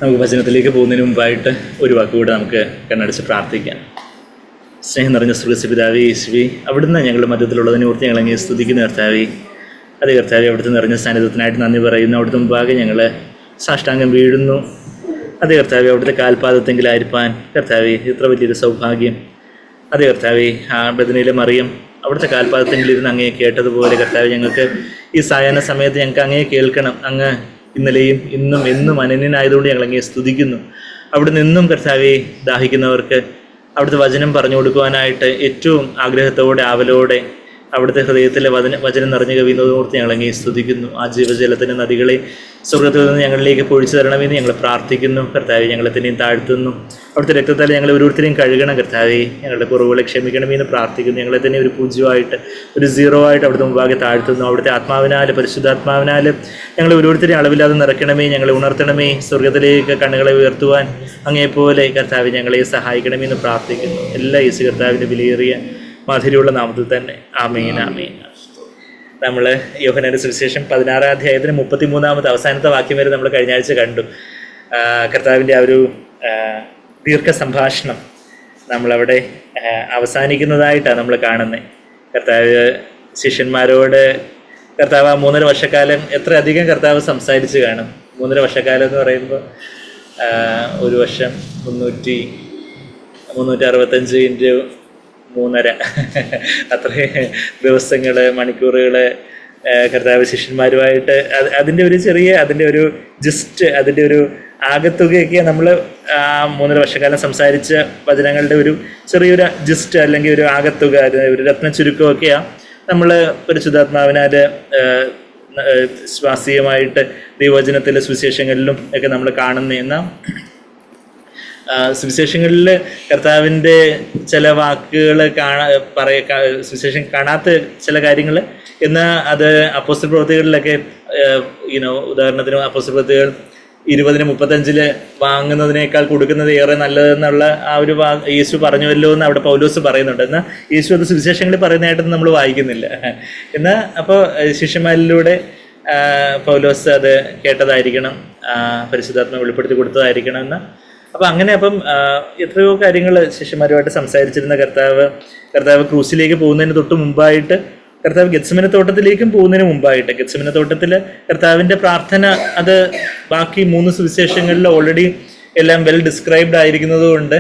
നമുക്ക് വചനത്തിലേക്ക് പോകുന്നതിന് മുമ്പായിട്ട് ഒരു വാക്കുകൂടെ നമുക്ക് കണ്ണടച്ച് പ്രാർത്ഥിക്കാം. സ്നേഹം നിറഞ്ഞ സുഖസിപിതാവേ യേശുവേ, അവിടുന്ന് ഞങ്ങളുടെ മധ്യത്തിലുള്ളതിനെ ഓർത്ത് ഞങ്ങളങ്ങ് സ്തുതിക്കുന്ന കർത്താവേ. അതേ കർത്താവേ, അവിടുത്തെ നിറഞ്ഞ സാന്നിധ്യത്തിനായിട്ട് നന്ദി പറയുന്നു. അവിടുത്തെ മുമ്പാകെ ഞങ്ങൾ സാഷ്ടാംഗം വീഴുന്നു. അതേ കർത്താവേ, അവിടുത്തെ കാൽപാദത്തെങ്കിലായിരിക്കാൻ കർത്താവേ, ഇത്ര വലിയൊരു സൗഭാഗ്യം. അതേ കർത്താവേ, ആ ബദനയിലെ മറിയം അവിടുത്തെ കാൽപാദത്തെങ്കിലിരുന്ന് അങ്ങയെ കേട്ടതുപോലെ കർത്താവേ, ഞങ്ങൾക്ക് ഈ സായാഹ്ന സമയത്ത് ഞങ്ങൾക്ക് അങ്ങയെ കേൾക്കണം. അങ്ങ് ഇന്നലെയും ഇന്നും എന്നും അനന്യനായതുകൊണ്ട് ഞങ്ങൾ അങ്ങയെ സ്തുതിക്കുന്നു. അവിടെ നിന്നും കർത്താവെ ദാഹിക്കുന്നവർക്ക് അവിടുത്തെ വചനം പറഞ്ഞു കൊടുക്കുവാനായിട്ട് ഏറ്റവും ആഗ്രഹത്തോടെ ആവലോടെ അവിടുത്തെ ഹൃദയത്തിലെ വചനം നിറഞ്ഞു കവിയുന്നതോർത്ത് ഞങ്ങൾ അങ്ങേ സ്തുതിക്കുന്നു. ആ ജീവജലത്തിൻ്റെ നദികളെ സ്വർഗ്ഗത്തിൽ നിന്ന് ഞങ്ങളിലേക്ക് പൊഴിച്ചു തരണമെന്ന് ഞങ്ങൾ പ്രാർത്ഥിക്കുന്നു. കർത്താവെ, ഞങ്ങളെ തന്നെയും താഴ്ത്തുന്നു. അവിടുത്തെ രക്തത്താൽ ഞങ്ങൾ ഓരോരുത്തരെയും കഴുകണം. കർത്താവെ, ഞങ്ങളുടെ കുറവുകളെ ക്ഷമിക്കണമെന്ന് പ്രാർത്ഥിക്കുന്നു. ഞങ്ങളെ തന്നെ ഒരു പൂജ്യമായിട്ട്, ഒരു സീറോ ആയിട്ട് അവിടുത്തെ മുമ്പാകെ താഴ്ത്തുന്നു. അവിടുത്തെ ആത്മാവിനാൽ, പരിശുദ്ധാത്മാവിനാൽ ഞങ്ങൾ ഓരോരുത്തരെയും അളവില്ലാതെ നിറയ്ക്കണമേ, ഞങ്ങളെ ഉണർത്തണമേ. സ്വർഗ്ഗത്തിലേക്ക് കണ്ണുകളെ ഉയർത്തുവാൻ അങ്ങേപ്പോലെ കർത്താവെ ഞങ്ങളെ സഹായിക്കണമെന്ന് പ്രാർത്ഥിക്കുന്നു. എല്ലാ യേശു കർത്താവിൻ്റെ വിലയേറിയ മാധുര്യമുള്ള നാമത്തിൽ തന്നെ ആമേൻ, ആമേൻ. നമ്മൾ യോഹന്നാന്റെ സുവിശേഷം 16-ാം അധ്യായത്തിന് 33-ാമത്തെ അവസാനത്തെ വാക്യം വരെ നമ്മൾ കഴിഞ്ഞ ആഴ്ച കണ്ടു. കർത്താവിൻ്റെ ആ ഒരു ദീർഘ സംഭാഷണം നമ്മളവിടെ അവസാനിക്കുന്നതായിട്ടാണ് നമ്മൾ കാണുന്നത്. കർത്താവ് ശിഷ്യന്മാരോട് കർത്താവ് ആ 3.5 വർഷക്കാലം എത്ര അധികം കർത്താവ് സംസാരിച്ച് കാണും. 3.5 വർഷക്കാലം എന്ന് പറയുമ്പോൾ ഒരു വർഷം 365 ഇൻറ്റു 3.5 അത്രയും ദിവസങ്ങൾ, മണിക്കൂറുകൾ കർത്താവ് ശിഷ്യന്മാരുമായിട്ട് അതിൻ്റെ ഒരു ചെറിയ, അതിൻ്റെ ഒരു ജസ്റ്റ്, അതിൻ്റെ ഒരു ആകത്തുകയൊക്കെ നമ്മൾ 3.5 വർഷക്കാലം സംസാരിച്ച വചനങ്ങളുടെ ഒരു ചെറിയൊരു ജസ്റ്റ് അല്ലെങ്കിൽ ഒരു ആകത്തുക, ഒരു രത്ന ചുരുക്കമൊക്കെയാണ് നമ്മൾ പരിശുദ്ധാത്മാവിനാൽ സ്വാസ്ഥീയമായിട്ട് ദൈവവചനത്തിലെ സുവിശേഷങ്ങളിലും ഒക്കെ നമ്മൾ കാണുന്ന. സുവിശേഷങ്ങളിൽ കർത്താവിൻ്റെ ചില വാക്കുകൾ സുവിശേഷം കാണാത്ത ചില കാര്യങ്ങൾ എന്നാൽ അത് അപ്പോസ്തല പ്രവൃത്തികളിലൊക്കെ ഉദാഹരണത്തിന് അപ്പോസ്തല പ്രവൃത്തികൾ 20-35 വാങ്ങുന്നതിനേക്കാൾ കൊടുക്കുന്നത് ഏറെ നല്ലതെന്നുള്ള ആ ഒരു യേശു പറഞ്ഞുവല്ലോ എന്ന് അവിടെ പൗലോസ് പറയുന്നുണ്ട്. എന്നാൽ യേശു അത് സുവിശേഷങ്ങളിൽ പറയുന്നതായിട്ടൊന്നും നമ്മൾ വായിക്കുന്നില്ല. എന്നാൽ അപ്പോൾ ശിഷ്യന്മാരിലൂടെ പൗലോസ് അത് കേട്ടതായിരിക്കണം, പരിശുദ്ധാത്മ വെളിപ്പെടുത്തി കൊടുത്തതായിരിക്കണം എന്ന്. അപ്പം എത്രയോ കാര്യങ്ങൾ ശിഷ്യന്മാരുമായിട്ട് സംസാരിച്ചിരുന്ന കർത്താവ് ക്രൂസിലേക്ക് പോകുന്നതിന് തൊട്ട് മുമ്പായിട്ട്, കർത്താവ് ഗെത്സമനെ തോട്ടത്തിലേക്കും പോകുന്നതിന് മുമ്പായിട്ട്, ഗെത്സമനെ തോട്ടത്തിൽ കർത്താവിൻ്റെ പ്രാർത്ഥന അത് ബാക്കി 3 സുവിശേഷങ്ങളിൽ ഓൾറെഡി എല്ലാം വെൽ ഡിസ്ക്രൈബ്ഡ് ആയിരിക്കുന്നത് കൊണ്ട്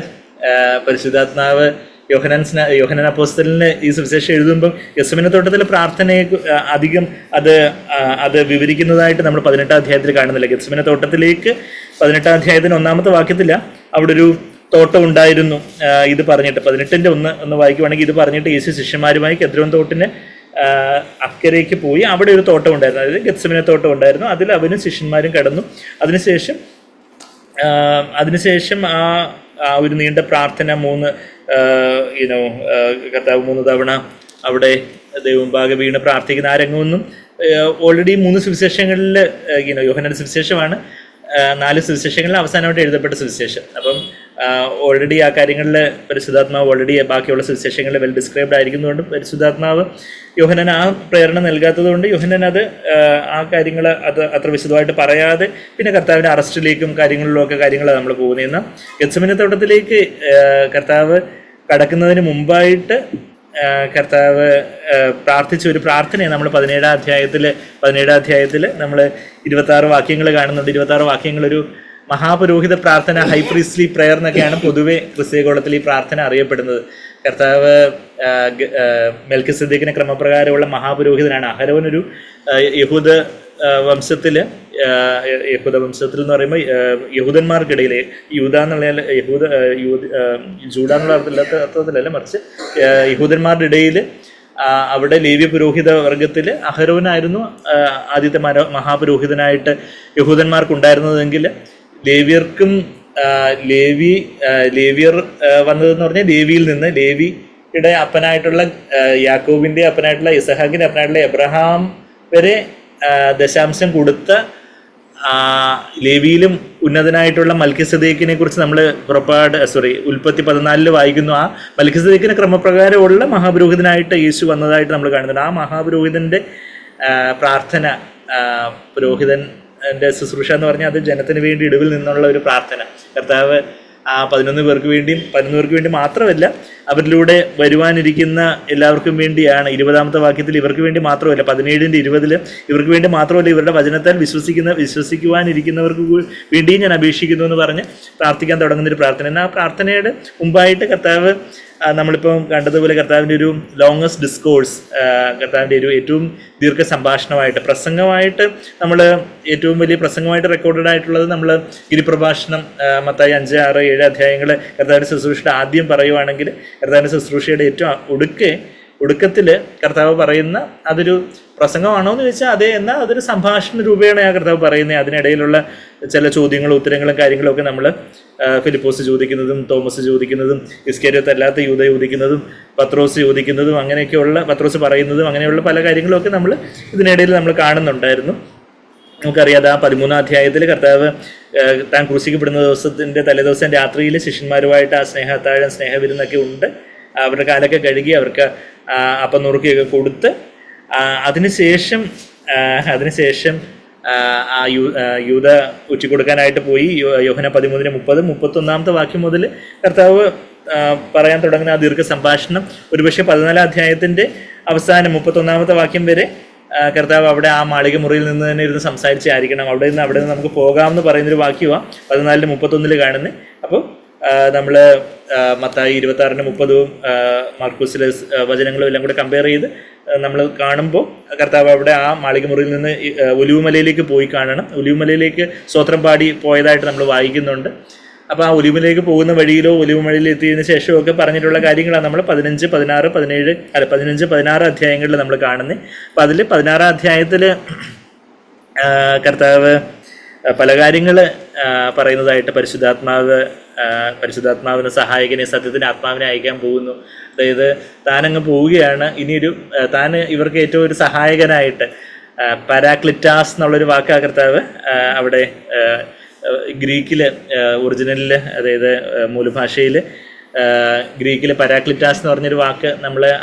പരിശുദ്ധാത്മാവ് യോഹന്നാൻ അപ്പോസ്തലന് ഈ സുവിശേഷം എഴുതുമ്പം ഗെത്സമനെ തോട്ടത്തിലെ പ്രാർത്ഥനയെ അധികം അത് വിവരിക്കുന്നതായിട്ട് നമ്മൾ 18-ാം അധ്യായത്തിൽ കാണുന്നില്ല. ഗെത്സമനെ തോട്ടത്തിലേക്ക് 18-ാം അധ്യായത്തിന് 1-ാമത്തെ വാക്യത്തില്ല അവിടെ ഒരു തോട്ടം ഉണ്ടായിരുന്നു. ഇത് പറഞ്ഞിട്ട് 18-ന്റെ 1 വായിക്കുവാണെങ്കിൽ ഇത് പറഞ്ഞിട്ട് യേശു ശിഷ്യന്മാരുമായി കെദ്രോൻ തോട്ടിന് അക്കരയ്ക്ക് പോയി. അവിടെ ഒരു തോട്ടം ഉണ്ടായിരുന്നു, അതായത് ഗെത്സമനെ തോട്ടം ഉണ്ടായിരുന്നു. അതിൽ അവനും ശിഷ്യന്മാരും കടന്നു. അതിനുശേഷം ആ ഒരു നീണ്ട പ്രാർത്ഥന കർത്താവ് 3 തവണ അവിടെ ദൈവമുമ്പാകെ വീണ് പ്രാർത്ഥിക്കുന്ന ആ രംഗമൊന്നും ഓൾറെഡി 3 സുവിശേഷങ്ങളിൽ യോഹന്നാന്റെ സുവിശേഷമാണ് 4 സുവിശേഷങ്ങളിൽ അവസാനമായിട്ട് എഴുതപ്പെട്ട സുവിശേഷം. അപ്പം ഓൾറെഡി ആ കാര്യങ്ങളിൽ പരിശുദ്ധാത്മാവ് ഓൾറെഡി ബാക്കിയുള്ള സുവിശേഷങ്ങളിൽ വെൽ ഡിസ്ക്രൈബ്ഡ് ആയിരിക്കുന്നതുകൊണ്ട് പരിശുദ്ധാത്മാവ് യോഹന്നാൻ ആ പ്രേരണ നൽകാത്തത് കൊണ്ട് യോഹന്നാൻ ആ കാര്യങ്ങൾ അത്ര വിശദമായിട്ട് പറയാതെ പിന്നെ കർത്താവിൻ്റെ അറസ്റ്റിലേക്കും കാര്യങ്ങളിലാണ് നമ്മൾ പോകുന്നതെന്ന്. ഗെത്സമനെ തോട്ടത്തിലേക്ക് കർത്താവ് കടക്കുന്നതിന് മുമ്പായിട്ട് കർത്താവ് പ്രാർത്ഥിച്ച ഒരു പ്രാർത്ഥനയാണ് നമ്മൾ 17-ാം അധ്യായത്തിൽ നമ്മൾ 26 വാക്യങ്ങൾ കാണുന്നുണ്ട്. 26 വാക്യങ്ങൾ ഒരു മഹാപുരോഹിത പ്രാർത്ഥന, ഹൈ പ്രീസ്റ്റ്ലി പ്രയർ എന്നൊക്കെയാണ് പൊതുവെ ക്രിസ്തീയഗോളത്തിൽ ഈ പ്രാർത്ഥന അറിയപ്പെടുന്നത്. കർത്താവ് മെൽക്കിസെദേക്കിന്റെ ക്രമപ്രകാരമുള്ള മഹാപുരോഹിതനാണ്. അഹരോൻ ഒരു യഹൂദ വംശത്തിൽ എന്ന് പറയുമ്പോൾ യഹൂദന്മാർക്കിടയിൽ ജൂഡ എന്നുള്ള അർത്ഥത്തിലല്ല, മറിച്ച് യഹൂദന്മാരുടെ ഇടയിൽ അവിടെ ലേവ്യ പുരോഹിത വർഗത്തിൽ അഹരോനായിരുന്നു ആദ്യത്തെ മഹാപുരോഹിതനായിട്ട് യഹൂദന്മാർക്കുണ്ടായിരുന്നതെങ്കിൽ ലേവ്യർക്കും ലേവ്യർ വന്നതെന്ന് പറഞ്ഞാൽ ലേവിയിൽ നിന്ന്, ലേവിയുടെ അപ്പനായിട്ടുള്ള യാക്കോബിന്റെ അപ്പനായിട്ടുള്ള ഇസഹാക്കിന്റെ അപ്പനായിട്ടുള്ള എബ്രഹാം വരെ ദശാംശം കൊടുത്ത ലേവിയിലും ഉന്നതനായിട്ടുള്ള മൽക്കിസദേക്കിനെ കുറിച്ച് നമ്മൾ ഉൽപ്പത്തി 14 വായിക്കുന്നു. ആ മൽക്കിസദേക്കിന്റെ ക്രമപ്രകാരമുള്ള മഹാപുരോഹിതനായിട്ട് യേശു വന്നതായിട്ട് നമ്മൾ കാണുന്നുണ്ട്. ആ മഹാപുരോഹിതന്റെ പ്രാർത്ഥന പുരോഹിതൻ എൻ്റെ ശുശ്രൂഷ എന്ന് പറഞ്ഞാൽ അത് ജനത്തിന് വേണ്ടി ഇടിവിൽ നിന്നുള്ള ഒരു പ്രാർത്ഥന. കർത്താവ് ആ 11 പേർക്ക് വേണ്ടി മാത്രമല്ല, അവരിലൂടെ വരുവാനിരിക്കുന്ന എല്ലാവർക്കും വേണ്ടിയാണ്. 20ാമത്തെ വാക്യത്തിൽ ഇവർക്ക് വേണ്ടി മാത്രമല്ല, 17:20 ഇവർക്ക് വേണ്ടി മാത്രമല്ല, ഇവരുടെ വചനത്താൽ വിശ്വസിക്കുവാനിരിക്കുന്നവർക്ക് വേണ്ടിയും ഞാൻ അപേക്ഷിക്കുന്നു എന്ന് പറഞ്ഞ് പ്രാർത്ഥിക്കാൻ തുടങ്ങുന്നൊരു പ്രാർത്ഥന. എന്നാൽ ആ പ്രാർത്ഥനയുടെ മുമ്പായിട്ട് കർത്താവ്, നമ്മളിപ്പം കണ്ടതുപോലെ കർത്താവിൻ്റെ ഒരു ലോങ്ങസ്റ്റ് ഡിസ്കോഴ്സ്, കർത്താവിൻ്റെ ഒരു ഏറ്റവും ദീർഘ സംഭാഷണമായിട്ട്, പ്രസംഗമായിട്ട്, നമ്മൾ ഏറ്റവും വലിയ പ്രസംഗമായിട്ട് റെക്കോർഡഡ് ആയിട്ടുള്ളത് നമ്മൾ ഗിരിപ്രഭാഷണം, മത്തായി 5, 6, 7 അധ്യായങ്ങൾ കർത്താവിൻ്റെ ശുശ്രൂഷയുടെ ആദ്യം പറയുവാണെങ്കിൽ, കർത്താവിൻ്റെ ശുശ്രൂഷയുടെ ഏറ്റവും ഒടുക്കത്തിൽ കർത്താവ് പറയുന്ന അതൊരു പ്രസംഗമാണോ എന്ന് ചോദിച്ചാൽ അതെ, എന്നാൽ അതൊരു സംഭാഷണ രൂപേണയാണ് കർത്താവ് പറയുന്നത്. അതിനിടയിലുള്ള ചില ചോദ്യങ്ങളും ഉത്തരങ്ങളും കാര്യങ്ങളും ഒക്കെ നമ്മൾ ഫിലിപ്പോസ് ചോദിക്കുന്നതും, തോമസ് ചോദിക്കുന്നതും, ഇസ്കേരിയോത്ത് അല്ലാത്ത യൂദ ചോദിക്കുന്നതും, പത്രോസ് ചോദിക്കുന്നതും, പത്രോസ് പറയുന്നതും, അങ്ങനെയുള്ള പല കാര്യങ്ങളുമൊക്കെ നമ്മൾ ഇതിനിടയിൽ നമ്മൾ കാണുന്നുണ്ടായിരുന്നു. നമുക്കറിയാം, ആ 13ാം അധ്യായത്തിൽ കർത്താവ് താൻ ക്രൂശിക്കപ്പെടുന്ന ദിവസത്തിൻ്റെ തലേദിവസം രാത്രിയിൽ ശിഷ്യന്മാരുമായിട്ട് ആ സ്നേഹവിരുന്നൊക്കെ ഉണ്ട്. അവരുടെ കാലൊക്കെ കഴുകി അവർക്ക് അപ്പം നുറുക്കിയൊക്കെ കൊടുത്ത് അതിനുശേഷം ആ യൂദ ഉച്ചക്കൊടുക്കാനായിട്ട് പോയി. യോഹന്നാൻ 13:30, 31ാമത്തെ വാക്യം മുതൽ കർത്താവ് പറയാൻ തുടങ്ങുന്ന ആ ദീർഘ സംഭാഷണം ഒരുപക്ഷെ 14ാം അധ്യായത്തിൻ്റെ അവസാനം 31ാമത്തെ വാക്യം വരെ കർത്താവ് അവിടെ ആ മാളിക മുറിയിൽ നിന്ന് തന്നെ ഇരുന്ന് സംസാരിച്ചായിരിക്കണം. അവിടെ നിന്ന് നമുക്ക് പോകാമെന്ന് പറയുന്നൊരു വാക്യമാണ് 14:31 കാണുന്നത്. അപ്പോൾ നമ്മൾ മത്തായി 26:30 മാർക്കോസിലെ വചനങ്ങളും എല്ലാം കൂടെ കമ്പയർ ചെയ്ത് നമ്മൾ കാണുമ്പോൾ കർത്താവ് അവിടെ ആ മാളിക മുറിയിൽ നിന്ന് ഒലിവുമലയിലേക്ക് പോയി കാണണം. ഒലിവുമലയിലേക്ക് സ്തോത്രം പാടി പോയതായിട്ട് നമ്മൾ വായിക്കുന്നുണ്ട്. അപ്പോൾ ആ ഒലിവുമലയിലേക്ക് പോകുന്ന വഴിയിലോ ഒലിവുമലയിൽ എത്തിയതിനു ശേഷമോ ഒക്കെ പറഞ്ഞിട്ടുള്ള കാര്യങ്ങളാണ് നമ്മൾ 15, 16 അധ്യായങ്ങളിൽ നമ്മൾ കാണുന്നത്. അപ്പോൾ അതിൽ 16ാം അധ്യായത്തിൽ കർത്താവ് പല കാര്യങ്ങൾ പറയുന്നതായിട്ട്, പരിശുദ്ധാത്മാവിന് സഹായകനെ, സത്യത്തിന് ആത്മാവിനെ അയക്കാൻ പോകുന്നു. അതായത് താനങ്ങ് പോവുകയാണ്. ഇനിയൊരു താൻ ഇവർക്ക് ഏറ്റവും ഒരു സഹായകനായിട്ട്, പാരാക്ലിറ്റാസ് എന്നുള്ളൊരു വാക്കാ കർത്താവ് അവിടെ ഗ്രീക്കിൽ ഒറിജിനലിൽ, അതായത് മൂലഭാഷയിൽ ഗ്രീക്കിൽ പാരാക്ലിറ്റാസ് എന്ന് പറഞ്ഞൊരു വാക്ക്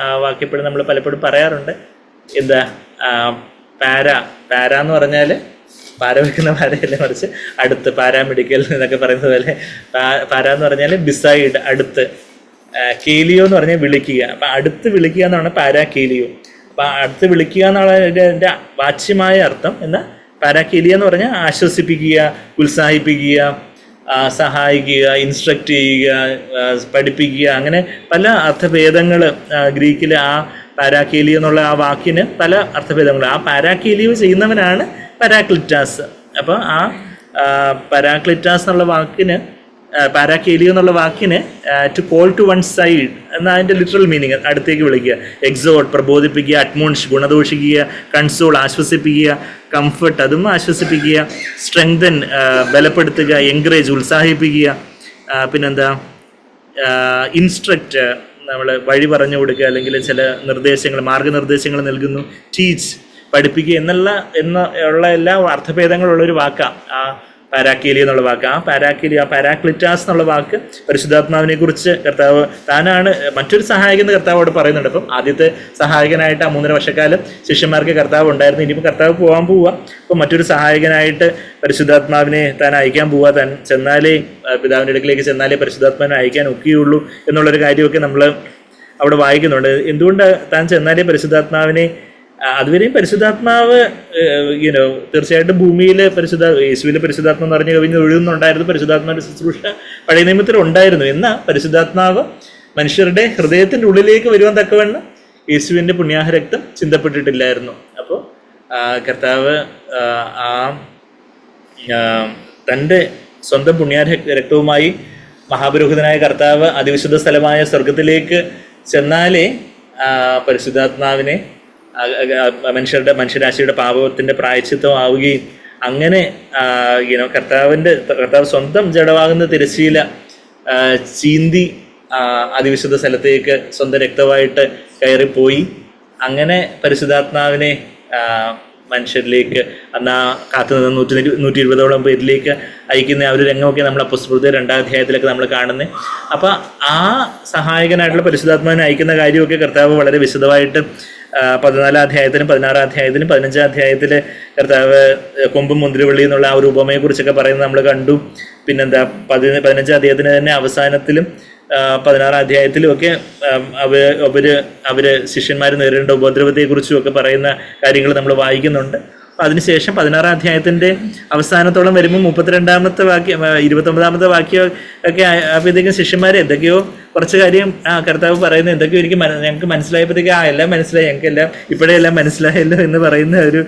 ആ വാക്കെപ്പോഴും നമ്മൾ പലപ്പോഴും പറയാറുണ്ട്. എന്താ പാര എന്ന് പറഞ്ഞാൽ പാര വെക്കുന്ന പാരയല്ലേ, മറിച്ച് അടുത്ത്, പാരാമെഡിക്കൽ എന്നൊക്കെ പറയുന്നത് പോലെ പാര എന്ന് പറഞ്ഞാൽ ബിസൈഡ്, അടുത്ത്. കേലിയോ എന്ന് പറഞ്ഞാൽ വിളിക്കുക. അപ്പം അടുത്ത് വിളിക്കുക എന്നാണ് പാരാകേലിയോ. അപ്പം അടുത്ത് വിളിക്കുക എന്നുള്ള എൻ്റെ വാച്യമായ അർത്ഥം. എന്നാൽ പാരാകേലിയ എന്ന് പറഞ്ഞാൽ ആശ്വസിപ്പിക്കുക, ഉത്സാഹിപ്പിക്കുക, സഹായിക്കുക, ഇൻസ്ട്രക്റ്റ് ചെയ്യുക, പഠിപ്പിക്കുക, അങ്ങനെ പല അർത്ഥഭേദങ്ങൾ ഗ്രീക്കിൽ ആ പാരാകേലിയ എന്നുള്ള ആ വാക്കിന് പല അർത്ഥഭേദങ്ങൾ. ആ പാരാകേലിയോ ചെയ്യുന്നവനാണ് പാരാക്ലിറ്റാസ്. അപ്പോൾ ആ പാരാക്ലിറ്റാസ് എന്നുള്ള വാക്കിന്, പാരാകേലിയോ എന്നുള്ള വാക്കിന് to call to one side എന്ന അതിൻ്റെ ലിറ്ററൽ മീനിങ്, അടുത്തേക്ക് വിളിക്കുക. എക്സോട്ട്, പ്രബോധിപ്പിക്കുക. അഡ്മോണിഷ്, ഗുണദോഷിക്കുക. കൺസോൾ, ആശ്വസിപ്പിക്കുക. കംഫർട്ട്, അതും ആശ്വസിപ്പിക്കുക. സ്ട്രെങ്തൻ, ബലപ്പെടുത്തുക. എൻകറേജ്, ഉത്സാഹിപ്പിക്കുക. പിന്നെന്താ, ഇൻസ്ട്രക്റ്റ്, നമ്മൾ വഴി പറഞ്ഞു കൊടുക്കുക, അല്ലെങ്കിൽ ചില മാർഗനിർദ്ദേശങ്ങൾ നൽകുന്നു. ടീച്ച്, പഠിപ്പിക്കുക എന്നുള്ള എല്ലാ അർത്ഥഭേദങ്ങളുള്ളൊരു വാക്കാണ് ആ പാരാകേലിയ എന്നുള്ള വാക്ക്. ആ പാരാക്ലിറ്റാസ് എന്നുള്ള വാക്ക് പരിശുദ്ധാത്മാവിനെ കുറിച്ച് കർത്താവ് താനാണ് മറ്റൊരു സഹായകൻ കർത്താവോട് പറയുന്നുണ്ട്. അപ്പം ആദ്യത്തെ സഹായകനായിട്ട് ആ 3.5 വർഷക്കാലം ശിഷ്യന്മാർക്ക് കർത്താവ് ഉണ്ടായിരുന്നു. ഇനിയിപ്പോൾ കർത്താവ് പോവുക. അപ്പോൾ മറ്റൊരു സഹായകനായിട്ട് പരിശുദ്ധാത്മാവിനെ താൻ അയക്കാൻ പോവുക. താൻ ചെന്നാലേ, പിതാവിൻ്റെ അടുക്കിലേക്ക് ചെന്നാലേ പരിശുദ്ധാത്മാവിനെ അയക്കാൻ ഒക്കെയുള്ളൂ എന്നുള്ളൊരു കാര്യമൊക്കെ നമ്മൾ അവിടെ വായിക്കുന്നുണ്ട്. എന്തുകൊണ്ട് താൻ ചെന്നാലേ പരിശുദ്ധാത്മാവിനെ, അതുവരെയും പരിശുദ്ധാത്മാവ് തീർച്ചയായിട്ടും ഭൂമിയിൽ യേശുവിലെ പരിശുദ്ധാത്മാവ് നിറഞ്ഞു കവിഞ്ഞ് ഒഴുകുന്നുണ്ടായിരുന്നു. പരിശുദ്ധാത്മാവിന്റെ ശുശ്രൂഷ പഴയ നിയമത്തിൽ ഉണ്ടായിരുന്നു. എന്നാൽ പരിശുദ്ധാത്മാവ് മനുഷ്യരുടെ ഹൃദയത്തിൻ്റെ ഉള്ളിലേക്ക് വരുവാൻ തക്കവണ്ണം യേശുവിൻ്റെ പുണ്യാഹരക്തം ചിന്തപ്പെട്ടിട്ടില്ലായിരുന്നു. അപ്പോൾ കർത്താവ് തൻ്റെ സ്വന്തം പുണ്യാരക്തവുമായി മഹാപുരോഹിതനായ കർത്താവ് അതിവിശുദ്ധ സ്ഥലമായ സ്വർഗത്തിലേക്ക് ചെന്നാലേ പരിശുദ്ധാത്മാവിനെ മനുഷ്യരാശിയുടെ പാപത്തിൻ്റെ പ്രായശ്ചിത്തം ആവുകയും അങ്ങനെ കർത്താവ് സ്വന്തം ജഡമാകുന്ന തിരശ്ശീല ചീന്തി അതിവിശുദ്ധ സ്ഥലത്തേക്ക് സ്വന്തം രക്തമായിട്ട് കയറിപ്പോയി. അങ്ങനെ പരിശുദ്ധാത്മാവിനെ മനുഷ്യരിലേക്ക് അന്ന് കാത്തുനിന്ന് 120ഓളം പേരിലേക്ക് അയക്കുന്ന ആ ഒരു രംഗമൊക്കെ നമ്മൾ അപ്പോസ്തലപ്രവൃത്തി 2-ാം അധ്യായത്തിലൊക്കെ നമ്മൾ കാണുന്നത്. അപ്പം ആ സഹായകനായിട്ടുള്ള പരിശുദ്ധാത്മാവിനെ അയക്കുന്ന കാര്യമൊക്കെ കർത്താവ് വളരെ വിശദമായിട്ട് 14 അധ്യായത്തിലും 16 അധ്യായത്തിലും 15 അധ്യായത്തിൽ കർത്താവ് കൊമ്പും മുന്തിരിവള്ളി എന്നുള്ള ആ ഒരു ഉപമയെ കുറിച്ചൊക്കെ പറയുന്നത് നമ്മൾ കണ്ടു. പിന്നെന്താ 15 അധ്യായത്തിന് തന്നെ അവസാനത്തിലും 16 അധ്യായത്തിലും ഒക്കെ അവര് ശിഷ്യന്മാർ നേരിടേണ്ട ഉപദ്രവത്തെക്കുറിച്ചും ഒക്കെ പറയുന്ന കാര്യങ്ങൾ നമ്മൾ വായിക്കുന്നുണ്ട്. അതിനുശേഷം 16 അധ്യായത്തിന്റെ അവസാനത്തോളം വരുമ്പോൾ 32-ാമത്തെ വാക്യം 29-ാമത്തെ വാക്യം ഒക്കെ ആയപ്പോഴത്തേക്കും ശിഷ്യന്മാരെ എന്തൊക്കെയോ കുറച്ച് കാര്യം കർത്താവ് പറയുന്നത് എന്തൊക്കെയോ ഞങ്ങൾക്ക് മനസ്സിലായപ്പോഴത്തേക്ക് എല്ലാം മനസ്സിലായി, ഞങ്ങൾക്ക് എല്ലാം ഇപ്പോഴേ എല്ലാം മനസ്സിലായല്ലോ എന്ന് പറയുന്ന ഒരു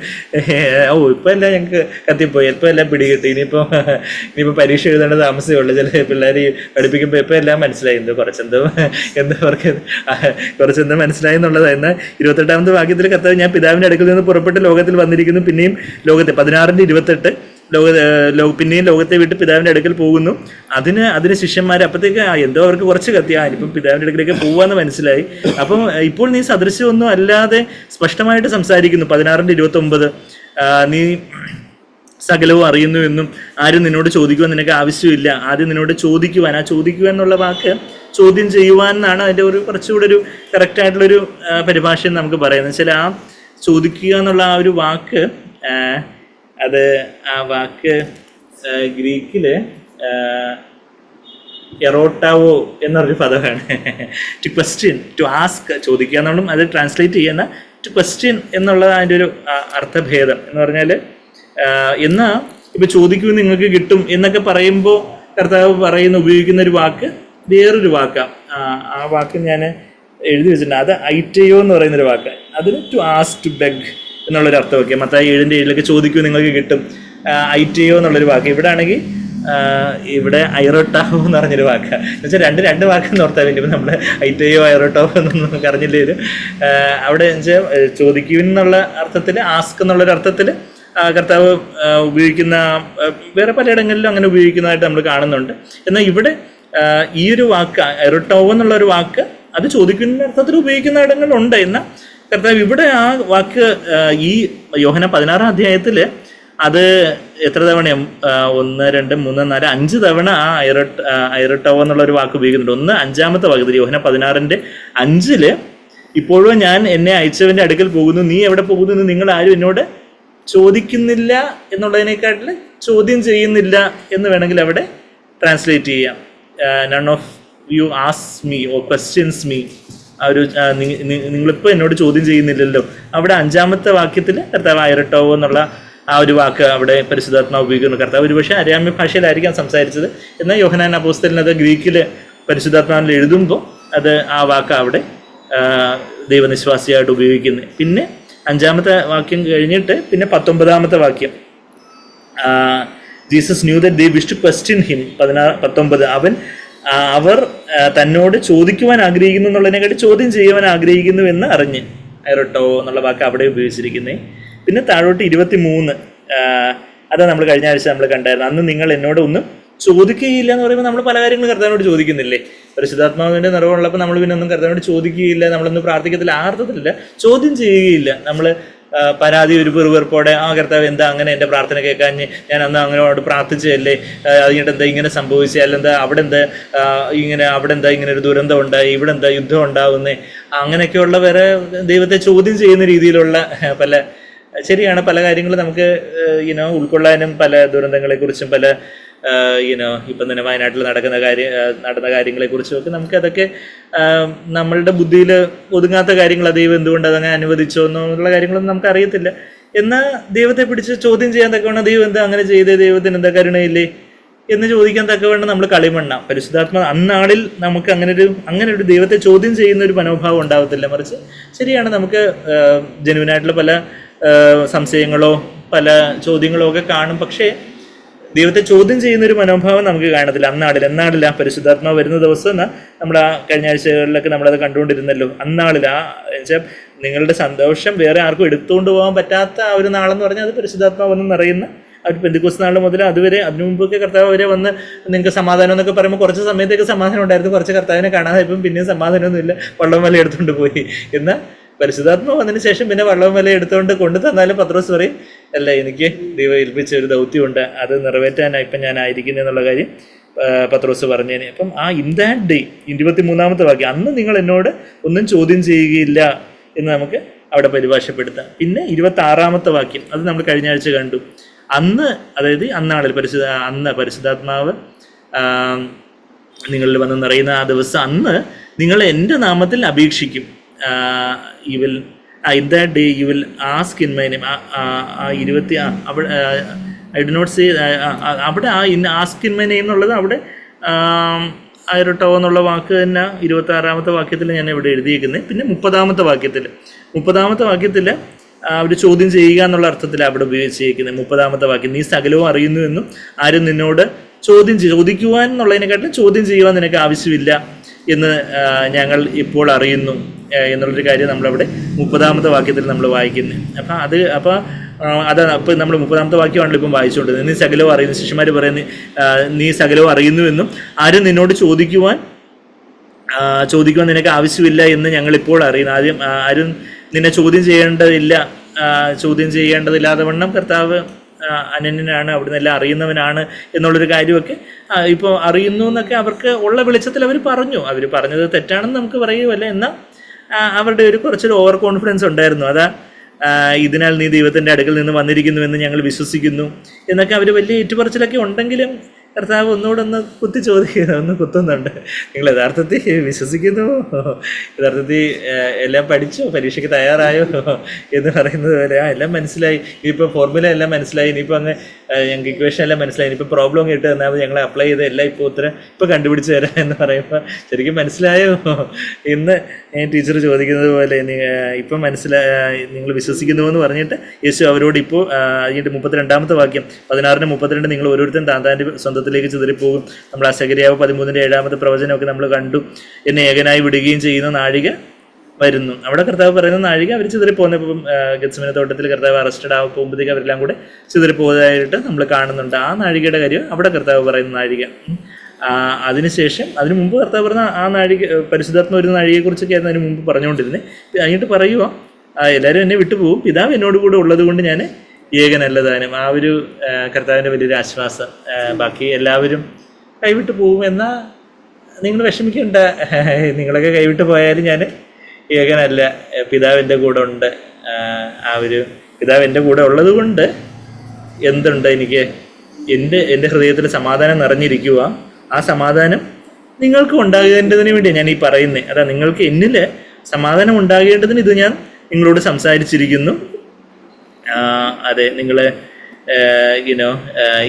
ഇപ്പം എല്ലാം ഞങ്ങൾക്ക് കത്തിപ്പോയി, ഇപ്പം എല്ലാം പിടികിട്ടി, ഇനിയിപ്പോൾ പരീക്ഷ എഴുതേണ്ട താമസമേ ഉള്ളൂ. ചില പിള്ളേർ പഠിപ്പിക്കുമ്പോൾ ഇപ്പം എല്ലാം മനസ്സിലായി, കുറച്ചെന്തോ മനസ്സിലായി എന്നുള്ളത്. എന്നാൽ 28-ാമത്തെ വാക്യത്തിൽ കർത്താവ് ഞാൻ പിതാവിൻ്റെ അടുക്കൽ നിന്ന് പുറപ്പെട്ട് ലോകത്തിൽ വന്നിരിക്കുന്നു, പിന്നെയും ലോകത്തെ 16-28 പിന്നെയും ലോകത്തെ വിട്ട് പിതാവിൻ്റെ അടുക്കൽ പോകുന്നു. അതിന് ശിഷ്യന്മാർ അപ്പോഴത്തേക്ക് എന്തോ അവർക്ക് കുറച്ച് ഇപ്പം പിതാവിൻ്റെ അടുക്കലേക്ക് പോവാന്ന് മനസ്സിലായി. അപ്പം ഇപ്പോൾ നീ സദൃശ്യമൊന്നും അല്ലാതെ സ്പഷ്ടമായിട്ട് സംസാരിക്കുന്നു. 16-29 നീ സകലവും അറിയുന്നു എന്നും ആരും നിന്നോട് ചോദിക്കുവാൻ നിനക്ക് ആവശ്യമില്ല. ആദ്യം നിന്നോട് ചോദിക്കുവാൻ, ആ ചോദിക്കുവാൻ എന്നുള്ള വാക്ക് ചോദ്യം ചെയ്യുവാൻ എന്നാണ് അതിൻ്റെ ഒരു കുറച്ചുകൂടെ ഒരു കറക്റ്റായിട്ടുള്ളൊരു പരിഭാഷ എന്ന് നമുക്ക് പറയുന്നത്. വെച്ചാൽ ആ ചോദിക്കുക എന്നുള്ള ആ ഒരു വാക്ക് ആ വാക്ക് ഗ്രീക്കില് എറോട്ടാവോ എന്നൊരു പദമാണ്. ടു ക്വസ്റ്റ്യൻ, ടു ആസ്ക്, ചോദിക്കുക എന്നുള്ളതും അത് ട്രാൻസ്ലേറ്റ് ചെയ്യുന്ന ടു ക്വസ്റ്റ്യൻ എന്നുള്ള അതിൻ്റെ ഒരു അർത്ഥഭേദം എന്ന് പറഞ്ഞാൽ എന്നാ ഇപ്പം ചോദിക്കൂ നിങ്ങൾക്ക് കിട്ടും എന്നൊക്കെ പറയുമ്പോൾ കർത്താവ് ഉപയോഗിക്കുന്ന ഒരു വാക്ക് വേറൊരു വാക്കാണ്. ആ വാക്ക് ഞാൻ എഴുതി വെച്ചിട്ടുണ്ട്. അത് ഐറ്റയോ എന്ന് പറയുന്നൊരു വാക്കാണ്. അതിന് ടു ആസ്ക്, ടു ബെഗ് എന്നുള്ളൊരു അർത്ഥമൊക്കെ. മത്തായി 7:7 ചോദിക്കൂ നിങ്ങൾക്ക് കിട്ടും, ഐറ്റയോ എന്നുള്ളൊരു വാക്ക്. ഇവിടെ ആണെങ്കിൽ ഇവിടെ ഐറോട്ടാവോ എന്ന് പറഞ്ഞൊരു വാക്കാണ്. എന്നുവെച്ചാൽ രണ്ട് വാക്കെന്ന് ഓർത്താൽ വേണ്ടി ഇപ്പം നമ്മൾ ഐറ്റയോ ഐറോട്ടാവോ എന്നൊന്നും നമുക്ക് അറിഞ്ഞില്ലേലും അവിടെ വെച്ചാൽ ചോദിക്കൂ എന്നുള്ള അർത്ഥത്തിൽ, ആസ്ക് എന്നുള്ളൊരു അർത്ഥത്തിൽ കർത്താവ് ഉപയോഗിക്കുന്ന വേറെ പലയിടങ്ങളിലും അങ്ങനെ ഉപയോഗിക്കുന്നതായിട്ട് നമ്മൾ കാണുന്നുണ്ട്. എന്നാൽ ഇവിടെ ഈ ഒരു വാക്ക് ഐറോട്ടാവോ എന്നുള്ളൊരു വാക്ക് അത് ചോദിക്കുന്ന അർത്ഥത്തിൽ ഉപയോഗിക്കുന്ന ഇടങ്ങളുണ്ട്. എന്നാൽ കർത്താവ് ഇവിടെ ആ വാക്ക് ഈ യോഹന്നാൻ 16-ാം അധ്യായത്തിൽ അത് എത്ര തവണയാണ് 1, 2, 3, 4, 5 തവണ ആ ഐറോട്ടാവോ എന്നുള്ളൊരു വാക്ക് ഉപയോഗിക്കുന്നുണ്ട്. ഒന്ന് 5-ാമത്തെ വാക്യത്തിൽ യോഹന്നാൻ 16:5 ഇപ്പോഴും ഞാൻ എന്നെ അയച്ചവൻ്റെ അടുക്കൽ പോകുന്നു, നീ എവിടെ പോകുന്നു എന്ന് നിങ്ങൾ ആരും എന്നോട് ചോദിക്കുന്നില്ല എന്നുള്ളതിനേക്കാട്ടിൽ ചോദ്യം ചെയ്യുന്നില്ല എന്ന് വേണമെങ്കിൽ അവിടെ ട്രാൻസ്ലേറ്റ് ചെയ്യാം. None of you ask me or questions me. ആ ഒരു നിങ്ങളിപ്പോൾ എന്നോട് ചോദ്യം ചെയ്യുന്നില്ലല്ലോ. അവിടെ 5-ാമത്തെ വാക്യത്തിൽ കർത്താവ് ഐറോട്ടാവോ എന്നുള്ള ആ ഒരു വാക്ക് അവിടെ പരിശുദ്ധാത്മാവ് ഉപയോഗിക്കുന്നു. കർത്താവ് ഒരുപക്ഷെ അരാമ്യ ഭാഷയിലായിരിക്കാം സംസാരിച്ചത്. എന്നാൽ യോഹന്നാൻ അപ്പോസ്തലൻ അത് ഗ്രീക്കിൽ പരിശുദ്ധാത്മാവിൽ എഴുതുമ്പോൾ അത് ആ വാക്ക് അവിടെ ദൈവനിശ്വാസിയായിട്ട് ഉപയോഗിക്കുന്നത്. പിന്നെ 5-ാമത്തെ വാക്യം കഴിഞ്ഞിട്ട് പിന്നെ 19-ാമത്തെ വാക്യം Jesus knew that they wish to question him. 19 അവർ തന്നോട് ചോദിക്കുവാൻ ആഗ്രഹിക്കുന്നു എന്നുള്ളതിനെക്കാട്ടി ചോദ്യം ചെയ്യുവാൻ ആഗ്രഹിക്കുന്നു എന്ന് അറിഞ്ഞ് ഐറോട്ടോ എന്നുള്ള വാക്ക് അവിടെ ഉപയോഗിച്ചിരിക്കുന്നത്. പിന്നെ താഴോട്ട് 23 അതാണ് നമ്മൾ കഴിഞ്ഞ ആഴ്ച നമ്മൾ കണ്ടായിരുന്നു. അന്ന് നിങ്ങൾ എന്നോട് ഒന്നും ചോദിക്കുകയില്ല എന്ന് പറയുമ്പോൾ നമ്മൾ പല കാര്യങ്ങളും കർത്താവിനോട് ചോദിക്കുന്നില്ലേ? പരിശുദ്ധാത്മാവിൻ്റെ നിറവുള്ളപ്പോൾ നമ്മൾ പിന്നെ ഒന്നും കർത്താവിനോട് ചോദിക്കുകയില്ല, നമ്മളൊന്നും പ്രാർത്ഥിക്കത്തില്ല, ആ അർത്ഥത്തിലില്ല, ചോദ്യം ചെയ്യുകയില്ല. നമ്മൾ പരാതി ഒരു വെറുപ്പോടെ കർത്താവ് എന്താ അങ്ങനെ എൻ്റെ പ്രാർത്ഥന കേൾക്കാൻ, ഞാൻ അന്ന് അങ്ങനോട് പ്രാർത്ഥിച്ചതല്ലേ, അതിനിട്ട് എന്താ ഇങ്ങനെ സംഭവിച്ചത്, അല്ലെന്താ അവിടെ എന്താ ഇങ്ങനെ ഒരു ദുരന്തം ഉണ്ടായി, ഇവിടെ എന്താ യുദ്ധം ഉണ്ടാവുന്നേ, അങ്ങനെയൊക്കെയുള്ള വേറെ ദൈവത്തെ ചോദ്യം ചെയ്യുന്ന രീതിയിലുള്ള ശരിയാണ് പല കാര്യങ്ങളും നമുക്ക് ഉൾക്കൊള്ളാനും പല ദുരന്തങ്ങളെക്കുറിച്ചും പല ഇപ്പം തന്നെ വയനാട്ടിൽ നടന്ന കാര്യങ്ങളെക്കുറിച്ചും ഒക്കെ നമുക്കതൊക്കെ നമ്മളുടെ ബുദ്ധിയിൽ ഒതുങ്ങാത്ത കാര്യങ്ങൾ, ദൈവം എന്തുകൊണ്ട് അതങ്ങനെ അനുവദിച്ചോ എന്നുള്ള കാര്യങ്ങളൊന്നും നമുക്ക് അറിയത്തില്ല. എന്നാൽ ദൈവത്തെ പിടിച്ച് ചോദ്യം ചെയ്യാൻ തക്കവണ്ണം ദൈവം എന്താ അങ്ങനെ ചെയ്തേ, ദൈവത്തിന് എന്താ കരുണയില്ലേ എന്ന് ചോദിക്കാൻ തക്കവണ്ണം നമ്മൾ കളിമണ്ണാം. പരിശുദ്ധാത്മ അന്നാളിൽ നമുക്ക് അങ്ങനെ ഒരു ദൈവത്തെ ചോദ്യം ചെയ്യുന്ന ഒരു മനോഭാവം ഉണ്ടാവത്തില്ല. മറിച്ച് ശരിയാണ്, നമുക്ക് ജനുവിനായിട്ടുള്ള പല സംശയങ്ങളോ പല ചോദ്യങ്ങളോ ഒക്കെ കാണും. പക്ഷേ ദൈവത്തെ ചോദ്യം ചെയ്യുന്നൊരു മനോഭാവം നമുക്ക് കാണത്തില്ല എന്നാളിൽ ആ പരിശുദ്ധാത്മാവ് വരുന്ന ദിവസം എന്നാൽ നമ്മൾ ആ കഴിഞ്ഞ ആഴ്ചകളിലൊക്കെ നമ്മളത് കണ്ടുകൊണ്ടിരുന്നല്ലോ. അന്നാളിൽ വെച്ചാൽ നിങ്ങളുടെ സന്തോഷം വേറെ ആർക്കും എടുത്തുകൊണ്ട് പോകാൻ പറ്റാത്ത ആ ഒരു നാളെന്ന് പറഞ്ഞാൽ അത് പരിശുദ്ധാത്മാവ് വന്ന് നിറയുന്ന ആ ഒരു പെന്തിക്കോസ്ത് നാൾ മുതൽ അതുവരെ, അതിനു മുമ്പൊക്കെ കർത്താവ് വരെ വന്ന് നിങ്ങൾക്ക് സമാധാനം എന്നൊക്കെ പറയുമ്പോൾ കുറച്ച് സമയത്തേക്ക് സമാധാനം ഉണ്ടായിരുന്നു, കുറച്ച് കർത്താവിനെ കാണാതെ ഇപ്പം പിന്നെയും സമാധാനമൊന്നുമില്ല, വള്ളം വല എടുത്തുകൊണ്ട് പോയി. എന്നാൽ പരിശുദ്ധാത്മാവ് വന്നതിന് ശേഷം പിന്നെ വള്ളവും വല എടുത്തുകൊണ്ട് കൊണ്ടു തന്നാലും പത്രോസ് പറയും, അല്ല എനിക്ക് ദൈവം ഏൽപ്പിച്ച ഒരു ദൗത്യമുണ്ട്, അത് നിറവേറ്റാനാണ് ഇപ്പം ഞാൻ ആയിരിക്കുന്നത് എന്നുള്ള കാര്യം പത്രോസ് പറഞ്ഞേനെ. അപ്പം ആ ഇൻ ദാറ്റ് ഡേ 23-ാമത്തെ വാക്യം, അന്ന് നിങ്ങൾ എന്നോട് ഒന്നും ചോദ്യം ചെയ്യുകയില്ല എന്ന് നമുക്ക് അവിടെ പരിഭാഷപ്പെടുത്താം. പിന്നെ 26-ാമത്തെ വാക്യം, അത് നമ്മൾ കഴിഞ്ഞ ആഴ്ച കണ്ടു. അന്ന്, അതായത് അന്നാളിൽ അന്ന് പരിശുദ്ധാത്മാവ് നിങ്ങളിൽ വന്ന് നിറയുന്ന ആ ദിവസം, അന്ന് നിങ്ങൾ എൻ്റെ നാമത്തിൽ അപേക്ഷിക്കും. In that day you will ask in my name. അവിടെ ഐ ഡു നോട്ട് സേ, അവിടെ ആസ്ക് ഇൻ മൈ നെയിം എന്നുള്ളത് അവിടെ അയരട്ടോ എന്നുള്ള വാക്ക് തന്നെ 26-ാമത്തെ വാക്യത്തിൽ ഞാൻ ഇവിടെ എഴുതിയിരിക്കുന്നത്. പിന്നെ 30-ാമത്തെ വാക്യത്തിൽ അവർ ചോദ്യം ചെയ്യുക എന്നുള്ള അർത്ഥത്തിലാണ് അവിടെ ഉപയോഗിച്ചിരിക്കുന്നത്. 30-ാമത്തെ വാക്യം, നീ സകലവും അറിയുന്നു എന്നും ആരും നിന്നോട് ചോദിക്കുവാൻ എന്നുള്ളതിനെക്കാട്ടിലും ചോദ്യം ചെയ്യുവാൻ നിനക്ക് ആവശ്യമില്ല എന്ന് ഞങ്ങൾ ഇപ്പോൾ അറിയുന്നു എന്നുള്ളൊരു കാര്യം നമ്മളവിടെ 30-ാമത്തെ വാക്യത്തിൽ നമ്മൾ വായിക്കുന്നത്. അതാണ് അപ്പോൾ നമ്മൾ 30-ാമത്തെ വാക്യമാണല്ലോ ഇപ്പം വായിച്ചുകൊണ്ടിരുന്നത്. നീ സകലവും അറിയുന്നു, ശിഷ്യന്മാർ പറയുന്നത് നീ സകലവും അറിയുന്നു എന്നും ആരും നിന്നോട് ചോദിക്കുവാൻ നിനക്ക് ആവശ്യമില്ല എന്ന് ഞങ്ങളിപ്പോൾ അറിയുന്നു. ആരും നിന്നെ ചോദ്യം ചെയ്യേണ്ടതില്ലാതെ വണ്ണം കർത്താവ് അനന്യനാണ്, അവിടുന്ന് എല്ലാം അറിയുന്നവനാണ് എന്നുള്ളൊരു കാര്യമൊക്കെ ഇപ്പോൾ അറിയുന്നു എന്നൊക്കെ അവർക്ക് ഉള്ള വെളിച്ചത്തിൽ അവർ പറഞ്ഞത് തെറ്റാണെന്ന് നമുക്ക് പറയുകയല്ല. എന്നാൽ അവരുടെ കുറച്ചൊരു ഓവർ കോൺഫിഡൻസ് ഉണ്ടായിരുന്നു. ഇതിനാൽ നീ ദൈവത്തിൻ്റെ അടുക്കൽ നിന്ന് വന്നിരിക്കുന്നുവെന്ന് ഞങ്ങൾ വിശ്വസിക്കുന്നു എന്നൊക്കെ അവർ വലിയ ഏറ്റുപറച്ചിലൊക്കെ ഉണ്ടെങ്കിലും കർത്താവ് ഒന്നുകൂടെ കുത്തുന്നുണ്ട്. നിങ്ങൾ യഥാർത്ഥത്തിൽ വിശ്വസിക്കുന്നു, യഥാർത്ഥത്തിൽ എല്ലാം പഠിച്ചോ, പരീക്ഷയ്ക്ക് തയ്യാറായോ എന്ന് പറയുന്നത് പോലെ എല്ലാം മനസ്സിലായി, ഇനിയിപ്പോൾ ഫോർമുല എല്ലാം മനസ്സിലായി, ഇനിയിപ്പോൾ ഞങ്ങൾക്ക് ഇക്വേഷൻ എല്ലാം മനസ്സിലായി, ഇനിയിപ്പോൾ പ്രോബ്ലം കേട്ട് തന്നാൽ ഞങ്ങൾ അപ്ലൈ ചെയ്ത് എല്ലാം ഇപ്പോൾ കണ്ടുപിടിച്ച് തരാം എന്ന് പറയുമ്പോൾ ശരിക്കും മനസ്സിലായോ എന്ന് ടീച്ചർ ചോദിക്കുന്നത് പോലെ ഇപ്പം നിങ്ങൾ വിശ്വസിക്കുന്നു എന്ന് പറഞ്ഞിട്ട് യേശു അവരോട് ഇപ്പോൾ അതിൻ്റെ 32-ാമത്തെ വാക്യം 16-32, നിങ്ങൾ ഓരോരുത്തരും താന്താൻ്റെ സ്വന്തത്തിലേക്ക് ചിതറിപ്പോകും. നമ്മൾ സഖരിയാവ് 13-7 പ്രവചനമൊക്കെ നമ്മൾ കണ്ടു. എന്നെ ഏകനായി വിടുകയും ചെയ്യുന്ന നാഴിക വരുന്നു. അവിടെ കർത്താവ് പറയുന്ന നാഴിക അവർ ചിതറിപ്പോകുന്നപ്പം ഗെത്സമനെ തോട്ടത്തിൽ കർത്താവ് അറസ്റ്റഡ് പോകുമ്പോഴത്തേക്ക് അവരെല്ലാം കൂടെ ചിതറിപ്പോയതായിട്ട് നമ്മൾ കാണുന്നുണ്ട്. ആ നാഴികയുടെ കാര്യം അവിടെ കർത്താവ് പറയുന്ന നാഴിക. അതിനുശേഷം അതിനു മുമ്പ് കർത്താവ് പറഞ്ഞ ആ നാഴിക, പരിശുദ്ധാത്മ വരുന്ന നാഴികയെക്കുറിച്ചൊക്കെ ആയിരുന്നു അതിന് മുമ്പ് പറഞ്ഞുകൊണ്ടിരുന്നത്. കഴിഞ്ഞിട്ട് പറയുക, എല്ലാവരും എന്നെ വിട്ടുപോകും, പിതാവ് എന്നോട് കൂടെ ഉള്ളത് കൊണ്ട് ഞാൻ ഏകനല്ല താനും. ആ ഒരു കർത്താവിൻ്റെ വലിയൊരു ആശ്വാസം. ബാക്കി എല്ലാവരും കൈവിട്ട് പോകും എന്നാൽ നിങ്ങൾ വിഷമിക്കേണ്ട, നിങ്ങളൊക്കെ കൈവിട്ട് പോയാലും ഞാൻ ഏകനല്ല, പിതാവിൻ്റെ കൂടെ ഉണ്ട്. ആ ഒരു പിതാവ് എൻ്റെ കൂടെ ഉള്ളത് കൊണ്ട് എന്തുണ്ട്, എനിക്ക് എൻ്റെ ഹൃദയത്തിൽ സമാധാനം നിറഞ്ഞിരിക്കുക. ആ സമാധാനം നിങ്ങൾക്ക് ഉണ്ടാകേണ്ടതിന് വേണ്ടിയാണ് ഞാൻ ഈ പറയുന്നത്. നിങ്ങൾക്ക് എന്നിൽ സമാധാനം ഉണ്ടാകേണ്ടതിന് ഇത് ഞാൻ നിങ്ങളോട് സംസാരിച്ചിരിക്കുന്നു. അതെ, നിങ്ങൾ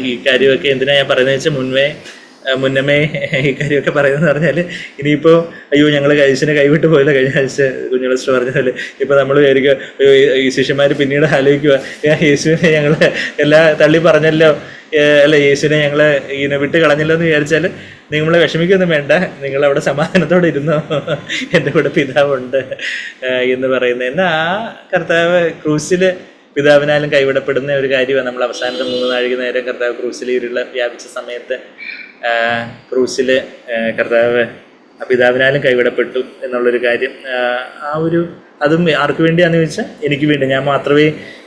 ഈ കാര്യമൊക്കെ എന്തിനാണ് ഞാൻ പറയുന്നത് വെച്ചാൽ മുന്നമേ ഈ കാര്യമൊക്കെ പറയുന്നതെന്ന് പറഞ്ഞാൽ ഇനിയിപ്പോൾ അയ്യോ ഞങ്ങൾ യേശുവിനെ കൈവിട്ട് പോയല്ലോ, കഴിഞ്ഞ ആഴ്ച കുഞ്ഞുളസ്റ്റർ പറഞ്ഞാൽ ഇപ്പോൾ നമ്മൾ വിചാരിക്കുക അയ്യോ ഈ ശിഷ്യന്മാർ പിന്നീട് ആലോചിക്കുക യേശുവിനെ ഞങ്ങൾ എല്ലാം തള്ളി പറഞ്ഞല്ലോ, അല്ല യേശുവിനെ ഞങ്ങൾ വിട്ട് കളഞ്ഞല്ലോ എന്ന് വിചാരിച്ചാൽ നിങ്ങൾ വിഷമിക്കൊന്നും വേണ്ട, നിങ്ങളവിടെ സമാധാനത്തോടെ ഇരുന്നോ, എൻ്റെ കൂടെ പിതാവുണ്ട് എന്ന് പറയുന്നത്. എന്നാൽ ആ കർത്താവ് ക്രൂസിൽ പിതാവിനാലും കൈവിടപ്പെടുന്ന ഒരു കാര്യമാണ്. നമ്മൾ അവസാനത്തെ 3 നാഴിക നേരം കർത്താവ് ക്രൂസിൽ ഇരുള വ്യാപിച്ച സമയത്ത് ക്രൂസിൽ കർത്താവ് പിതാവിനാലും കൈവിടപ്പെട്ടു എന്നുള്ളൊരു കാര്യം. അതും ആർക്ക് വേണ്ടിയാണെന്ന് ചോദിച്ചാൽ എനിക്ക് വേണ്ടി. ഞാൻ മാത്രമേ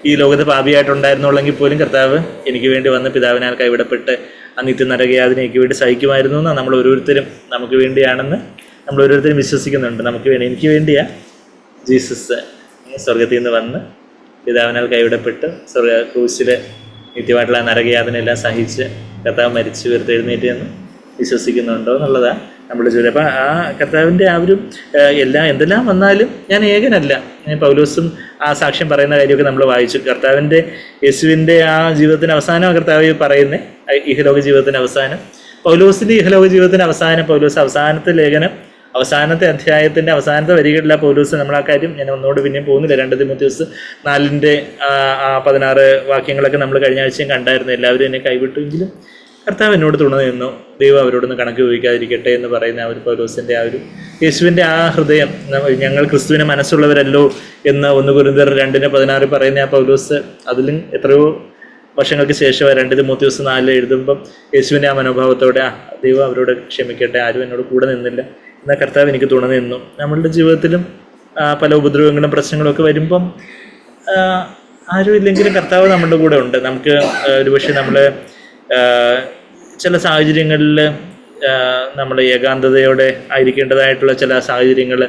ഈ ലോകത്ത് പാപിയായിട്ടുണ്ടായിരുന്നുള്ളെങ്കിൽ പോലും കർത്താവ് എനിക്ക് വേണ്ടി വന്ന് പിതാവിനാൽ കൈവിടപ്പെട്ട് ആ നിത്യനരകയാതന എനിക്ക് വേണ്ടി സഹിക്കുമായിരുന്നു എന്നാണ് നമ്മൾ ഓരോരുത്തരും നമുക്ക് വേണ്ടിയാണെന്ന് നമ്മൾ ഓരോരുത്തരും വിശ്വസിക്കുന്നുണ്ട്. നമുക്ക് വേണ്ടി, എനിക്ക് വേണ്ടിയാ ജീസസ് സ്വർഗത്തിൽ നിന്ന് വന്ന് പിതാവിനാൽ കൈവിടപ്പെട്ട് ക്രൂസിൽ നിത്യമായിട്ടുള്ള നരകയാതനെല്ലാം സഹിച്ച് കർത്താവ് മരിച്ചു ഉയർത്തെഴുന്നേറ്റ് എന്ന് വിശ്വസിക്കുന്നുണ്ടോ എന്നുള്ളതാണ് നമ്മുടെ ജോലി. അപ്പം ആ കർത്താവിൻ്റെ ആ ഒരു എന്തെല്ലാം വന്നാലും ഞാൻ ഏകനല്ല. പൗലോസും ആ സാക്ഷ്യം പറയുന്ന കാര്യമൊക്കെ നമ്മൾ വായിച്ചു. കർത്താവിൻ്റെ യേശുവിൻ്റെ ആ ജീവിതത്തിന് അവസാനം കർത്താവ് പറയുന്നത്, ഇഹലോക ജീവിതത്തിന് അവസാനം, പൗലോസിൻ്റെ ഇഹലോക ജീവിതത്തിന് അവസാനം, പൗലോസ് അവസാനത്തെ ലേഖനം അവസാനത്തെ അധ്യായത്തിൻ്റെ അവസാനത്തെ വരികളില്ല പൗലോസ്. നമ്മൾ ആ കാര്യം ഞാൻ ഒന്നുകൂടെ പിന്നെയും പോകുന്നില്ല. 2 തിമോഥെയോസ് 4:16 വാക്യങ്ങളൊക്കെ നമ്മൾ കഴിഞ്ഞ ആഴ്ചയും കണ്ടായിരുന്നു. എല്ലാവരും എന്നെ കൈവിട്ടുവെങ്കിലും കർത്താവ് എന്നോട് തുണ നിന്നു, ദൈവം അവരോടൊന്ന് കണക്ക് ചോദിക്കാതിരിക്കട്ടെ എന്ന് പറയുന്ന ആ ഒരു പൗലോസിൻ്റെ ആ ഒരു യേശുവിൻ്റെ ആ ഹൃദയം, ഞങ്ങൾ ക്രിസ്തുവിനെ മനസ്സുള്ളവരല്ലോ എന്ന് 1 കൊരിന്ത്യർ 2:16 പറയുന്ന ആ പൗലോസ് അതിലും എത്രയോ വർഷങ്ങൾക്ക് ശേഷം 2 തിമോഥെയോസ് 4 എഴുതുമ്പം യേശുവിൻ്റെ ആ മനോഭാവത്തോടെ ദൈവം അവരോട് ക്ഷമിക്കട്ടെ, ആരും എന്നോട് കൂടെ നിന്നില്ല എന്നാൽ കർത്താവ് എനിക്ക് തുണ നിന്നു. നമ്മളുടെ ജീവിതത്തിലും പല ഉപദ്രവങ്ങളും പ്രശ്നങ്ങളും ഒക്കെ വരുമ്പം ആരും ഇല്ലെങ്കിലും കർത്താവ് നമ്മളുടെ കൂടെ ഉണ്ട്. നമുക്ക് ഒരുപക്ഷെ നമ്മൾ ചില സാഹചര്യങ്ങളിൽ നമ്മൾ ഏകാന്തതയോടെ ആയിരിക്കേണ്ടതായിട്ടുള്ള ചില സാഹചര്യങ്ങൾ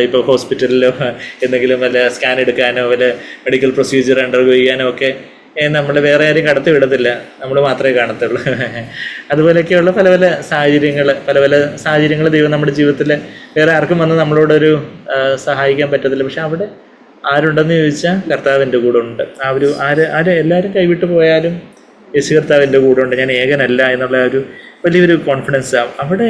ഇപ്പോൾ ഹോസ്പിറ്റലിലോ എന്തെങ്കിലും വല്ല സ്കാൻ എടുക്കാനോ വല്ല മെഡിക്കൽ പ്രൊസീജിയർ അണ്ടർഗോ ചെയ്യാനോ ഒക്കെ നമ്മൾ വേറെ ആരും കടത്തി വിടത്തില്ല, നമ്മൾ മാത്രമേ കാണത്തുള്ളൂ. അതുപോലെയൊക്കെയുള്ള പല പല സാഹചര്യങ്ങൾ ദൈവം നമ്മുടെ ജീവിതത്തിൽ വേറെ ആർക്കും വന്ന് നമ്മളോടൊരു സഹായിക്കാൻ പറ്റത്തില്ല. പക്ഷെ അവിടെ ആരുണ്ടെന്ന് ചോദിച്ചാൽ കർത്താവ് എൻ്റെ കൂടെ ഉണ്ട്. എല്ലാവരും കൈവിട്ട് പോയാലും യേശു കർത്താവ് എൻ്റെ കൂടെ ഉണ്ട്, ഞാൻ ഏകനല്ല എന്നുള്ള ഒരു വലിയൊരു കോൺഫിഡൻസ്. അവിടെ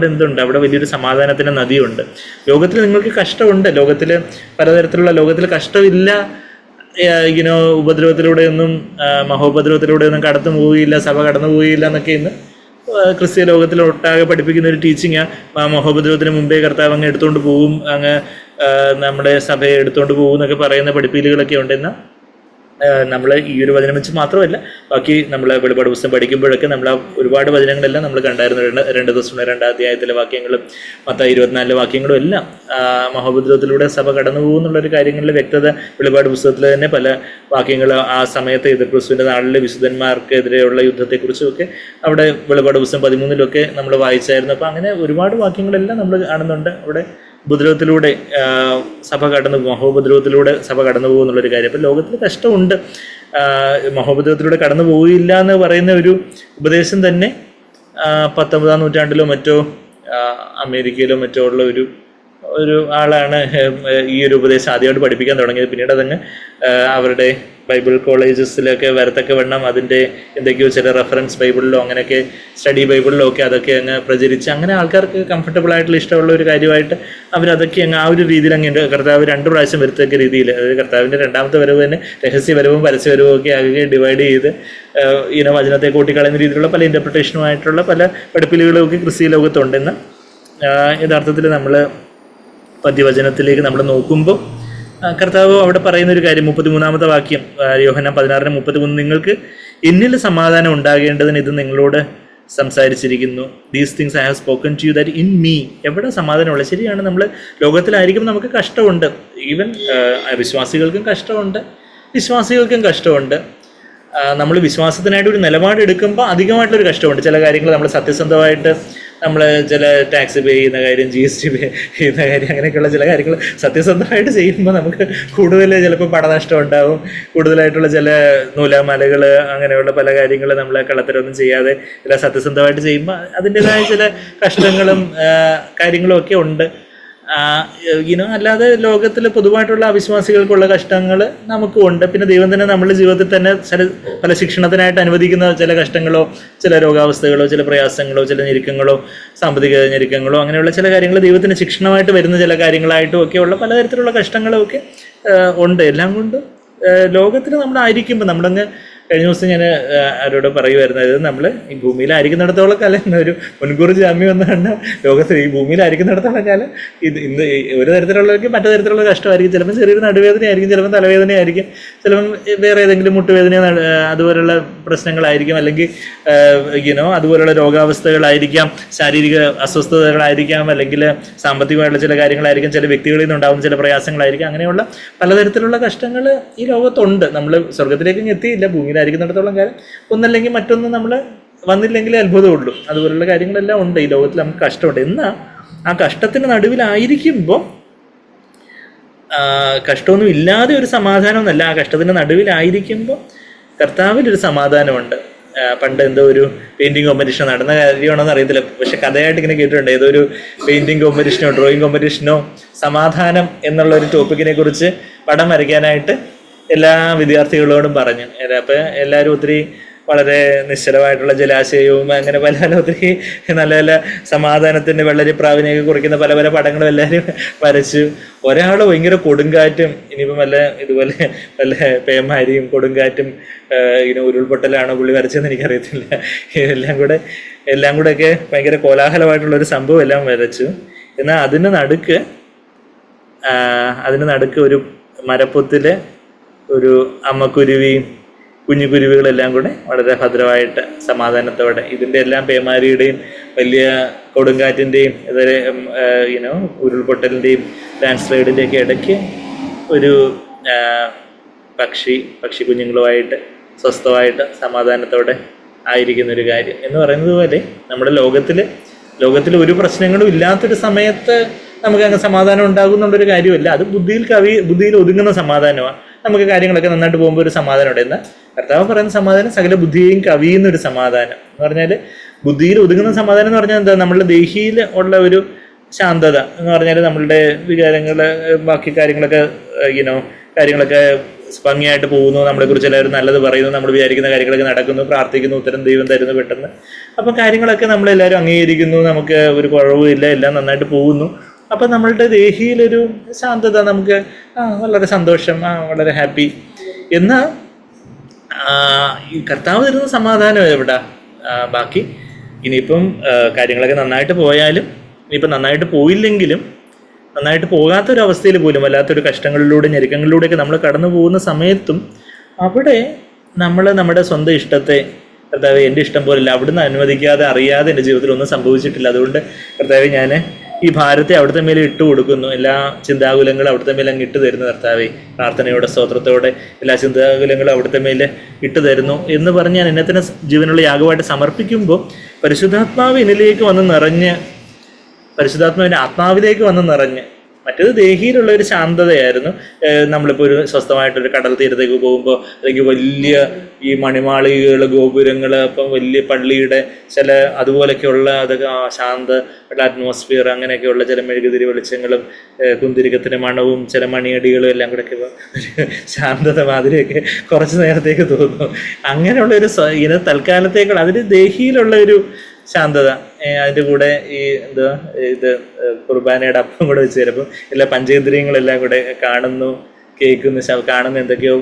എന്തുണ്ട്? അവിടെ വലിയൊരു സമാധാനത്തിൻ്റെ നദിയുണ്ട്. ലോകത്തിൽ നിങ്ങൾക്ക് കഷ്ടമുണ്ട്, ലോകത്തിൽ കഷ്ടമില്ല, ഉപദ്രവത്തിലൂടെയൊന്നും മഹോപദ്രവത്തിലൂടെയൊന്നും കടന്നു പോവുകയില്ല, സഭ കടന്നു പോവുകയില്ല എന്നൊക്കെ ഇന്ന് ക്രിസ്തീയ ലോകത്തിൽ ഒട്ടാകെ പഠിപ്പിക്കുന്ന ഒരു ടീച്ചിങ്. മഹോപദ്രവത്തിന് മുമ്പേ കർത്താവ് അങ്ങ് എടുത്തുകൊണ്ട് പോവും, അങ്ങ് നമ്മുടെ സഭയെ എടുത്തുകൊണ്ട് പോകും എന്നൊക്കെ പറയുന്ന പഠിപ്പീലുകളൊക്കെ ഉണ്ടെന്ന് നമ്മൾ ഈ ഒരു വചനം വെച്ച് മാത്രമല്ല, ബാക്കി നമ്മൾ വെളിപാട് പുസ്തകം പഠിക്കുമ്പോഴൊക്കെ നമ്മൾ ഒരുപാട് വചനങ്ങളെല്ലാം നമ്മൾ കണ്ടായിരുന്നു. 2 ദിവസം 2-ാം അധ്യായത്തിലെ വാക്യങ്ങളും മത്തായി 24 വാക്യങ്ങളും എല്ലാം മഹോപദ്രവത്തിലൂടെ സഭ കടന്നു പോകുന്നുള്ളൊരു കാര്യങ്ങളിൽ വ്യക്തത വെളിപാട് പുസ്തകത്തിൽ തന്നെ പല വാക്യങ്ങൾ ആ സമയത്ത് എതിർക്രിസ്തുവിൻ്റെ നാളിലെ വിശുദ്ധന്മാർക്കെതിരെയുള്ള യുദ്ധത്തെക്കുറിച്ചുമൊക്കെ അവിടെ വെളിപാട് പുസ്തകം 13-ലൊക്കെ നമ്മൾ വായിച്ചായിരുന്നു. അപ്പോൾ അങ്ങനെ ഒരുപാട് വാക്യങ്ങളെല്ലാം നമ്മൾ കാണുന്നുണ്ട്. അവിടെ ഉപദ്രവത്തിലൂടെ മഹോപദ്രവത്തിലൂടെ സഭ കടന്നു പോകുന്നുള്ളൊരു കാര്യം. അപ്പം ലോകത്തിൽ കഷ്ടമുണ്ട്, മഹോപദ്രവത്തിലൂടെ കടന്നു പോയില്ല എന്ന് പറയുന്ന ഒരു ഉപദേശം തന്നെ 19-ാം നൂറ്റാണ്ടിലോ മറ്റോ അമേരിക്കയിലോ മറ്റോ ഉള്ള ഒരു ആളാണ് ഈ ഒരു ഉപദേശം ആദ്യമായിട്ട് പഠിപ്പിക്കാൻ തുടങ്ങിയത്. പിന്നീട് അതങ്ങ് അവരുടെ ബൈബിൾ കോളേജസിലൊക്കെ വരത്തക്ക വണ്ണം അതിൻ്റെ എന്തൊക്കെയോ ചില റെഫറൻസ് ബൈബിളിലോ അങ്ങനെയൊക്കെ സ്റ്റഡി ബൈബിളിലോ ഒക്കെ അതൊക്കെ അങ്ങ് പ്രചരിച്ച് അങ്ങനെ ആൾക്കാർക്ക് കംഫർട്ടബിൾ ആയിട്ടുള്ള ഇഷ്ടമുള്ള ഒരു കാര്യമായിട്ട് അവരതൊക്കെ അങ്ങ് ആ ഒരു രീതിയിൽ അങ്ങ് കർത്താവ് 2 പ്രാവശ്യം വരുത്തക്ക രീതിയിൽ, അതായത് കർത്താവിൻ്റെ 2ാമത്തെ വരവ് തന്നെ രഹസ്യ വരവും പരസ്യ വരവും ഒക്കെ ആകെ ഡിവൈഡ് ചെയ്ത് വചനത്തെ കൂട്ടിക്കളയുന്ന രീതിയിലുള്ള പല ഇൻ്റർപ്രിട്ടേഷനുമായിട്ടുള്ള പല പഠിപ്പിലുകളും ഒക്കെ ക്രിസ്തീയ ലോകത്തുണ്ടെന്ന് യഥാർത്ഥത്തിൽ നമ്മൾ പദ്യവചനത്തിലേക്ക് നമ്മൾ നോക്കുമ്പോൾ കർത്താവ് അവിടെ പറയുന്ന ഒരു കാര്യം 33-ാമത്തെ വാക്യം യോഹന്നാൻ 16:33, നിങ്ങൾക്ക് എന്നിൽ സമാധാനം ഉണ്ടാകേണ്ടതിന് ഇത് നിങ്ങളോട് സംസാരിച്ചിരിക്കുന്നു. These things I have spoken to you that in me. എവിടെ സമാധാനമുള്ളത്? ശരിയാണ്, നമ്മൾ ലോകത്തിലായിരിക്കും നമുക്ക് കഷ്ടമുണ്ട്. ഈവൻ വിശ്വാസികൾക്കും കഷ്ടമുണ്ട്. നമ്മൾ വിശ്വാസത്തിനായിട്ട് ഒരു നിലപാട് എടുക്കുമ്പോൾ അധികമായിട്ടൊരു കഷ്ടമുണ്ട്. ചില കാര്യങ്ങൾ നമ്മൾ സത്യസന്ധമായിട്ട് നമ്മൾ ചില ടാക്സ് പേ ചെയ്യുന്ന കാര്യം, GST പേ ചെയ്യുന്ന കാര്യം, അങ്ങനെയൊക്കെയുള്ള ചില കാര്യങ്ങൾ സത്യസന്ധമായിട്ട് ചെയ്യുമ്പോൾ നമുക്ക് കൂടുതൽ ചിലപ്പോൾ പണനഷ്ടം ഉണ്ടാവും. കൂടുതലായിട്ടുള്ള ചില നൂലാമലകൾ അങ്ങനെയുള്ള പല കാര്യങ്ങൾ നമ്മൾ കള്ളത്തരമൊന്നും ചെയ്യാതെ എല്ലാം സത്യസന്ധമായിട്ട് ചെയ്യുമ്പോൾ അതിൻ്റെതായ ചില കഷ്ടങ്ങളും കാര്യങ്ങളും ഒക്കെ ഉണ്ട്. അല്ലാതെ ലോകത്തിൽ പൊതുവായിട്ടുള്ള അവിശ്വാസികൾക്കുള്ള കഷ്ടങ്ങൾ നമുക്കും ഉണ്ട്. പിന്നെ ദൈവം തന്നെ നമ്മുടെ ജീവിതത്തിൽ തന്നെ പല ശിക്ഷണത്തിനായിട്ട് അനുവദിക്കുന്ന ചില കഷ്ടങ്ങളോ ചില രോഗാവസ്ഥകളോ ചില പ്രയാസങ്ങളോ ചില ഞെരുക്കങ്ങളോ സാമ്പത്തിക ഞെരുക്കങ്ങളോ അങ്ങനെയുള്ള ചില കാര്യങ്ങൾ ദൈവത്തിന് ശിക്ഷണമായിട്ട് വരുന്ന ചില കാര്യങ്ങളായിട്ടും ഒക്കെയുള്ള പലതരത്തിലുള്ള കഷ്ടങ്ങളും ഒക്കെ ഉണ്ട്. എല്ലാം കൊണ്ട് ലോകത്തിൽ നമ്മളായിരിക്കുമ്പോൾ നമ്മളങ്ങ് കഴിഞ്ഞ ദിവസം ഞാൻ ആരോട് പറയുമായിരുന്നത്, നമ്മൾ ഈ ഭൂമിയിലായിരിക്കുന്നിടത്തോളം കാലം എന്നൊരു മുൻകൂർ ജാമ്യം എന്ന് പറഞ്ഞാൽ ലോകത്തിൽ ഈ ഭൂമിയിലായിരിക്കുന്നിടത്തോളം കാലം ഇന്ന് ഒരു തരത്തിലുള്ളവർക്ക് മറ്റു തരത്തിലുള്ള കഷ്ടമായിരിക്കും. ചിലപ്പോൾ ചെറിയൊരു നടുവേദനയായിരിക്കും, ചിലപ്പോൾ തലവേദനയായിരിക്കും, ചിലപ്പം വേറെ ഏതെങ്കിലും മുട്ടുവേദനയോ അതുപോലുള്ള പ്രശ്നങ്ങളായിരിക്കും, അല്ലെങ്കിൽ അതുപോലുള്ള രോഗാവസ്ഥകളായിരിക്കാം, ശാരീരിക അസ്വസ്ഥതകളായിരിക്കാം, അല്ലെങ്കിൽ സാമ്പത്തികമായിട്ടുള്ള ചില കാര്യങ്ങളായിരിക്കും, ചില വ്യക്തികളിൽ നിന്നുണ്ടാകുന്ന ചില പ്രയാസങ്ങളായിരിക്കും. അങ്ങനെയുള്ള പലതരത്തിലുള്ള കഷ്ടങ്ങൾ ഈ ലോകത്തുണ്ട്. നമ്മൾ സ്വർഗത്തിലേക്ക് എത്തിയില്ല, ഭൂമിയിലായിരിക്കുന്നിടത്തോളം കാലം ഒന്നല്ലെങ്കിൽ മറ്റൊന്ന് നമ്മൾ വന്നില്ലെങ്കിലേ അത്ഭുതമുള്ളൂ. അതുപോലുള്ള കാര്യങ്ങളെല്ലാം ഉണ്ട് ഈ ലോകത്തിൽ. നമുക്ക് കഷ്ടമുണ്ട്. എന്നാൽ ആ കഷ്ടത്തിന് നടുവിലായിരിക്കുമ്പോൾ കഷ്ടമൊന്നും ഇല്ലാതെ ഒരു സമാധാനമൊന്നുമല്ല. ആ കഷ്ടത്തിൻ്റെ നടുവിലായിരിക്കുമ്പോൾ കർത്താവിലൊരു സമാധാനമുണ്ട്. പണ്ട് എന്തോ ഒരു പെയിൻറ്റിങ് കോമ്പറ്റീഷൻ നടന്ന കാര്യമാണോന്ന് അറിയത്തില്ല, പക്ഷെ കഥയായിട്ട് ഇങ്ങനെ കേട്ടിട്ടുണ്ട്. ഏതോ ഒരു പെയിൻറ്റിങ് കോമ്പറ്റീഷനോ ഡ്രോയിങ് കോമ്പറ്റീഷനോ സമാധാനം എന്നുള്ള ഒരു ടോപ്പിക്കിനെ കുറിച്ച് പടം വരയ്ക്കാനായിട്ട് എല്ലാ വിദ്യാർത്ഥികളോടും പറഞ്ഞു. അപ്പം എല്ലാവരും ഒത്തിരി വളരെ നിശ്ചലമായിട്ടുള്ള ജലാശയവും അങ്ങനെ പല ഒത്തിരി നല്ല നല്ല സമാധാനത്തിൻ്റെ വെള്ളരിപ്രാവിനെയൊക്കെ കുറിക്കുന്ന പല പല പടങ്ങളും എല്ലാവരും വരച്ചു. ഒരാൾ ഭയങ്കര കൊടുങ്കാറ്റും ഇനിയിപ്പം ഇതുപോലെ വല്ല പേമാരിയും കൊടുങ്കാറ്റും ഉരുൾപൊട്ടലാണോ പുള്ളി വരച്ചതെന്ന് എനിക്കറിയത്തില്ല. എല്ലാം കൂടെയൊക്കെ ഭയങ്കര കോലാഹലമായിട്ടുള്ളൊരു സംഭവം എല്ലാം വരച്ചു. എന്നാൽ അതിന് നടുക്ക് ഒരു മരപ്പൊത്തിൽ ഒരു അമ്മക്കുരുവിയും കുഞ്ഞുകുരുവികളെല്ലാം കൂടെ വളരെ ഭദ്രമായിട്ട് സമാധാനത്തോടെ ഇതിൻ്റെ എല്ലാം പേമാരിയുടെയും വലിയ കൊടുങ്കാറ്റിൻ്റെയും ഇതുവരെ ഉരുൾപൊട്ടലിൻ്റെയും ലാൻഡ് സ്ലൈഡിൻ്റെയൊക്കെ ഇടയ്ക്ക് ഒരു പക്ഷി കുഞ്ഞുങ്ങളുമായിട്ട് സ്വസ്ഥമായിട്ട് സമാധാനത്തോടെ ആയിരിക്കുന്നൊരു കാര്യം എന്ന് പറയുന്നത് പോലെ നമ്മുടെ ലോകത്തിൽ ഒരു പ്രശ്നങ്ങളും ഇല്ലാത്തൊരു സമയത്ത് നമുക്ക് അങ്ങ് സമാധാനം ഉണ്ടാകും എന്നുള്ളൊരു കാര്യമല്ല. അത് ബുദ്ധിയിൽ ഒതുങ്ങുന്ന സമാധാനമാണ്. നമുക്ക് കാര്യങ്ങളൊക്കെ നന്നായിട്ട് പോകുമ്പോൾ ഒരു സമാധാനമുണ്ട്. എന്നാൽ കർത്താവ് പറയുന്ന സമാധാനം സകല ബുദ്ധിയെയും കവിയുന്ന ഒരു സമാധാനം എന്ന് പറഞ്ഞാൽ, ബുദ്ധിയിൽ ഒതുങ്ങുന്ന സമാധാനം എന്ന് പറഞ്ഞാൽ എന്താ, നമ്മളുടെ ദേഹിയിൽ ഉള്ള ഒരു ശാന്തത എന്ന് പറഞ്ഞാൽ നമ്മളുടെ വികാരങ്ങൾ, ബാക്കി കാര്യങ്ങളൊക്കെ കാര്യങ്ങളൊക്കെ ഭംഗിയായിട്ട് പോകുന്നു, നമ്മളെക്കുറിച്ച് എല്ലാവരും നല്ലത് പറയുന്നു, നമ്മൾ വിചാരിക്കുന്ന കാര്യങ്ങളൊക്കെ നടക്കുന്നു, പ്രാർത്ഥിക്കുന്നു, ഉത്തരം ദൈവം തരുന്നു പെട്ടെന്ന്. അപ്പം കാര്യങ്ങളൊക്കെ നമ്മളെല്ലാവരും അംഗീകരിക്കുന്നു, നമുക്ക് ഒരു കുറവുമില്ല, എല്ലാം നന്നായിട്ട് പോകുന്നു. അപ്പം നമ്മളുടെ ദേഹിയിലൊരു ശാന്തത, നമുക്ക് വളരെ സന്തോഷം, വളരെ ഹാപ്പി. എന്നാൽ ഈ കർത്താവ് തരുന്ന സമാധാനം എവിടെ? ബാക്കി ഇനിയിപ്പം കാര്യങ്ങളൊക്കെ നന്നായിട്ട് പോയാലും, ഇനിയിപ്പം നന്നായിട്ട് പോയില്ലെങ്കിലും, നന്നായിട്ട് പോകാത്തൊരവസ്ഥയിൽ പോലും, വല്ലാത്തൊരു കഷ്ടങ്ങളിലൂടെ ഞെരുക്കങ്ങളിലൂടെയൊക്കെ നമ്മൾ കടന്നു പോകുന്ന സമയത്തും അവിടെ നമ്മൾ നമ്മുടെ സ്വന്തം ഇഷ്ടത്തെ, കർത്താവ് എൻ്റെ ഇഷ്ടം പോലെയല്ല, അവിടുന്ന് അനുവദിക്കാതെ അറിയാതെ എൻ്റെ ജീവിതത്തിൽ ഒന്നും സംഭവിച്ചിട്ടില്ല. അതുകൊണ്ട് കർത്താവ് ഞാൻ ഈ ഭാരത്തെ അവിടുത്തെ മേലെ ഇട്ട് കൊടുക്കുന്നു. എല്ലാ ചിന്താകുലങ്ങളും അവിടുത്തെ മേലെ അങ്ങ് ഇട്ട് തരുന്നു കർത്താവെ. പ്രാർത്ഥനയോടെ, സ്തോത്രത്തോടെ എല്ലാ ചിന്താകുലങ്ങളും അവിടുത്തെ മേലെ ഇട്ട് തരുന്നു എന്ന് പറഞ്ഞ് ഞാൻ എന്നെ തന്നെ ജീവനുള്ള യാഗമായിട്ട് സമർപ്പിക്കുമ്പോൾ പരിശുദ്ധാത്മാവ് എന്നിലേക്ക് വന്ന് നിറഞ്ഞ്, പരിശുദ്ധാത്മാവിൻ്റെ ആത്മാവിലേക്ക് വന്ന് നിറഞ്ഞ്, മറ്റേത് ദേഹിയിലുള്ള ഒരു ശാന്തതയായിരുന്നു. നമ്മളിപ്പോൾ ഒരു സ്വസ്ഥമായിട്ടൊരു കടൽ തീരത്തേക്ക് പോകുമ്പോൾ, അല്ലെങ്കിൽ വലിയ ഈ മണിമാളികകൾ, ഗോപുരങ്ങൾ, അപ്പം വലിയ പള്ളിയുടെ ചില അതുപോലെയൊക്കെയുള്ള അതൊക്കെ ശാന്ത അറ്റ്മോസ്ഫിയർ, അങ്ങനെയൊക്കെയുള്ള ചില മെഴുകുതിരി വെളിച്ചങ്ങളും കുന്തിരിക്കത്തിൻ്റെ മണവും ചില മണിയടികളും എല്ലാം കൂടെയൊക്കെ ഒരു ശാന്തത മാതിരിയൊക്കെ കുറച്ച് നേരത്തേക്ക് തോന്നുന്നു. അങ്ങനെയുള്ളൊരു തൽക്കാലത്തേക്കുള്ള അതിന് ദേഹിയിലുള്ള ഒരു ശാന്തത. അതിൻ്റെ കൂടെ ഈ ഇത് കുർബാനയുടെ അപ്പം കൂടെ വെച്ച് ചിലപ്പോൾ എല്ലാ പഞ്ചേന്ദ്രിയങ്ങളെല്ലാം കൂടെ കാണുന്നു, കേൾക്കുന്നു, കാണുന്ന എന്തൊക്കെയോ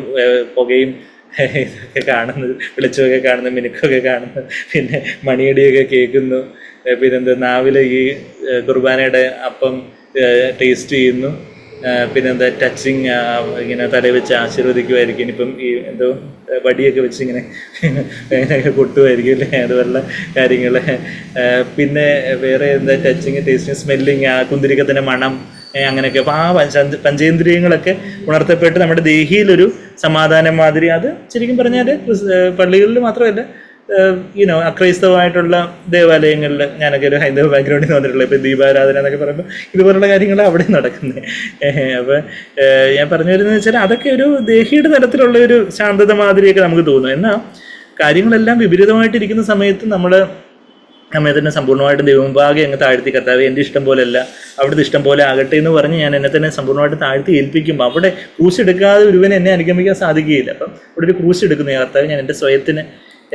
പുകയും ഇതൊക്കെ കാണുന്നത്, വെളിച്ചമൊക്കെ കാണുന്നു, മിനുക്കൊക്കെ കാണുന്നു, പിന്നെ മണിയടിയൊക്കെ കേൾക്കുന്നു, പിന്നെന്താ നാവിലെ ഈ കുർബാനയുടെ അപ്പം ടേസ്റ്റ് ചെയ്യുന്നു, പിന്നെന്താ ടച്ചിങ്, ഇങ്ങനെ തലയിൽ വെച്ച് ആശീർവദിക്കുമായിരിക്കും. ഇനിയിപ്പം ഈ വടിയൊക്കെ വെച്ച് ഇങ്ങനെ കൊട്ടുമായിരിക്കും അല്ലേ, അതുപോലുള്ള കാര്യങ്ങൾ. പിന്നെ വേറെ എന്താ ടച്ചിങ്, ടേസ്റ്റിങ്, സ്മെല്ലിങ്, കുന്തിരിക്കത്തിൻ്റെ മണം, അങ്ങനെയൊക്കെ. അപ്പോൾ പഞ്ചേന്ദ്രിയങ്ങളൊക്കെ ഉണർത്തപ്പെട്ട് നമ്മുടെ ദേഹിയിലൊരു സമാധാനം മാതിരി. അത് ശരിക്കും പറഞ്ഞാൽ പള്ളികളിൽ മാത്രമല്ല, അക്രൈസ്തവമായിട്ടുള്ള ദേവാലയങ്ങളിൽ, ഞാനൊക്കെ ഒരു ഹൈന്ദവ ബാക്ക്ഗ്രൗണ്ടിൽ നിന്ന് വന്നിട്ടുള്ളത്, ഇപ്പം ദീപാരാധന എന്നൊക്കെ പറയുമ്പോൾ ഇതുപോലുള്ള കാര്യങ്ങൾ അവിടെ നടക്കുന്നത്. അപ്പോൾ ഞാൻ പറഞ്ഞു വരുന്നത് വെച്ചാൽ അതൊക്കെ ഒരു ദേഹിയുടെ തലത്തിലുള്ള ഒരു ശാന്തത മാതിരിയൊക്കെ നമുക്ക് തോന്നും. എന്നാൽ കാര്യങ്ങളെല്ലാം വിപരീതമായിട്ടിരിക്കുന്ന സമയത്ത് നമ്മെ തന്നെ സമ്പൂർണ്ണമായിട്ട് ദൈവമുമ്പാകെ അങ്ങ് താഴ്ത്തി, കർത്താവ് എൻ്റെ ഇഷ്ടം പോലെയല്ല, അവിടുത്തെ ഇഷ്ടം പോലെ ആകട്ടെ എന്ന് പറഞ്ഞ് ഞാൻ എന്നെ തന്നെ സമ്പൂർണ്ണമായിട്ട് താഴ്ത്തി ഏൽപ്പിക്കുമ്പോൾ അവിടെ ക്രൂശ് എടുക്കാതെ ഒരുവനെ എന്നെ അനുഗമിക്കാൻ സാധിക്കുകയില്ല. അപ്പം അവിടെ ഒരു ക്രൂശ് എടുക്കുന്നു. കർത്താവ്, ഞാൻ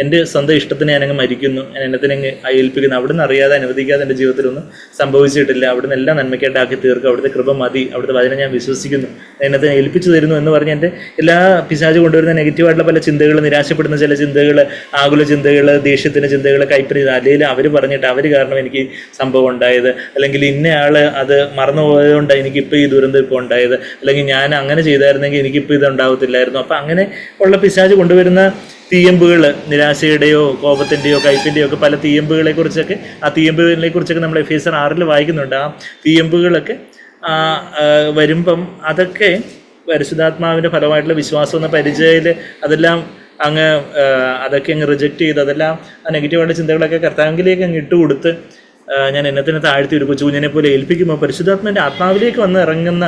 എൻ്റെ സ്വന്തം ഇഷ്ടത്തിന് ഞാനങ്ങ് മരിക്കുന്നു, ഞാൻ എന്നെ തന്നെ അങ്ങ് ഏൽപ്പിക്കുന്നു. അവിടുന്ന് അറിയാതെ, അനുവദിക്കാതെ എൻ്റെ ജീവിതത്തിലൊന്നും സംഭവിച്ചിട്ടില്ല. അവിടുന്ന് എല്ലാം നന്മയ്ക്കായിട്ടാക്കി തീർക്കുക, അവിടുത്തെ കൃപ മതി, അവിടുത്തെ വചനം ഞാൻ വിശ്വസിക്കുന്നു, എന്നെ തന്നെ ഏൽപ്പിച്ചു തരുന്നു എന്ന് പറഞ്ഞ് എൻ്റെ എല്ലാ പിശാച് കൊണ്ടുവരുന്ന നെഗറ്റീവായിട്ടുള്ള പല ചിന്തകൾ, നിരാശപ്പെടുന്ന ചില ചിന്തകൾ, ആകുല ചിന്തകൾ, ദേഷ്യത്തിൻ്റെ ചിന്തകൾ, കൈപ്പറിയത്, അല്ലെങ്കിൽ അവർ പറഞ്ഞിട്ട് അവർ കാരണം എനിക്ക് സംഭവം ഉണ്ടായത്, അല്ലെങ്കിൽ ഇന്നയാൾ അത് മറന്നു പോയതുകൊണ്ടാണ് എനിക്കിപ്പോൾ ഈ ദുരന്തം ഇപ്പോൾ ഉണ്ടായത്, അല്ലെങ്കിൽ ഞാൻ അങ്ങനെ ചെയ്തായിരുന്നെങ്കിൽ എനിക്കിപ്പോൾ ഇത് ഉണ്ടാവത്തില്ലായിരുന്നു. അപ്പം അങ്ങനെ ഉള്ള പിശാച് കൊണ്ടുവരുന്ന തീയമ്പുകൾ, നിരാശയുടെയോ കോപത്തിൻ്റെയോ കയ്പിൻ്റെയോ ഒക്കെ പല തീയമ്പുകളെ കുറിച്ചൊക്കെ, ആ തീയമ്പുകളെ കുറിച്ചൊക്കെ നമ്മൾ എഫേസ്യർ 6 വായിക്കുന്നുണ്ട്. ആ തീയമ്പുകളൊക്കെ വരുമ്പം അതൊക്കെ പരിശുദ്ധാത്മാവിൻ്റെ ഫലമായിട്ടുള്ള വിശ്വാസം എന്ന പരിചയത്തിൽ അതെല്ലാം അതൊക്കെ അങ്ങ് റിജക്റ്റ് ചെയ്ത്, അതെല്ലാം ആ നെഗറ്റീവായിട്ടുള്ള ചിന്തകളൊക്കെ കർത്താവിലേക്ക് അങ്ങ് ഇട്ടുകൊടുത്ത് ഞാൻ എന്നെ തന്നെ താഴ്ത്തി ഒരു കൊച്ചുകുഞ്ഞിനെ പോലെ ഏൽപ്പിക്കുമ്പോൾ പരിശുദ്ധാത്മാവിൻ്റെ ആത്മാവിലേക്ക് വന്ന് ഇറങ്ങുന്ന,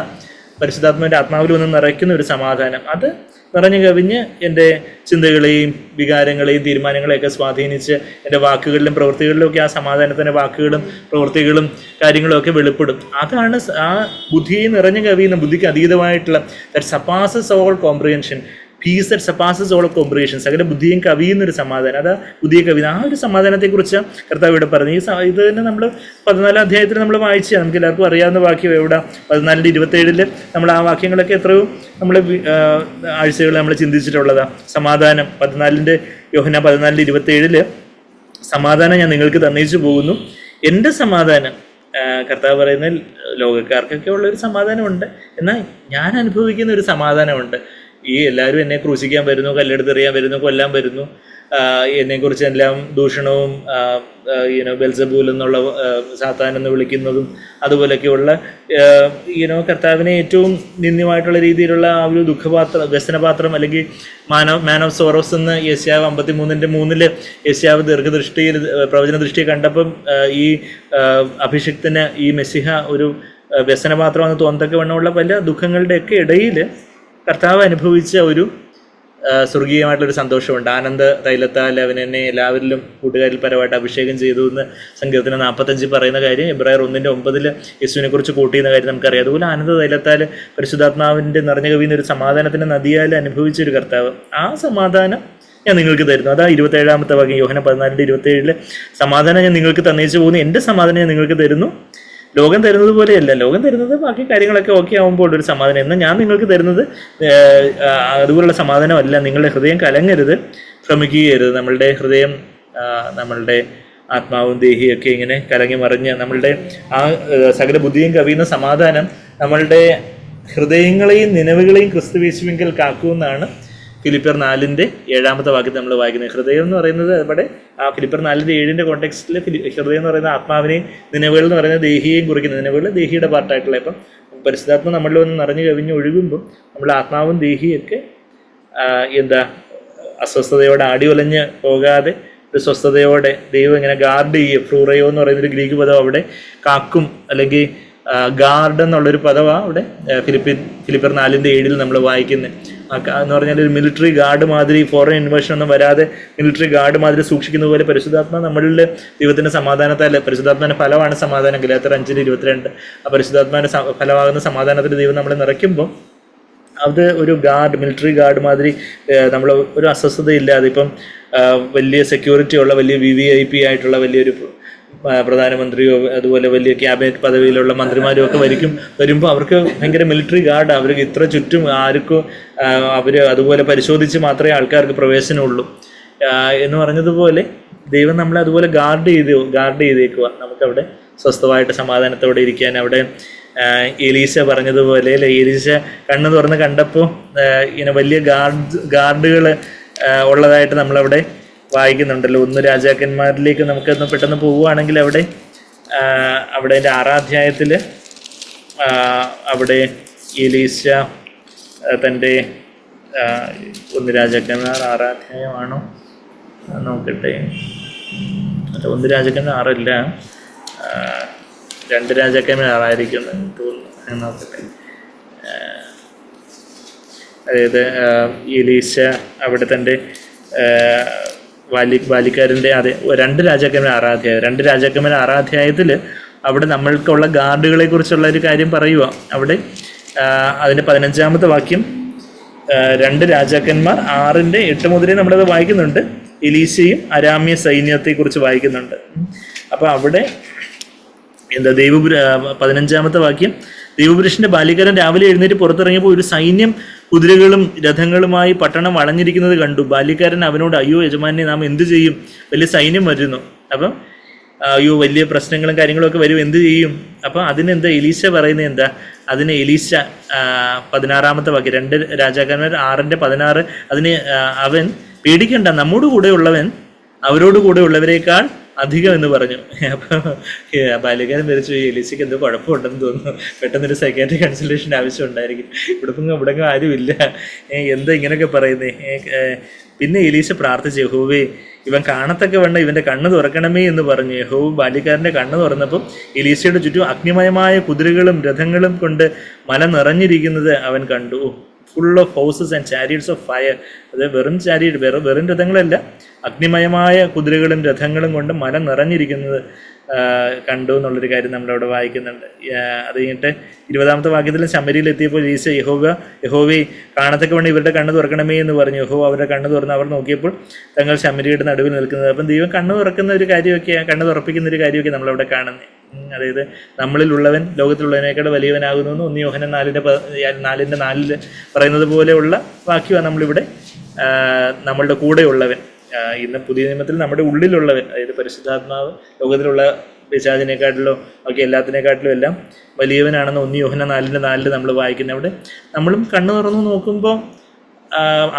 പരിശുദ്ധാത്മാവിൻ്റെ ആത്മാവിൽ വന്ന് നിറയ്ക്കുന്ന ഒരു സമാധാനം, അത് നിറഞ്ഞു കവിഞ്ഞ് എൻ്റെ ചിന്തകളെയും വികാരങ്ങളെയും തീരുമാനങ്ങളെയൊക്കെ സ്വാധീനിച്ച് എൻ്റെ വാക്കുകളിലും പ്രവൃത്തികളിലും ഒക്കെ ആ സമാധാനത്തിൻ്റെ വാക്കുകളും പ്രവൃത്തികളും കാര്യങ്ങളും ഒക്കെ വെളിപ്പെടും. അതാണ് ആ ബുദ്ധിയെ നിറഞ്ഞു കവിയുന്ന, ബുദ്ധിക്ക് അതീതമായിട്ടുള്ള that surpasses all comprehension, peace that surpasses all comprehension, സകല ബുദ്ധിയും കവിയുന്നൊരു സമാധാനം. അത് ബുദ്ധിയെ കവിയുന്ന ആ ഒരു സമാധാനത്തെക്കുറിച്ച് കർത്താവ് ഇവിടെ പറഞ്ഞു. ഇത് തന്നെ നമ്മൾ 14 അധ്യായത്തിൽ നമ്മൾ വായിച്ചാൽ നമുക്ക് എല്ലാവർക്കും അറിയാവുന്ന വാക്യം എവിടെ, 14:27 നമ്മൾ ആ വാക്യങ്ങളൊക്കെ എത്രയോ നമ്മൾ ആഴ്ചകൾ നമ്മൾ ചിന്തിച്ചിട്ടുള്ളതാണ്. സമാധാനം 14:27 സമാധാനം ഞാൻ നിങ്ങൾക്ക് തന്നയിച്ചു പോകുന്നു, എൻ്റെ സമാധാനം. കർത്താവ് പറയുന്ന ലോകക്കാർക്കൊക്കെ ഉള്ളൊരു സമാധാനമുണ്ട്, എന്നാൽ ഞാൻ അനുഭവിക്കുന്ന ഒരു സമാധാനമുണ്ട്. ഈ എല്ലാവരും എന്നെ ക്രൂശിക്കാൻ വരുന്നു, കല്ലെടുത്തെറിയാൻ വരുന്നു, കൊല്ലാൻ വരുന്നു, എന്നെക്കുറിച്ച് എല്ലാം ദൂഷണവും ബെൽസബൂൽ എന്നുള്ള സാത്താൻ എന്ന് വിളിക്കുന്നതും അതുപോലെയൊക്കെയുള്ള കർത്താവിനെ ഏറ്റവും നിന്ദ്യമായിട്ടുള്ള രീതിയിലുള്ള ആ ഒരു വ്യസനപാത്രം, അല്ലെങ്കിൽ മാൻ ഓഫ് സോറോസ് എന്ന് യെശയ്യാവ് 53:3 യെശയ്യാവ് ദീർഘദൃഷ്ടിയിൽ പ്രവചന ദൃഷ്ടിയെ കണ്ടപ്പം ഈ അഭിഷിക്തന് ഈ മെസ്സിഹ ഒരു വ്യസനപാത്രമെന്ന് തോന്നത്തക്ക വണ്ണമുള്ള പല ദുഃഖങ്ങളുടെയൊക്കെ ഇടയിൽ കർത്താവ് അനുഭവിച്ച ഒരു സ്വർഗീയമായിട്ടൊരു സന്തോഷമുണ്ട്. ആനന്ദ തൈലത്താൽ അവൻ എന്നെ എല്ലാവരിലും കൂട്ടുകാരിൽ പരമായിട്ട് അഭിഷേകം ചെയ്തു എന്ന് സങ്കീർത്തനം 45 പറയുന്ന കാര്യം എബ്രായർ 1:9 യേശുവിനെ കുറിച്ച് കൂട്ടിയുന്ന കാര്യം നമുക്കറിയാം. അതുപോലെ ആനന്ദ തൈലത്താൽ പരിശുദ്ധാത്മാവിൻ്റെ നിറഞ്ഞു കവിയുന്ന ഒരു സമാധാനത്തിൻ്റെ നദിയാൽ അനുഭവിച്ചൊരു കർത്താവ്, ആ സമാധാനം ഞാൻ നിങ്ങൾക്ക് തരുന്നു. അതാ 27-ാമത്തെ വാക്യം, യോഹന്നാൻ 14:27 സമാധാനം ഞാൻ നിങ്ങൾക്ക് തന്നേച്ചു പോകുന്നു, എൻ്റെ സമാധാനം ഞാൻ നിങ്ങൾക്ക് തരുന്നു, ലോകം തരുന്നത് പോലെയല്ല. ലോകം തരുന്നത് ബാക്കി കാര്യങ്ങളൊക്കെ ഓക്കെ ആകുമ്പോൾ ഒരു സമാധാനം, എന്നാൽ ഞാൻ നിങ്ങൾക്ക് തരുന്നത് അതുപോലുള്ള സമാധാനമല്ല. നിങ്ങളുടെ ഹൃദയം കലങ്ങരുത്, ഭ്രമിക്കുകയരുത്. നമ്മളുടെ ഹൃദയം, നമ്മളുടെ ആത്മാവും ദേഹിയൊക്കെ ഇങ്ങനെ കലങ്ങി മറിഞ്ഞ് നമ്മളുടെ ആ സകല ബുദ്ധിയും കവിയുന്ന സമാധാനം നമ്മളുടെ ഹൃദയങ്ങളെയും നിലവുകളെയും ക്രിസ്തുയേശുവിങ്കൽ കാക്കുമെന്നാണ് ഫിലിപ്പിയർ 4:7 വാക്യത്തിൽ നമ്മൾ വായിക്കുന്നത്. ഹൃദയം എന്ന് പറയുന്നത് അവിടെ ആ ഫിലിപ്പിയർ 4:7 കോണ്ടെക്സ്റ്റിൽ ഹൃദയം എന്ന് പറയുന്ന ആത്മാവിനെയും നിലവുകൾ എന്ന് പറയുന്നത് ദേഹിയെയും കുറിക്കുന്നത്. നിലവുകൾ ദേഹിയുടെ പാർട്ടായിട്ടുള്ള, ഇപ്പം പരിശുദ്ധാത്മ നമ്മളിൽ ഒന്ന് നിറഞ്ഞു കവിഞ്ഞ് ഒഴുകുമ്പം നമ്മുടെ ആത്മാവും ദേഹിയൊക്കെ അസ്വസ്ഥതയോടെ ആടി ഒലഞ്ഞ് പോകാതെ ഒരു സ്വസ്ഥതയോടെ ദൈവം ഇങ്ങനെ ഗാർഡ് ചെയ്യും. ഫ്രൂറയോ എന്ന് പറയുന്നൊരു ഗ്രീക്ക് പദം അവിടെ കാക്കും, അല്ലെങ്കിൽ ഗാർഡ് എന്നുള്ളൊരു പദമാണ് അവിടെ ഫിലിപ്പിയർ 4:7 നമ്മൾ വായിക്കുന്നത്. എന്ന് പറഞ്ഞാൽ ഒരു മിലിറ്ററി ഗാർഡ് മാതിരി, ഫോറിൻ ഇൻവേഷൻ ഒന്നും വരാതെ മിലിറ്ററി ഗാർഡ് മാതിരി സൂക്ഷിക്കുന്ന പോലെ പരിശുദ്ധാത്മ നമ്മളിൽ ദൈവത്തിൻ്റെ സമാധാനത്താൽ, പരിശുദ്ധാത്മാവിൻ്റെ ഫലമാണ് സമാധാനം, ഗലാത്യർ 5:22. ആ പരിശുദ്ധാത്മാവിൻ്റെ ഫലമാകുന്ന സമാധാനത്തിൽ ദൈവം നമ്മളെ നിറയ്ക്കുമ്പോൾ അത് ഒരു ഗാർഡ്, മിലിറ്ററി ഗാർഡ് മാതിരി നമ്മൾ ഒരു അസ്വസ്ഥതയില്ലാതെ, ഇപ്പം വലിയ സെക്യൂരിറ്റി ഉള്ള വലിയ VVIP ആയിട്ടുള്ള വലിയൊരു പ്രധാനമന്ത്രിയോ അതുപോലെ വലിയ ക്യാബിനറ്റ് പദവിയിലുള്ള മന്ത്രിമാരും ഒക്കെ വരുമ്പോൾ അവർക്ക് ഭയങ്കര മിലിറ്ററി ഗാർഡ്, അവർക്ക് ഇത്ര ചുറ്റും ആർക്കും അവർ അതുപോലെ പരിശോധിച്ച് മാത്രമേ ആൾക്കാർക്ക് പ്രവേശനമുള്ളൂ എന്ന് പറഞ്ഞതുപോലെ ദൈവം നമ്മളെ അതുപോലെ ഗാർഡ് ചെയ്തേക്കുക. നമുക്കവിടെ സ്വസ്ഥമായിട്ട് സമാധാനത്തോടെ ഇരിക്കാൻ. അവിടെ എലീശ പറഞ്ഞതുപോലെ അല്ലെ, എലീശ കണ്ണ് തുറന്ന് കണ്ടപ്പോൾ ഇങ്ങനെ വലിയ ഗാർഡുകൾ ഉള്ളതായിട്ട് നമ്മളവിടെ വായിക്കുന്നുണ്ടല്ലോ. 1 രാജാക്കന്മാരിലേക്ക് നമുക്കൊന്ന് പെട്ടെന്ന് പോവുകയാണെങ്കിൽ അവിടെ അതിൻ്റെ 6-ാം അധ്യായത്തിൽ അവിടെ എലീശ തൻ്റെ 1 രാജാക്കന്മാർ 6-ാം അധ്യായമാണോ നോക്കട്ടെ, 1 രാജാക്കന്മാർ 6 അല്ല, 2 രാജാക്കന്മാർ 6 തോന്നുന്നു, നോക്കട്ടെ. അതായത് എലീശ അവിടെ തൻ്റെ ബാലിക്കാരൻ്റെ 2 രാജാക്കന്മാർ 6-ാം അധ്യായം, 2 രാജാക്കന്മാർ 6-ാം അധ്യായത്തിൽ അവിടെ നമ്മൾക്കുള്ള ഗാർഡുകളെ കുറിച്ചുള്ള ഒരു കാര്യം പറയുക. അവിടെ അതിൻ്റെ 15-ാമത്തെ വാക്യം, 2 രാജാക്കന്മാർ 6:8 മുതലേ നമ്മളത് വായിക്കുന്നുണ്ട്. എലീശയും അരാമ്യ സൈന്യത്തെക്കുറിച്ച് വായിക്കുന്നുണ്ട്. അപ്പോൾ അവിടെ 15-ാമത്തെ വാക്യം, ദൈവപുരുഷന്റെ ബാല്യക്കാരൻ രാവിലെ എഴുന്നേറ്റ് പുറത്തിറങ്ങിയപ്പോൾ ഒരു സൈന്യം കുതിരകളും രഥങ്ങളുമായി പട്ടണം വളഞ്ഞിരിക്കുന്നത് കണ്ടു. ബാല്യക്കാരൻ അവനോട്, അയ്യോ യജമാനെ, നാം എന്ത് ചെയ്യും? വലിയ സൈന്യം വരുന്നു. അപ്പം അയ്യോ വലിയ പ്രശ്നങ്ങളും കാര്യങ്ങളും ഒക്കെ വരും, എന്ത് ചെയ്യും? അപ്പം അതിനെന്താ എലീശ പറയുന്നത്? എന്താ അതിന് എലീശ 16-ാമത്തെ വാക്യം, 2 രാജാക്കന്മാർ 6:16, അതിന് അവൻ പേടിക്കണ്ട, നമ്മോട് കൂടെ ഉള്ളവൻ അവരോട് കൂടെ ഉള്ളവരെക്കാൾ അധികം എന്ന് പറഞ്ഞു. അപ്പം ബാല്യക്കാരൻ ധരിച്ചു, എലീശയ്ക്ക് എന്തോ കുഴപ്പമുണ്ടെന്ന് തോന്നുന്നു, പെട്ടെന്നൊരു സൈക്കാട്രിക് കൺസൾട്ടേഷൻ ആവശ്യം ഉണ്ടായിരിക്കും, ഇവിടെ ആരുമില്ല, എന്താ ഇങ്ങനെയൊക്കെ പറയുന്നേ. പിന്നെ എലീശ പ്രാർത്ഥിച്ചു, യഹോവേ ഇവൻ കാണത്തക്ക വേണ്ട ഇവൻ്റെ കണ്ണ് തുറക്കണമേ എന്ന് പറഞ്ഞു. യഹോവ ബാല്യക്കാരൻ്റെ കണ്ണ് തുറന്നപ്പം എലീശയുടെ ചുറ്റും അഗ്നിമയമായ കുതിരകളും രഥങ്ങളും കൊണ്ട് മല നിറഞ്ഞിരിക്കുന്നത് അവൻ കണ്ടു. Full of houses and chariots of fire. അത് വെറും ചാരിയറ്റ്, വെറും രഥങ്ങളല്ല, അഗ്നിമയമായ കുതിരകളും രഥങ്ങളും കൊണ്ട് മല നിറഞ്ഞിരിക്കുന്നത് കണ്ടു എന്നുള്ളൊരു കാര്യം നമ്മളവിടെ വായിക്കുന്നുണ്ട്. അത് കഴിഞ്ഞിട്ട് 20-ാമത്തെ വാക്യത്തിൽ ശമരിയിൽ എത്തിയപ്പോൾ എലീശ യഹോവേ കാണത്തക്ക വേണ്ടി ഇവരുടെ കണ്ണ് തുറക്കണമേ എന്ന് പറഞ്ഞു. യഹോവ അവരുടെ കണ്ണ് തുറന്ന് അവർ നോക്കിയപ്പോൾ തങ്ങൾ ശമരിയുടെ നടുവിൽ നിൽക്കുന്നത്. അപ്പം ദൈവം കണ്ണ് തുറക്കുന്ന ഒരു കാര്യമൊക്കെ, കണ്ണ് തുറപ്പിക്കുന്ന ഒരു കാര്യമൊക്കെ നമ്മളവിടെ കാണുന്നത്. അതായത് നമ്മളിലുള്ളവൻ ലോകത്തിലുള്ളതിനേക്കാൾ വലിയവനാകുന്നു എന്ന് 1 യോഹന്നാൻ 4:4 പറയുന്നത് പോലെയുള്ള വാക്യമാണ് നമ്മളിവിടെ. നമ്മളുടെ കൂടെയുള്ളവൻ, ഇന്ന് പുതിയ നിയമത്തിൽ നമ്മുടെ ഉള്ളിലുള്ളവൻ, അതായത് പരിശുദ്ധാത്മാവ് ലോകത്തിലുള്ള പിശാചിനെക്കാട്ടിലോ ഒക്കെ എല്ലാത്തിനെക്കാട്ടിലും എല്ലാം വലിയവനാണെന്ന് 1 യോഹന്നാൻ 4:4 നമ്മൾ വായിക്കുന്നത്. അവിടെ നമ്മളും കണ്ണ് തുറന്നു നോക്കുമ്പോൾ,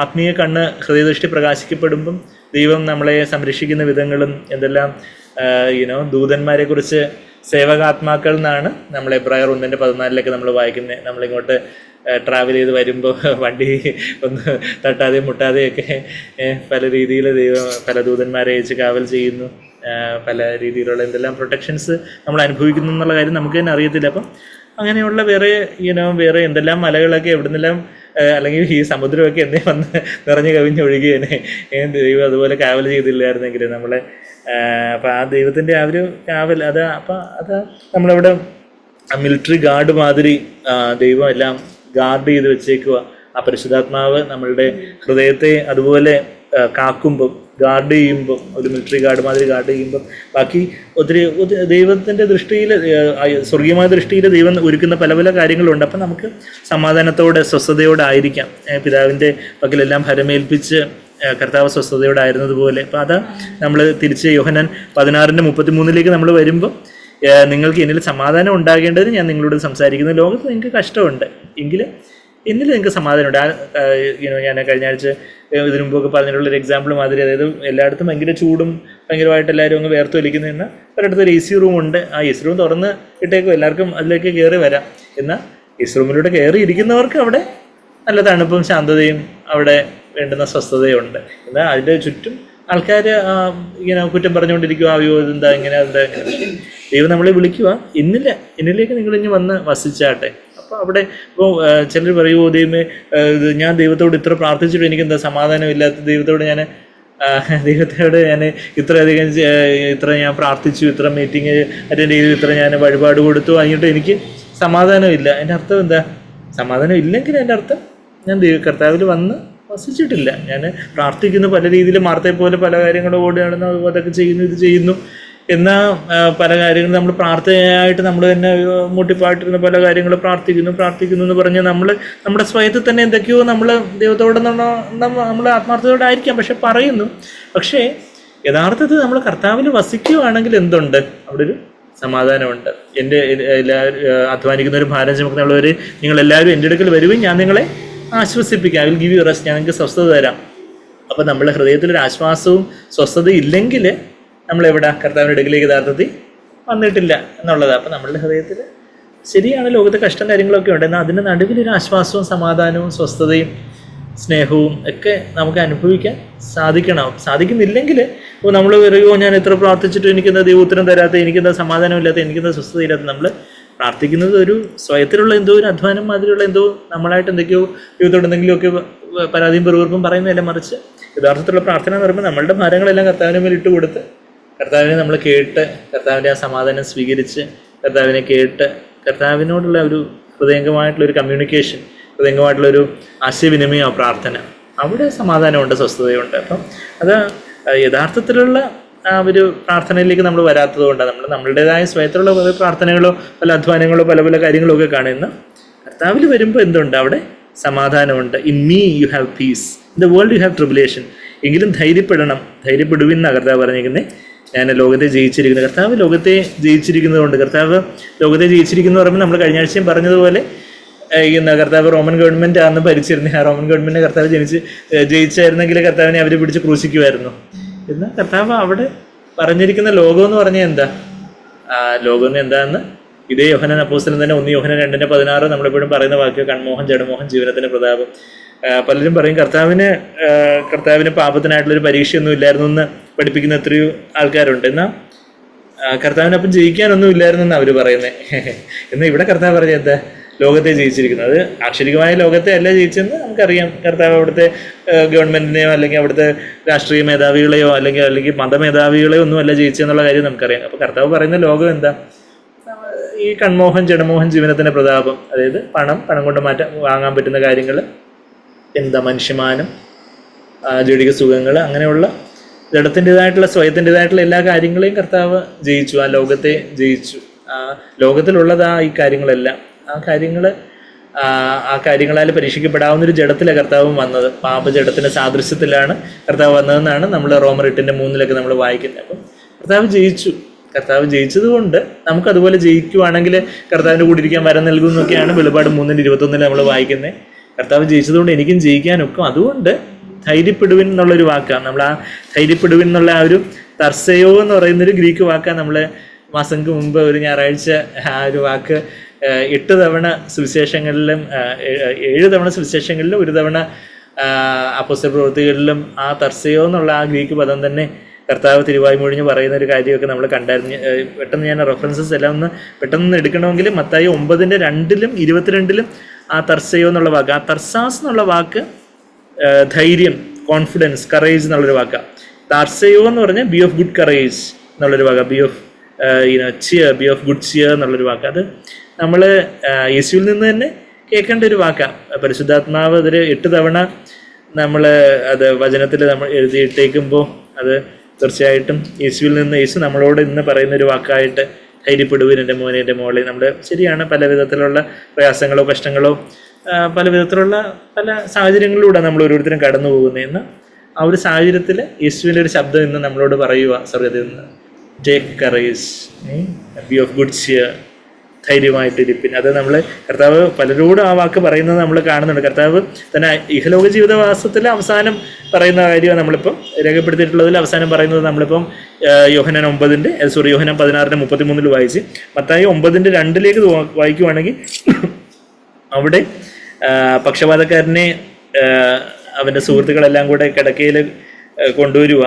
ആത്മീയ കണ്ണ് ഹൃദയദൃഷ്ടി പ്രകാശിക്കപ്പെടുമ്പം ദൈവം നമ്മളെ സംരക്ഷിക്കുന്ന വിധങ്ങളും എന്തെല്ലാം, ദൂതന്മാരെ കുറിച്ച് സേവകാത്മാക്കൾ എന്നാണ് നമ്മൾ എബ്രായർ 1:14 നമ്മൾ വായിക്കുന്നത്. നമ്മളിങ്ങോട്ട് ട്രാവൽ ചെയ്ത് വരുമ്പോൾ വണ്ടി ഒന്ന് തട്ടാതെയും മുട്ടാതെയൊക്കെ പല രീതിയിൽ ദൈവം പല ദൂതന്മാരെ അയച്ച് കാവൽ ചെയ്യുന്നു, പല രീതിയിലുള്ള എന്തെല്ലാം പ്രൊട്ടക്ഷൻസ് നമ്മൾ അനുഭവിക്കുന്നു എന്നുള്ള കാര്യം നമുക്ക് തന്നെ അറിയത്തില്ല. അപ്പം അങ്ങനെയുള്ള വേറെ വേറെ എന്തെല്ലാം മലകളൊക്കെ എവിടെ നിന്നെല്ലാം അല്ലെങ്കിൽ ഈ സമുദ്രമൊക്കെ എന്നേ വന്ന് നിറഞ്ഞു കവിഞ്ഞൊഴുകിയേനെ. ദൈവം അതുപോലെ കാവൽ ചെയ്തില്ലായിരുന്നെങ്കിൽ നമ്മളെ. അപ്പം ആ ദൈവത്തിൻ്റെ ആ ഒരു കാവൽ അത് നമ്മളവിടെ മിലിറ്ററി ഗാർഡ് മാതിരി ദൈവം എല്ലാം ഗാർഡ് ചെയ്ത് വെച്ചേക്കുക. ആ പരിശുദ്ധാത്മാവ് നമ്മളുടെ ഹൃദയത്തെ അതുപോലെ കാക്കുമ്പം, ഗാർഡ് ചെയ്യുമ്പം, ഒരു മിലിറ്ററി ഗാർഡ് മാതിരി ഗാർഡ് ചെയ്യുമ്പം ബാക്കി ഒത്തിരി ദൈവത്തിൻ്റെ ദൃഷ്ടിയിൽ, സ്വർഗീയമായ ദൃഷ്ടിയിൽ ദൈവം ഒരുക്കുന്ന പല പല കാര്യങ്ങളുണ്ട്. അപ്പം നമുക്ക് സമാധാനത്തോടെ സ്വസ്ഥതയോടെ ആയിരിക്കാം. പിതാവിൻ്റെ പക്കലെല്ലാം ഭരമേൽപ്പിച്ച് കർത്താവ് സ്വസ്ഥതയോടായിരുന്നതുപോലെ. അപ്പം അത് നമ്മൾ തിരിച്ച് യോഹന്നാൻ 16:33 നമ്മൾ വരുമ്പോൾ, നിങ്ങൾക്ക് എന്നിൽ സമാധാനം ഉണ്ടാകേണ്ടതിന് ഞാൻ നിങ്ങളോട് സംസാരിക്കുന്നു. ലോകത്ത് നിങ്ങൾക്ക് കഷ്ടമുണ്ട്, എങ്കിൽ എന്നിൽ നിങ്ങൾക്ക് സമാധാനമുണ്ട്. ഞാൻ കഴിഞ്ഞ ആഴ്ച ഇതിനു മുമ്പൊക്കെ പറഞ്ഞിട്ടുള്ളൊരു എക്സാമ്പിൾ മാതിരി, അതായത് എല്ലായിടത്തും ഭയങ്കര ചൂടും ഭയങ്കരമായിട്ട് എല്ലാവരും അങ്ങ് വേർത്ത് വലിക്കുന്നതെന്ന് ഒരിടത്ത് ഒരു AC റൂമുണ്ട്. ആ AC റൂം തുറന്ന് ഇട്ടേക്കും, എല്ലാവർക്കും അതിലേക്ക് കയറി വരാം. എന്നാൽ AC റൂമിലൂടെ കയറി ഇരിക്കുന്നവർക്ക് അവിടെ നല്ല തണുപ്പും ശാന്തതയും അവിടെ വേണ്ടുന്ന സ്വസ്ഥതയുണ്ട്. എന്നാൽ അതിൻ്റെ ചുറ്റും ആൾക്കാർ കുറ്റം പറഞ്ഞുകൊണ്ടിരിക്കുക, അയ്യോ ഇതെന്താ ഇങ്ങനെ, എന്താ ഇങ്ങനെ. ദൈവം നമ്മളെ വിളിക്കുക, എന്നിലേക്ക് നിങ്ങൾ ഇനി വന്ന് വസിച്ചാട്ടെ. അപ്പോൾ അവിടെ ഇപ്പോൾ ചിലർ പറയുമോ, ദൈവമേ ഞാൻ ദൈവത്തോട് ഇത്ര പ്രാർത്ഥിച്ചിട്ട് എനിക്കെന്താ സമാധാനമില്ലാത്ത, ദൈവത്തോട് ഞാൻ ഇത്ര ഞാൻ പ്രാർത്ഥിച്ചു, ഇത്ര മീറ്റിംഗ് അറ്റൻഡ് ചെയ്തു, ഇത്ര ഞാൻ വഴിപാട് കൊടുത്തു, അതിനിട്ട് എനിക്ക് സമാധാനമില്ല. എൻ്റെ അർത്ഥം എന്താ? സമാധാനം ഇല്ലെങ്കിൽ എൻ്റെ അർത്ഥം ഞാൻ കർത്താവിൽ വന്ന് വസിച്ചിട്ടില്ല. ഞാൻ പ്രാർത്ഥിക്കുന്നു, പല രീതിയിൽ മാർത്തയെ പോലെ പല കാര്യങ്ങളും ഓടി നടന്നു, അതുപോലെ അതൊക്കെ ചെയ്യുന്നു, ഇത് ചെയ്യുന്നു. എന്നാൽ പല കാര്യങ്ങളും നമ്മൾ പ്രാർത്ഥനയായിട്ട് നമ്മൾ തന്നെ മുട്ടിപ്പായിട്ടിരുന്ന പല കാര്യങ്ങൾ പ്രാർത്ഥിക്കുന്നു എന്ന് പറഞ്ഞ് നമ്മുടെ സ്വയത്തിൽ തന്നെ എന്തൊക്കെയോ നമ്മൾ ദൈവത്തോടെ നമ്മൾ ആത്മാർത്ഥതയോടെ ആയിരിക്കാം പക്ഷെ പറയുന്നു. പക്ഷേ യഥാർത്ഥത്തിൽ നമ്മൾ കർത്താവിൽ വസിക്കുകയാണെങ്കിൽ എന്തുണ്ട്? അവിടെ ഒരു സമാധാനമുണ്ട്. എൻ്റെ എല്ലാവരും അധ്വാനിക്കുന്നവർ, ഭാരം ചുമക്കുന്നവർ, നിങ്ങളെല്ലാവരും എൻ്റെ അടുക്കൽ വരുകയും ഞാൻ നിങ്ങളെ ആശ്വസിപ്പിക്കാം. I will give you rest, ഞാൻ നിങ്ങൾക്ക് സ്വസ്ഥത തരാം. അപ്പം നമ്മുടെ ഹൃദയത്തിലൊരു ആശ്വാസവും സ്വസ്ഥതയും ഇല്ലെങ്കിൽ നമ്മളെവിടെ കർത്താവിൻ്റെ അടുക്കിലേക്ക് യഥാർത്ഥത്തിൽ വന്നിട്ടില്ല എന്നുള്ളത്. അപ്പം നമ്മളുടെ ഹൃദയത്തിൽ ശരിയാണ് ലോകത്തെ കഷ്ടം കാര്യങ്ങളൊക്കെ ഉണ്ട്, എന്നാൽ അതിൻ്റെ നടുവിലൊരു ആശ്വാസവും സമാധാനവും സ്വസ്ഥതയും സ്നേഹവും ഒക്കെ നമുക്ക് അനുഭവിക്കാൻ സാധിക്കുന്നില്ലെങ്കിൽ നമ്മൾ പറയുമോ, ഞാൻ എത്ര പ്രാർത്ഥിച്ചിട്ടും എനിക്കെന്താ ദൈവം ഉത്തരം തരാത്ത, എനിക്കെന്താ സമാധാനമില്ലാത്ത, എനിക്കെന്താ സ്വസ്ഥതയില്ലാത്ത. നമ്മൾ പ്രാർത്ഥിക്കുന്നത് ഒരു സ്വയത്തിലുള്ള എന്തോ ഒരു അധ്വാനം മാതിരിയുള്ള എന്തോ നമ്മളായിട്ട് എന്തൊക്കെയോ ദൈവത്തോട് എന്തെങ്കിലുമൊക്കെ പരാതിയും പെറുവീർപ്പും പറയുന്നതല്ല, മറിച്ച് യഥാർത്ഥത്തിലുള്ള പ്രാർത്ഥന എന്ന് പറയുമ്പോൾ നമ്മളുടെ ഭാരങ്ങളെല്ലാം കർത്താവിന് മേൽ ഇട്ട് കൊടുത്ത് കർത്താവിനെ നമ്മൾ കേട്ട്, കർത്താവിൻ്റെ ആ സമാധാനം സ്വീകരിച്ച്, കർത്താവിനെ കേട്ട്, കർത്താവിനോടുള്ള ഒരു ഹൃദയംഗമായിട്ടുള്ളൊരു കമ്മ്യൂണിക്കേഷൻ, ഹൃദയംഗമായിട്ടുള്ളൊരു ആശയവിനിമയം, പ്രാർത്ഥന, അവിടെ സമാധാനമുണ്ട്, സ്വസ്ഥതയുണ്ട്. അപ്പം അത് യഥാർത്ഥത്തിലുള്ള ആ ഒരു പ്രാർത്ഥനയിലേക്ക് നമ്മൾ വരാത്തത് കൊണ്ടാണ് നമ്മളുടേതായ സ്വയത്തിലുള്ള പല പ്രാർത്ഥനകളോ പല അധ്വാനങ്ങളോ പല പല കാര്യങ്ങളോ ഒക്കെ കാണുന്ന. കർത്താവിൽ വരുമ്പോൾ എന്തുണ്ട്? അവിടെ സമാധാനമുണ്ട്. In me you have peace, in the world you have tribulation. എങ്കിലും ധൈര്യപ്പെടുവിൻ എന്നാണ് കർത്താവ് പറഞ്ഞിരിക്കുന്നത്. ഞാൻ ലോകത്തെ ജയിച്ചിരിക്കുന്നു. കർത്താവ് ലോകത്തെ ജയിച്ചിരിക്കുന്നതുകൊണ്ട്, കർത്താവ് ലോകത്തെ ജയിച്ചിരിക്കുന്നു പറയുമ്പോൾ നമ്മൾ കഴിഞ്ഞ ആഴ്ചയും പറഞ്ഞതുപോലെ കർത്താവ് റോമൻ ഗവൺമെൻറ് ആണെന്ന് ഭരിച്ചിരുന്നത്. ആ റോമൻ ഗവൺമെൻറ് കർത്താവ് ജയിച്ചായിരുന്നെങ്കിൽ കർത്താവിനെ അവർ പിടിച്ച് ക്രൂശിക്കുമായിരുന്നു. എന്നാൽ കർത്താവ് അവിടെ പറഞ്ഞിരിക്കുന്ന ലോകം എന്ന് പറഞ്ഞാൽ എന്താ? ലോകം എന്താണെന്ന് ഇതേ യോഹന്നാൻ അപ്പോസ്തലൻ തന്നെ 1 യോഹന്നാൻ 2:16 നമ്മളെപ്പോഴും പറയുന്ന വാക്യം, കൺമോഹൻ ജഡമോഹൻ ജീവനത്തിന് പ്രതാപം. പലരും പറയും കർത്താവിന് പാപത്തിനായിട്ടുള്ളൊരു പരീക്ഷയൊന്നും ഇല്ലായിരുന്നു എന്ന് പഠിപ്പിക്കുന്ന എത്രയോ ആൾക്കാരുണ്ട്. എന്നാൽ കർത്താവിനപ്പം ജയിക്കാനൊന്നും ഇല്ലായിരുന്നു എന്നാണ് അവർ പറയുന്നത്. എന്നാൽ ഇവിടെ കർത്താവ് പറഞ്ഞ എന്താ? ലോകത്തെ ജയിച്ചിരിക്കുന്നത്. അത് ആക്ഷരികമായ ലോകത്തെ അല്ല ജയിച്ചെന്ന് നമുക്കറിയാം. കർത്താവ് അവിടുത്തെ ഗവൺമെൻറ്റിനെയോ അല്ലെങ്കിൽ അവിടുത്തെ രാഷ്ട്രീയ മേധാവികളെയോ അല്ലെങ്കിൽ മതമേധാവികളെയോ ഒന്നും അല്ല ജയിച്ചെന്നുള്ള കാര്യം നമുക്കറിയാം. അപ്പോൾ കർത്താവ് പറയുന്ന ലോകം എന്താ? ഈ കൺമോഹൻ ജഡമോഹൻ ജീവനത്തിൻ്റെ പ്രതാപം, അതായത് പണം കൊണ്ട് വാങ്ങാൻ പറ്റുന്ന കാര്യങ്ങൾ, എന്താ മനുഷ്യമാനം, ജഡിക സുഖങ്ങൾ, അങ്ങനെയുള്ള ജഡത്തിൻ്റെതായിട്ടുള്ള സ്വയത്തിൻ്റെതായിട്ടുള്ള എല്ലാ കാര്യങ്ങളെയും കർത്താവ് ജയിച്ചു. ആ ലോകത്തെ ജയിച്ചു. ലോകത്തിലുള്ളതാ ഈ കാര്യങ്ങളെല്ലാം. ആ കാര്യങ്ങളാൽ പരീക്ഷിക്കപ്പെടാവുന്നൊരു ജഡത്തിലാണ് കർത്താവ് വന്നത്. പാപജഡത്തിൻ്റെ സാദൃശ്യത്തിലാണ് കർത്താവ് വന്നതെന്നാണ് നമ്മൾ റോമർ 8:3 നമ്മൾ വായിക്കുന്നത്. അപ്പം കർത്താവ് ജയിച്ചത് കൊണ്ട് നമുക്കതുപോലെ ജയിക്കുവാണെങ്കിൽ കർത്താവിൻ്റെ കൂടെ ഇരിക്കാൻ വരം നൽകുന്നൊക്കെയാണ് വെളിപാട് 3:21 നമ്മൾ വായിക്കുന്നത്. കർത്താവ് ജയിച്ചതുകൊണ്ട് എനിക്കും ജയിക്കാനൊക്കും. അതുകൊണ്ട് ധൈര്യപ്പെടുവിൻ എന്നുള്ളൊരു വാക്കാണ്. നമ്മൾ ആ ധൈര്യപ്പെടുവിൻ എന്നുള്ള ആ ഒരു തർസയോ എന്ന് പറയുന്നൊരു ഗ്രീക്ക് വാക്കാണ്. നമ്മൾ മാസങ്ങൾക്ക് മുമ്പ് ഒരു ഞായറാഴ്ച ആ ഒരു വാക്ക് 8 തവണ സുവിശേഷങ്ങളിലും 7 തവണ സുവിശേഷങ്ങളിലും 1 തവണ അപ്പോസ്തല പ്രവൃത്തികളിലും ആ തർസയോ എന്നുള്ള ആ ഗ്രീക്ക് പദം തന്നെ കർത്താവ് തിരുവായ്മൊഴിഞ്ഞ് പറയുന്ന ഒരു കാര്യമൊക്കെ നമ്മൾ കണ്ടായിരുന്നു. പെട്ടെന്ന് ഞാൻ റെഫറൻസസ് എല്ലാം ഒന്ന് പെട്ടെന്ന് എടുക്കണമെങ്കിൽ മത്തായി 9:2-ലും 22-ലും ആ തർസയോ എന്നുള്ള വാക്ക്, ആ തർസാസ് എന്നുള്ള വാക്ക് ധൈര്യം, കോൺഫിഡൻസ്, കറേജ് എന്നുള്ളൊരു വാക്കാണ്. താർസയോ എന്ന് പറഞ്ഞാൽ ബി ഓഫ് ഗുഡ് കറേജ് എന്നുള്ളൊരു വാക്കാണ്. B of cheer, B of good cheer എന്നുള്ളൊരു വാക്ക്. അത് നമ്മൾ യേശുവിൽ നിന്ന് തന്നെ കേൾക്കേണ്ട ഒരു വാക്കാണ്. പരിശുദ്ധാത്മാവ് അതിൽ 8 തവണ നമ്മൾ അത് വചനത്തിൽ നമ്മൾ എഴുതിയിട്ടേക്കുമ്പോൾ അത് തീർച്ചയായിട്ടും യേശുവിൽ നിന്ന്, യേശു നമ്മളോട് ഇന്ന് പറയുന്ന ഒരു വാക്കായിട്ട് ധൈര്യപ്പെടുവിൻ എൻ്റെ മോനെ, എൻ്റെ മോളെ. നമ്മൾ ശരിയാണ്, പല വിധത്തിലുള്ള പ്രയാസങ്ങളോ കഷ്ടങ്ങളോ പല വിധത്തിലുള്ള പല സാഹചര്യങ്ങളിലൂടെ നമ്മൾ ഓരോരുത്തരും കടന്നു പോകുന്നതെന്ന് ആ ഒരു സാഹചര്യത്തിൽ യേശുവിൻ്റെ ഒരു ശബ്ദം ഇന്ന് നമ്മളോട് പറയുക സ്വർഗ്ഗത്തിൽ നിന്ന്, take courage, be of good cheer, ധൈര്യമായിട്ടിരിപ്പിൻ. അത് നമ്മൾ കർത്താവ് പലരോടും ആ വാക്ക് പറയുന്നത് നമ്മൾ കാണുന്നുണ്ട്. കർത്താവ് തന്നെ ഇഹലോക ജീവിതവാസത്തിൽ അവസാനം പറയുന്ന കാര്യമാണ് നമ്മളിപ്പം രേഖപ്പെടുത്തിയിട്ടുള്ളതിൽ അവസാനം പറയുന്നത് നമ്മളിപ്പം യോഹന്നാൻ 16:33 വായിച്ച് മത്തായി 9:2 വായിക്കുവാണെങ്കിൽ അവിടെ പക്ഷപാതക്കാരനെ അവൻ്റെ സുഹൃത്തുക്കളെല്ലാം കൂടെ കിടക്കയിൽ കൊണ്ടുവരിക.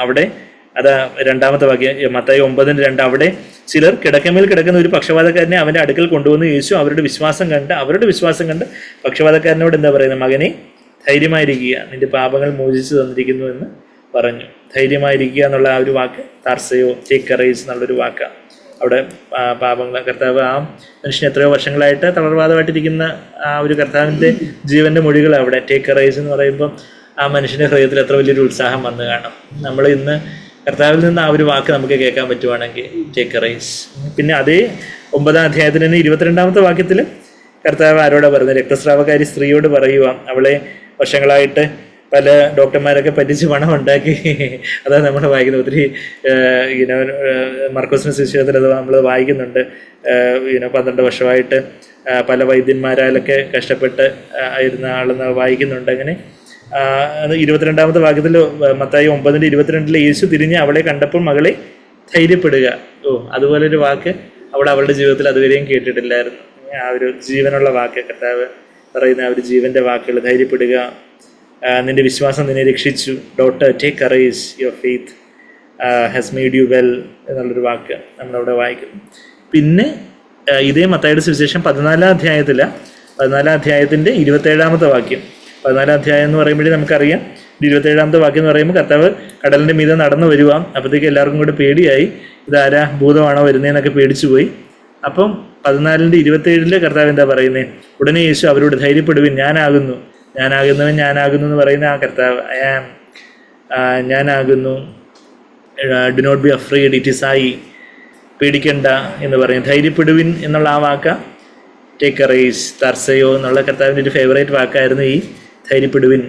അവിടെ അതാ 2-ാമത്തെ വാക്യം, മത്തായി 9:2. അവിടെ ചിലർ കിടക്കമേൽ കിടക്കുന്ന ഒരു പക്ഷപാതക്കാരനെ അവൻ്റെ അടുക്കൽ കൊണ്ടുവന്ന് യേശു അവരുടെ വിശ്വാസം കണ്ട് പക്ഷപാതക്കാരനോട് എന്താ പറയുന്നത്? മകനെ, ധൈര്യമായിരിക്കുക, നിന്റെ പാപങ്ങൾ മോചിച്ചു തന്നിരിക്കുന്നു എന്ന് പറഞ്ഞു. ധൈര്യമായിരിക്കുക എന്നുള്ള ആ ഒരു വാക്ക് താർസയോ, ടേക്ക് കറേജ് എന്നുള്ളൊരു വാക്കാണ്. അവിടെ പാപങ്ങൾ, കർത്താവ് ആ മനുഷ്യന് എത്രയോ വർഷങ്ങളായിട്ട് തളർവാദമായിട്ടിരിക്കുന്ന ആ ഒരു കർത്താവിൻ്റെ ജീവൻ്റെ മൊഴികൾ അവിടെ ടേക്ക് കറേജ് എന്ന് പറയുമ്പം ആ മനുഷ്യൻ്റെ ഹൃദയത്തിൽ എത്ര വലിയൊരു ഉത്സാഹം വന്ന് കാണും. നമ്മൾ ഇന്ന് കർത്താവിൽ നിന്ന് ആ ഒരു വാക്ക് നമുക്ക് കേൾക്കാൻ പറ്റുവാണെങ്കിൽ ടേക്ക് കറേജ്. പിന്നെ അതേ 9-ാം അധ്യായത്തിൽ തന്നെ 22-ാമത്തെ വാക്യത്തിൽ കർത്താവ് ആരോടാ പറയുന്നത്? രക്തസ്രാവക്കാരി സ്ത്രീയോട് പറയുക. അവളെ വർഷങ്ങളായിട്ട് പല ഡോക്ടർമാരൊക്കെ പറ്റിച്ച് പണം ഉണ്ടാക്കി. അതാണ് നമ്മൾ വായിക്കുന്നത്. ഒത്തിരി മർക്കോസിന്റെ സുവിശേഷത്തിൽ അത് നമ്മൾ വായിക്കുന്നുണ്ട്. 12 വർഷമായിട്ട് പല വൈദ്യന്മാരാലൊക്കെ കഷ്ടപ്പെട്ട് ആയിരുന്ന ആളെന്ന് വായിക്കുന്നുണ്ട്. അങ്ങനെ 22-ാമത്തെ വാക്യത്തിൽ മത്തായി 9:22 യേശു തിരിഞ്ഞ് അവളെ കണ്ടപ്പോൾ മകളെ ധൈര്യപ്പെടുക. അതുപോലൊരു വാക്ക് അവളുടെ ജീവിതത്തിൽ അതുവരെയും കേട്ടിട്ടില്ലായിരുന്നു. ആ ഒരു ജീവനുള്ള വാക്ക് കർത്താവ് പറയുന്ന ആ ഒരു ജീവന്റെ വാക്കുകൾ, ധൈര്യപ്പെടുക, നിന്റെ വിശ്വാസം നിന്നെ രക്ഷിച്ചു, daughter take courage, your faith has made you well എന്നുള്ളൊരു വാക്ക് നമ്മളവിടെ വായിക്കുന്നു. പിന്നെ ഇതേ മത്തായിയുടെ സുവിശേഷം 14-ാം അധ്യായത്തില് 14-ാം അധ്യായത്തിൻ്റെ 27-ാമത്തെ വാക്യം. 14-ാം അധ്യായം എന്ന് പറയുമ്പോഴേ നമുക്കറിയാം 27-ാമത്തെ വാക്യം എന്ന് പറയുമ്പോൾ കർത്താവ് കടലിൻ്റെ മീതെ നടന്നു വരുക. അപ്പോഴത്തേക്ക് എല്ലാവർക്കും കൂടെ പേടിയായി, ഇതാരാ, ഭൂതമാണോ വരുന്നതെന്നൊക്കെ പേടിച്ചു പോയി. അപ്പം 14:27 കർത്താവ് എന്താ പറയുന്നത്? ഉടനെ യേശു അവരോട് ധൈര്യപ്പെടുവിൻ, ഞാനാകുന്നവൻ എന്ന് പറയുന്ന ആ കർത്താവ്, ഞാനാകുന്നു, do not be afraid, it is I, പേടിക്കണ്ട എന്ന് പറയും. ധൈര്യപ്പെടുവിൻ എന്നുള്ള ആ വാക്ക ടേക്ക് കറേജ്, തർസയോ എന്നുള്ള കർത്താവിൻ്റെ ഒരു ഫേവറേറ്റ് വാക്കായിരുന്നു ഈ ധൈര്യപ്പെടുവിൻ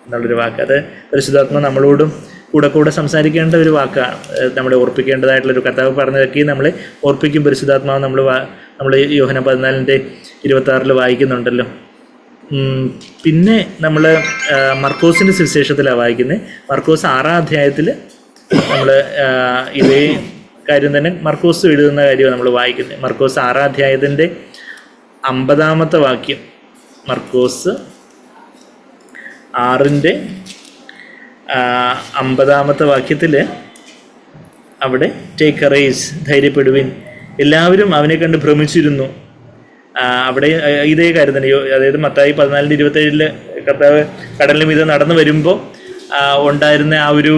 എന്നുള്ളൊരു വാക്ക്. അത് പരിശുദ്ധാത്മ നമ്മളോടും കൂടെ സംസാരിക്കേണ്ട ഒരു വാക്കാണ്, നമ്മളെ ഓർപ്പിക്കേണ്ടതായിട്ടുള്ളൊരു. കർത്താവ് പറഞ്ഞതൊക്കെ നമ്മളെ ഓർപ്പിക്കും പരിശുദ്ധാത്മാവ്. നമ്മൾ യോഹന്നാൻ 14:26 വായിക്കുന്നുണ്ടല്ലോ. പിന്നെ നമ്മൾ മർക്കോസിൻ്റെ സുവിശേഷത്തിലാണ് വായിക്കുന്നത്. മർക്കോസ് 6-ാം അധ്യായത്തിൽ നമ്മൾ ഇതേ കാര്യം തന്നെ മർക്കോസ് എഴുതുന്ന കാര്യമാണ് നമ്മൾ വായിക്കുന്നത്. മർക്കോസ് 6-ാം അധ്യായത്തിൻ്റെ 50-ാമത്തെ വാക്യം. മർക്കോസ് 6-ന്റെ 50-ാമത്തെ വാക്യത്തിൽ അവിടെ ടേക്ക് കറേജ്, ധൈര്യപ്പെടുവിൻ, എല്ലാവരും അവനെ കണ്ട് ഭ്രമിച്ചിരുന്നു. അവിടെ ഇതേ കാര്യം തന്നെ, അതായത് മത്തായി 14:27 കർത്താവ് കടലിന് മീതെ നടന്നു വരുമ്പോൾ ഉണ്ടായിരുന്ന ആ ഒരു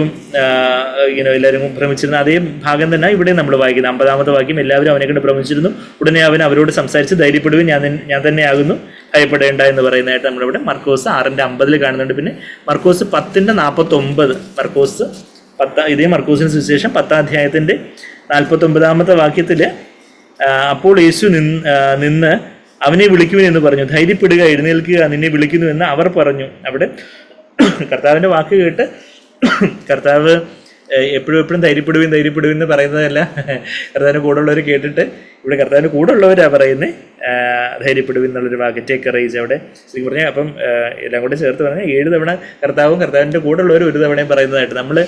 എല്ലാവരും ഭ്രമിച്ചിരുന്ന അതേ ഭാഗം തന്നെ ഇവിടെ നമ്മൾ വായിക്കുന്നത്. 50-ാമത്തെ വാക്യം, എല്ലാവരും അവനെ കണ്ട് ഭ്രമിച്ചിരുന്നു, ഉടനെ അവൻ അവരോട് സംസാരിച്ച് ധൈര്യപ്പെടുവിൻ, ഞാൻ തന്നെയാകുന്നു, ഭയപ്പെടേണ്ട എന്ന് പറയുന്നതായിട്ട് നമ്മളിവിടെ മർക്കോസ് 6:50 കാണുന്നുണ്ട്. പിന്നെ മർക്കോസ് 10:49, മർക്കോസ് 10 ഇതേ മർക്കോസിന് സുവിശേഷം 10-ാം അധ്യായത്തിൻ്റെ 49-ാമത്തെ വാക്യത്തിൽ, അപ്പോൾ യേശു നിന്ന് അവനെ വിളിക്കുവിൻ എന്ന് പറഞ്ഞു, ധൈര്യപ്പെടുക, എഴുന്നേൽക്കുക, നിന്നെ വിളിക്കുന്നു എന്ന് അവർ പറഞ്ഞു. അവിടെ കർത്താവിൻ്റെ വാക്ക് കേട്ട് കർത്താവ് എപ്പോഴും ധൈര്യപ്പെടുവിൻ എന്ന് പറയുന്നതല്ല, കർത്താവിൻ്റെ കൂടെ ഉള്ളവർ കേട്ടിട്ട് ഇവിടെ കർത്താവിൻ്റെ കൂടെ ഉള്ളവരാ പറയുന്നത് ധൈര്യപ്പെടുവിൻ എന്നുള്ളൊരു വാക്ക്, ടേക്ക് കറേജ്. അവിടെ ശരിക്കും പറഞ്ഞാൽ അപ്പം എല്ലാം കൂടെ ചേർത്ത് പറഞ്ഞാൽ 7 തവണ കർത്താവിൻ്റെ കൂടെ ഉള്ളവർ ഒരു തവണയും പറയുന്നതായിട്ട്. നമ്മൾ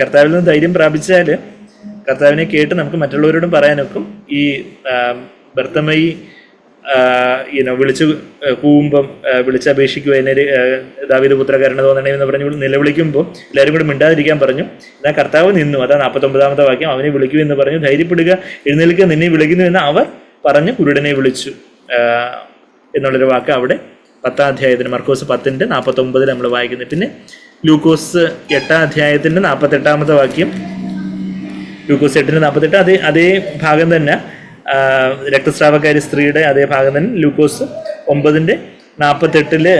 കർത്താവിൽ നിന്ന് ധൈര്യം പ്രാപിച്ചാൽ കർത്താവിനെ കേട്ട് നമുക്ക് മറ്റുള്ളവരോടും പറയാനൊക്കും. ഈ ഭർത്തമയി വിളിച്ചു കൂവുമ്പം വിളിച്ചപേക്ഷിക്കുക എന്നെ ദാവീദ് പുത്രകാരന് തോന്നണേ എന്ന് പറഞ്ഞ് നിലവിളിക്കുമ്പോൾ എല്ലാവരും കൂടി മിണ്ടാതിരിക്കാൻ പറഞ്ഞു. എന്നാൽ കർത്താവ് നിന്നു. അതാ 49 വാക്യം. അവനെ വിളിക്കൂ എന്ന് പറഞ്ഞു. ധൈര്യപ്പെടുക, എഴുന്നേൽക്കുക, നിന്നെ വിളിക്കുന്നു എന്ന് അവർ പറഞ്ഞ് കുരുടനെ വിളിച്ചു എന്നുള്ളൊരു വാക്ക് അവിടെ 10-ാം അധ്യായത്തിന് മർക്കോസ് 10:49 നമ്മൾ വായിക്കുന്നത്. പിന്നെ ലൂക്കോസ് 8-ാം അധ്യായത്തിൻ്റെ 48-ാമത്തെ വാക്യം, ലൂക്കോസ് 8:48 അതേ ഭാഗം തന്നെ, രക്തസ്രാവക്കാരി സ്ത്രീയുടെ അതേ ഭാഗം തന്നെ ലൂക്കോസ് 9:48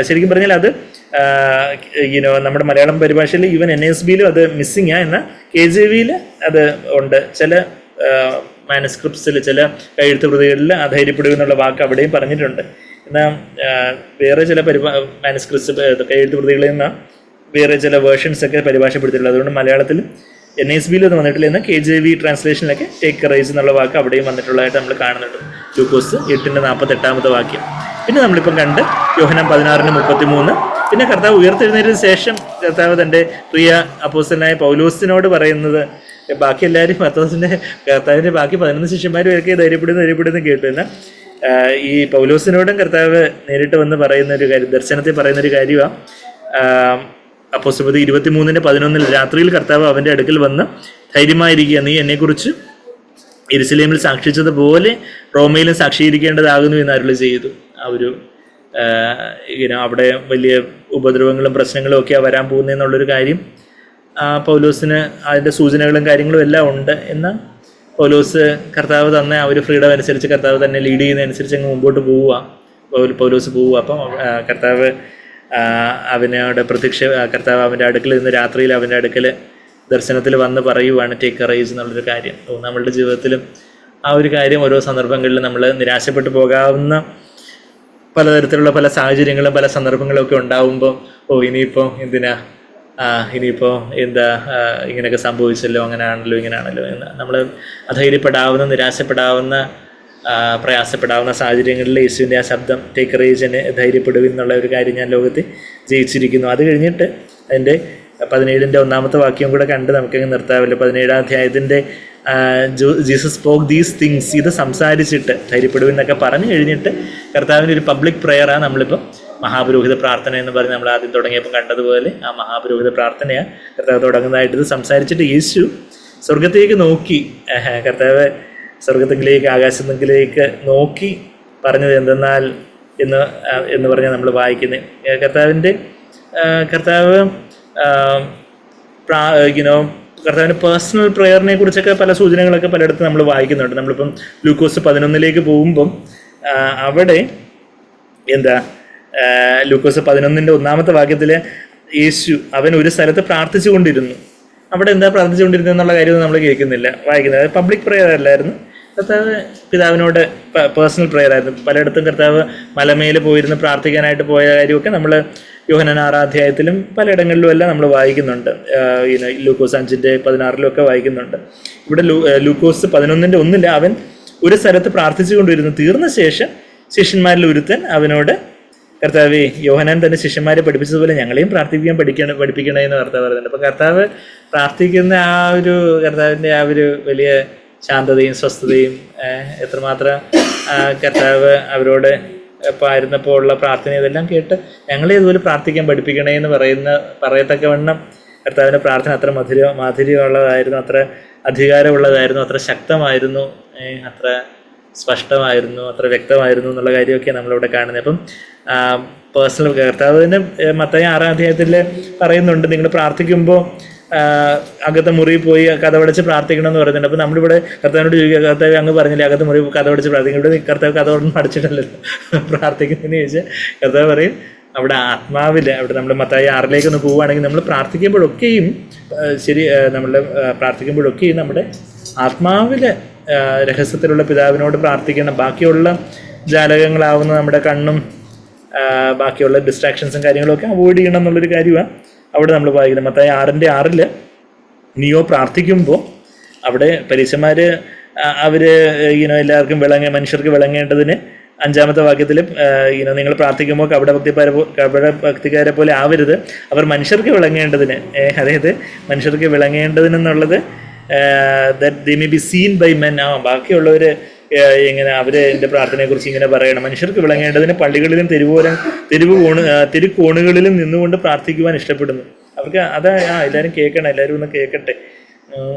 ശരിക്കും പറഞ്ഞാൽ അത് നമ്മുടെ മലയാളം പരിഭാഷയിൽ ഈവൻ NASBയിലും അത് മിസ്സിങ് എന്നാൽ KJVയിൽ അത് ഉണ്ട്. ചില മാനുസ്ക്രിപ്റ്റ്സിൽ, ചില കൈയെഴുത്ത് കൃതികളിൽ അധൈര്യപ്പെടുക എന്നുള്ള വാക്ക് അവിടെയും പറഞ്ഞിട്ടുണ്ട്. എന്നാൽ വേറെ ചില മാനുസ്ക്രിപ്റ്റ്സ് കൈയെഴുത്ത് കൃതികളിൽ നിന്ന് വേറെ ചില വേർഷൻസ് ഒക്കെ പരിഭാഷപ്പെടുത്തിയിട്ടുള്ളത്. അതുകൊണ്ട് മലയാളത്തിൽ NASBയിൽ അത് വന്നിട്ടില്ല. എന്നാൽ KJV ട്രാൻസ്ലേഷനിലൊക്കെ ടേക്ക് കറേജ് എന്നുള്ള വാക്ക് അവിടെയും വന്നിട്ടുള്ളതായിട്ട് നമ്മൾ കാണുന്നുണ്ട്. ലൂക്കോസ് 8:48 വാക്യം. പിന്നെ നമ്മളിപ്പം കണ്ട് യോഹന്നാൻ 16:33. പിന്നെ കർത്താവ് ഉയർത്തെഴുന്നേറ്റതിന് ശേഷം കർത്താവ് തൻ്റെ പ്രിയ അപ്പോസ്തലനായ പൗലോസിനോട് പറയുന്നത്, ബാക്കി എല്ലാവരും കർത്താവിൻ്റെ ബാക്കി 11 ശിഷ്യന്മാരും ഒക്കെ ധൈര്യപ്പെടുന്നു കേട്ടു. എന്നാൽ ഈ പൗലോസിനോടും കർത്താവ് നേരിട്ട് വന്ന് പറയുന്ന ഒരു കാര്യം, ദർശനത്തിൽ പറയുന്നൊരു കാര്യമാണ്. അപ്പോസ്തലപ്രവൃത്തി 23:11 രാത്രിയിൽ കർത്താവ് അവൻ്റെ അടുക്കൽ വന്ന് ധൈര്യമായിരിക്കുക, നീ എന്നെക്കുറിച്ച് യെരുശലേമിൽ സാക്ഷിച്ചതുപോലെ റോമയിലും സാക്ഷീകരിക്കേണ്ടതാകുന്നു എന്ന് അരുളി ചെയ്തു. ആ ഒരു അവിടെ വലിയ ഉപദ്രവങ്ങളും പ്രശ്നങ്ങളും ഒക്കെയാണ് വരാൻ പോകുന്നതെന്നുള്ളൊരു കാര്യം പൗലോസിന് അതിൻ്റെ സൂചനകളും കാര്യങ്ങളും എല്ലാം ഉണ്ട്. എന്നാൽ പൗലോസ് കർത്താവ് തന്നെ ആ ഒരു ഫ്രീഡം അനുസരിച്ച് കർത്താവ് തന്നെ ലീഡ് ചെയ്യുന്നതനുസരിച്ച് അങ്ങ് മുമ്പോട്ട് പൗലോസ് പോവുക. അപ്പം കർത്താവ് അവനോട് കർത്താവ് അവൻ്റെ അടുക്കൽ നിന്ന് രാത്രിയിൽ അവൻ്റെ അടുക്കൽ ദർശനത്തിൽ വന്ന് പറയുവാണ് ടേക്ക് കറേജ് എന്നുള്ളൊരു കാര്യം. നമ്മളുടെ ജീവിതത്തിലും ആ ഒരു കാര്യം ഓരോ സന്ദർഭങ്ങളിലും നമ്മൾ നിരാശപ്പെട്ടു പോകാവുന്ന പലതരത്തിലുള്ള പല സാഹചര്യങ്ങളും പല സന്ദർഭങ്ങളും ഒക്കെ ഉണ്ടാവുമ്പോൾ ഇനിയിപ്പോൾ എന്തിനാ, ഇനിയിപ്പോൾ എന്താ ഇങ്ങനെയൊക്കെ സംഭവിച്ചല്ലോ, ഇങ്ങനെയാണല്ലോ എന്ന് നമ്മൾ അധൈര്യപ്പെടാവുന്ന, നിരാശപ്പെടാവുന്ന, പ്രയാസപ്പെടാവുന്ന സാഹചര്യങ്ങളിൽ യേശുവിൻ്റെ ആ ശബ്ദം ടേക്ക് കറേജിന് ധൈര്യപ്പെടുവിൻ എന്നുള്ള ഒരു കാര്യം ഞാൻ ലോകത്തിൽ ജയിച്ചിരിക്കുന്നു. അത് കഴിഞ്ഞിട്ട് അതിൻ്റെ 17-ാമത്തെ വാക്യം കൂടെ കണ്ട് നമുക്കങ്ങ് നിർത്താമല്ലോ. 17-ാം അധ്യായത്തിൻ്റെ ജീസസ് സ്പോക്ക് ദീസ് തിങ്സ്, ഇത് സംസാരിച്ചിട്ട് ധൈര്യപ്പെടുവിൻ എന്നൊക്കെ പറഞ്ഞു കഴിഞ്ഞിട്ട് കർത്താവിൻ്റെ ഒരു പബ്ലിക് പ്രെയറാണ് നമ്മളിപ്പം മഹാപുരോഹിത പ്രാർത്ഥന എന്ന് പറഞ്ഞ് നമ്മൾ ആദ്യം തുടങ്ങിയപ്പോൾ കണ്ടതുപോലെ ആ മഹാപുരോഹിത പ്രാർത്ഥനയാണ് കർത്താവ് തുടങ്ങുന്നതായിട്ട്. ഇത് സംസാരിച്ചിട്ട് യേശു സ്വർഗത്തേക്ക് നോക്കി, കർത്താവ് സ്വർഗത്തിലേക്ക് ആകാശത്തിലേക്ക് നോക്കി പറഞ്ഞത് എന്തെന്നാൽ എന്ന് പറഞ്ഞാൽ നമ്മൾ വായിക്കുന്നത്. കർത്താവിൻ്റെ പേഴ്സണൽ പ്രെയറിനെ കുറിച്ചൊക്കെ പല സൂചനകളൊക്കെ പലയിടത്തും നമ്മൾ വായിക്കുന്നുണ്ട്. നമ്മളിപ്പം ലൂക്കോസ് 11 പോകുമ്പം അവിടെ ലൂക്കോസ് 11:1 വാക്യത്തിൽ യേശു അവൻ ഒരു സ്ഥലത്ത് പ്രാർത്ഥിച്ചു കൊണ്ടിരുന്നു. അവിടെ എന്താ പ്രാർത്ഥിച്ചുകൊണ്ടിരുന്നത് എന്നുള്ള കാര്യമൊന്നും നമ്മൾ കേൾക്കുന്നില്ല, വായിക്കുന്നത്. പബ്ലിക് പ്രെയർ അല്ലായിരുന്നു, കർത്താവ് പിതാവിനോട് പേഴ്സണൽ പ്രെയർ ആയിരുന്നു. പലയിടത്തും കർത്താവ് മലമേൽ പോയിരുന്ന് പ്രാർത്ഥിക്കാനായിട്ട് പോയ കാര്യമൊക്കെ നമ്മൾ യോഹന്നാൻ 6-ാം അധ്യായത്തിലും പലയിടങ്ങളിലും എല്ലാം നമ്മൾ വായിക്കുന്നുണ്ട്. ലൂക്കോസ് 5:16 വായിക്കുന്നുണ്ട്. ഇവിടെ ലൂക്കോസ് 11:1 അവൻ ഒരു സ്ഥലത്ത് പ്രാർത്ഥിച്ചു കൊണ്ടിരുന്നു. തീർന്ന ശേഷം ശിഷ്യന്മാരിൽ ഒരുത്തൻ അവനോട്, കർത്താവേ, യോഹന്നാൻ തൻ്റെ ശിഷ്യന്മാരെ പഠിപ്പിച്ചതുപോലെ ഞങ്ങളെയും പഠിപ്പിക്കണേ എന്ന് കർത്താവ് പറയുന്നുണ്ട്. അപ്പം കർത്താവ് പ്രാർത്ഥിക്കുന്ന കർത്താവിൻ്റെ ആ ഒരു വലിയ ശാന്തതയും സ്വസ്ഥതയും എത്രമാത്രം കർത്താവ് അവരോട് ആയിരുന്നപ്പോൾ ഉള്ള പ്രാർത്ഥന ഇതെല്ലാം കേട്ട് ഞങ്ങളെ ഇതുപോലെ പ്രാർത്ഥിക്കാൻ പഠിപ്പിക്കണേ എന്ന് പറയത്തക്കവണ്ണം കർത്താവിൻ്റെ പ്രാർത്ഥന അത്ര മാധുര്യമുള്ളതായിരുന്നു, അത്ര അധികാരമുള്ളതായിരുന്നു, അത്ര ശക്തമായിരുന്നു, അത്ര സ്പഷ്ടമായിരുന്നു, അത്ര വ്യക്തമായിരുന്നു എന്നുള്ള കാര്യമൊക്കെ നമ്മളിവിടെ കാണുന്നത്. അപ്പം പേഴ്സണൽ കർത്താവിന് മത്തായി 6-ാം അധ്യായത്തിൽ പറയുന്നുണ്ട്, നിങ്ങൾ പ്രാർത്ഥിക്കുമ്പോൾ അകത്തെ മുറി പോയി കഥവടച്ച് പ്രാർത്ഥിക്കണം എന്ന് പറയുന്നുണ്ട്. അപ്പോൾ നമ്മളിവിടെ കർത്താവിനോട് ചോദിക്കുക, കർത്താവ് അങ്ങ് പറഞ്ഞില്ലേ അകത്ത് മുറി കഥവടച്ച് പ്രാർത്ഥിക്കണം, ഇവിടെ കർത്താവ് കഥവടൊന്നും അടച്ചിട്ടല്ലല്ലോ പ്രാർത്ഥിക്കുന്നതെന്ന് ചോദിച്ചാൽ കർത്താവ് പറയും അവിടെ ആത്മാവിൽ, അവിടെ നമ്മൾ മത്തായി 6-ലേക്കൊന്ന് പോവുകയാണെങ്കിൽ നമ്മൾ പ്രാർത്ഥിക്കുമ്പോഴൊക്കെയും പ്രാർത്ഥിക്കുമ്പോഴൊക്കെയും നമ്മുടെ ആത്മാവിൽ രഹസ്യത്തിലുള്ള പിതാവിനോട് പ്രാർത്ഥിക്കണം. ബാക്കിയുള്ള ജാലകങ്ങളാവുന്ന നമ്മുടെ കണ്ണും ബാക്കിയുള്ള ഡിസ്ട്രാക്ഷൻസും കാര്യങ്ങളൊക്കെ അവോയ്ഡ് ചെയ്യണം എന്നുള്ളൊരു കാര്യമാണ് അവിടെ നമ്മൾ വായിക്കുന്നത്. മത്തായി 6:6 നീയോ പ്രാർത്ഥിക്കുമ്പോൾ അവിടെ പരീശന്മാർ അവർ എല്ലാവർക്കും മനുഷ്യർക്ക് വിളങ്ങേണ്ടതിന് 5-ാമത്തെ വാക്യത്തിൽ നിങ്ങൾ പ്രാർത്ഥിക്കുമ്പോൾ കപടഭക്തിക്കാരെ പോലെ ആവരുത്, അവർ മനുഷ്യർക്ക് വിളങ്ങേണ്ടതിന്, അതായത് മനുഷ്യർക്ക് വിളങ്ങേണ്ടതിനെന്നുള്ളത് that they may be seen by men. ബാക്കിയുള്ളവർ ഇങ്ങനെ അവർ എൻ്റെ പ്രാർത്ഥനയെക്കുറിച്ച് ഇങ്ങനെ പറയണം. മനുഷ്യർക്ക് വിളങ്ങേണ്ടതിന് പള്ളികളിലും തെരുക്കോണുകളിലും നിന്നുകൊണ്ട് പ്രാർത്ഥിക്കുവാൻ ഇഷ്ടപ്പെടുന്നു. അവർക്ക് അതാ എല്ലാവരും കേൾക്കണം, എല്ലാവരും ഒന്ന് കേൾക്കട്ടെ.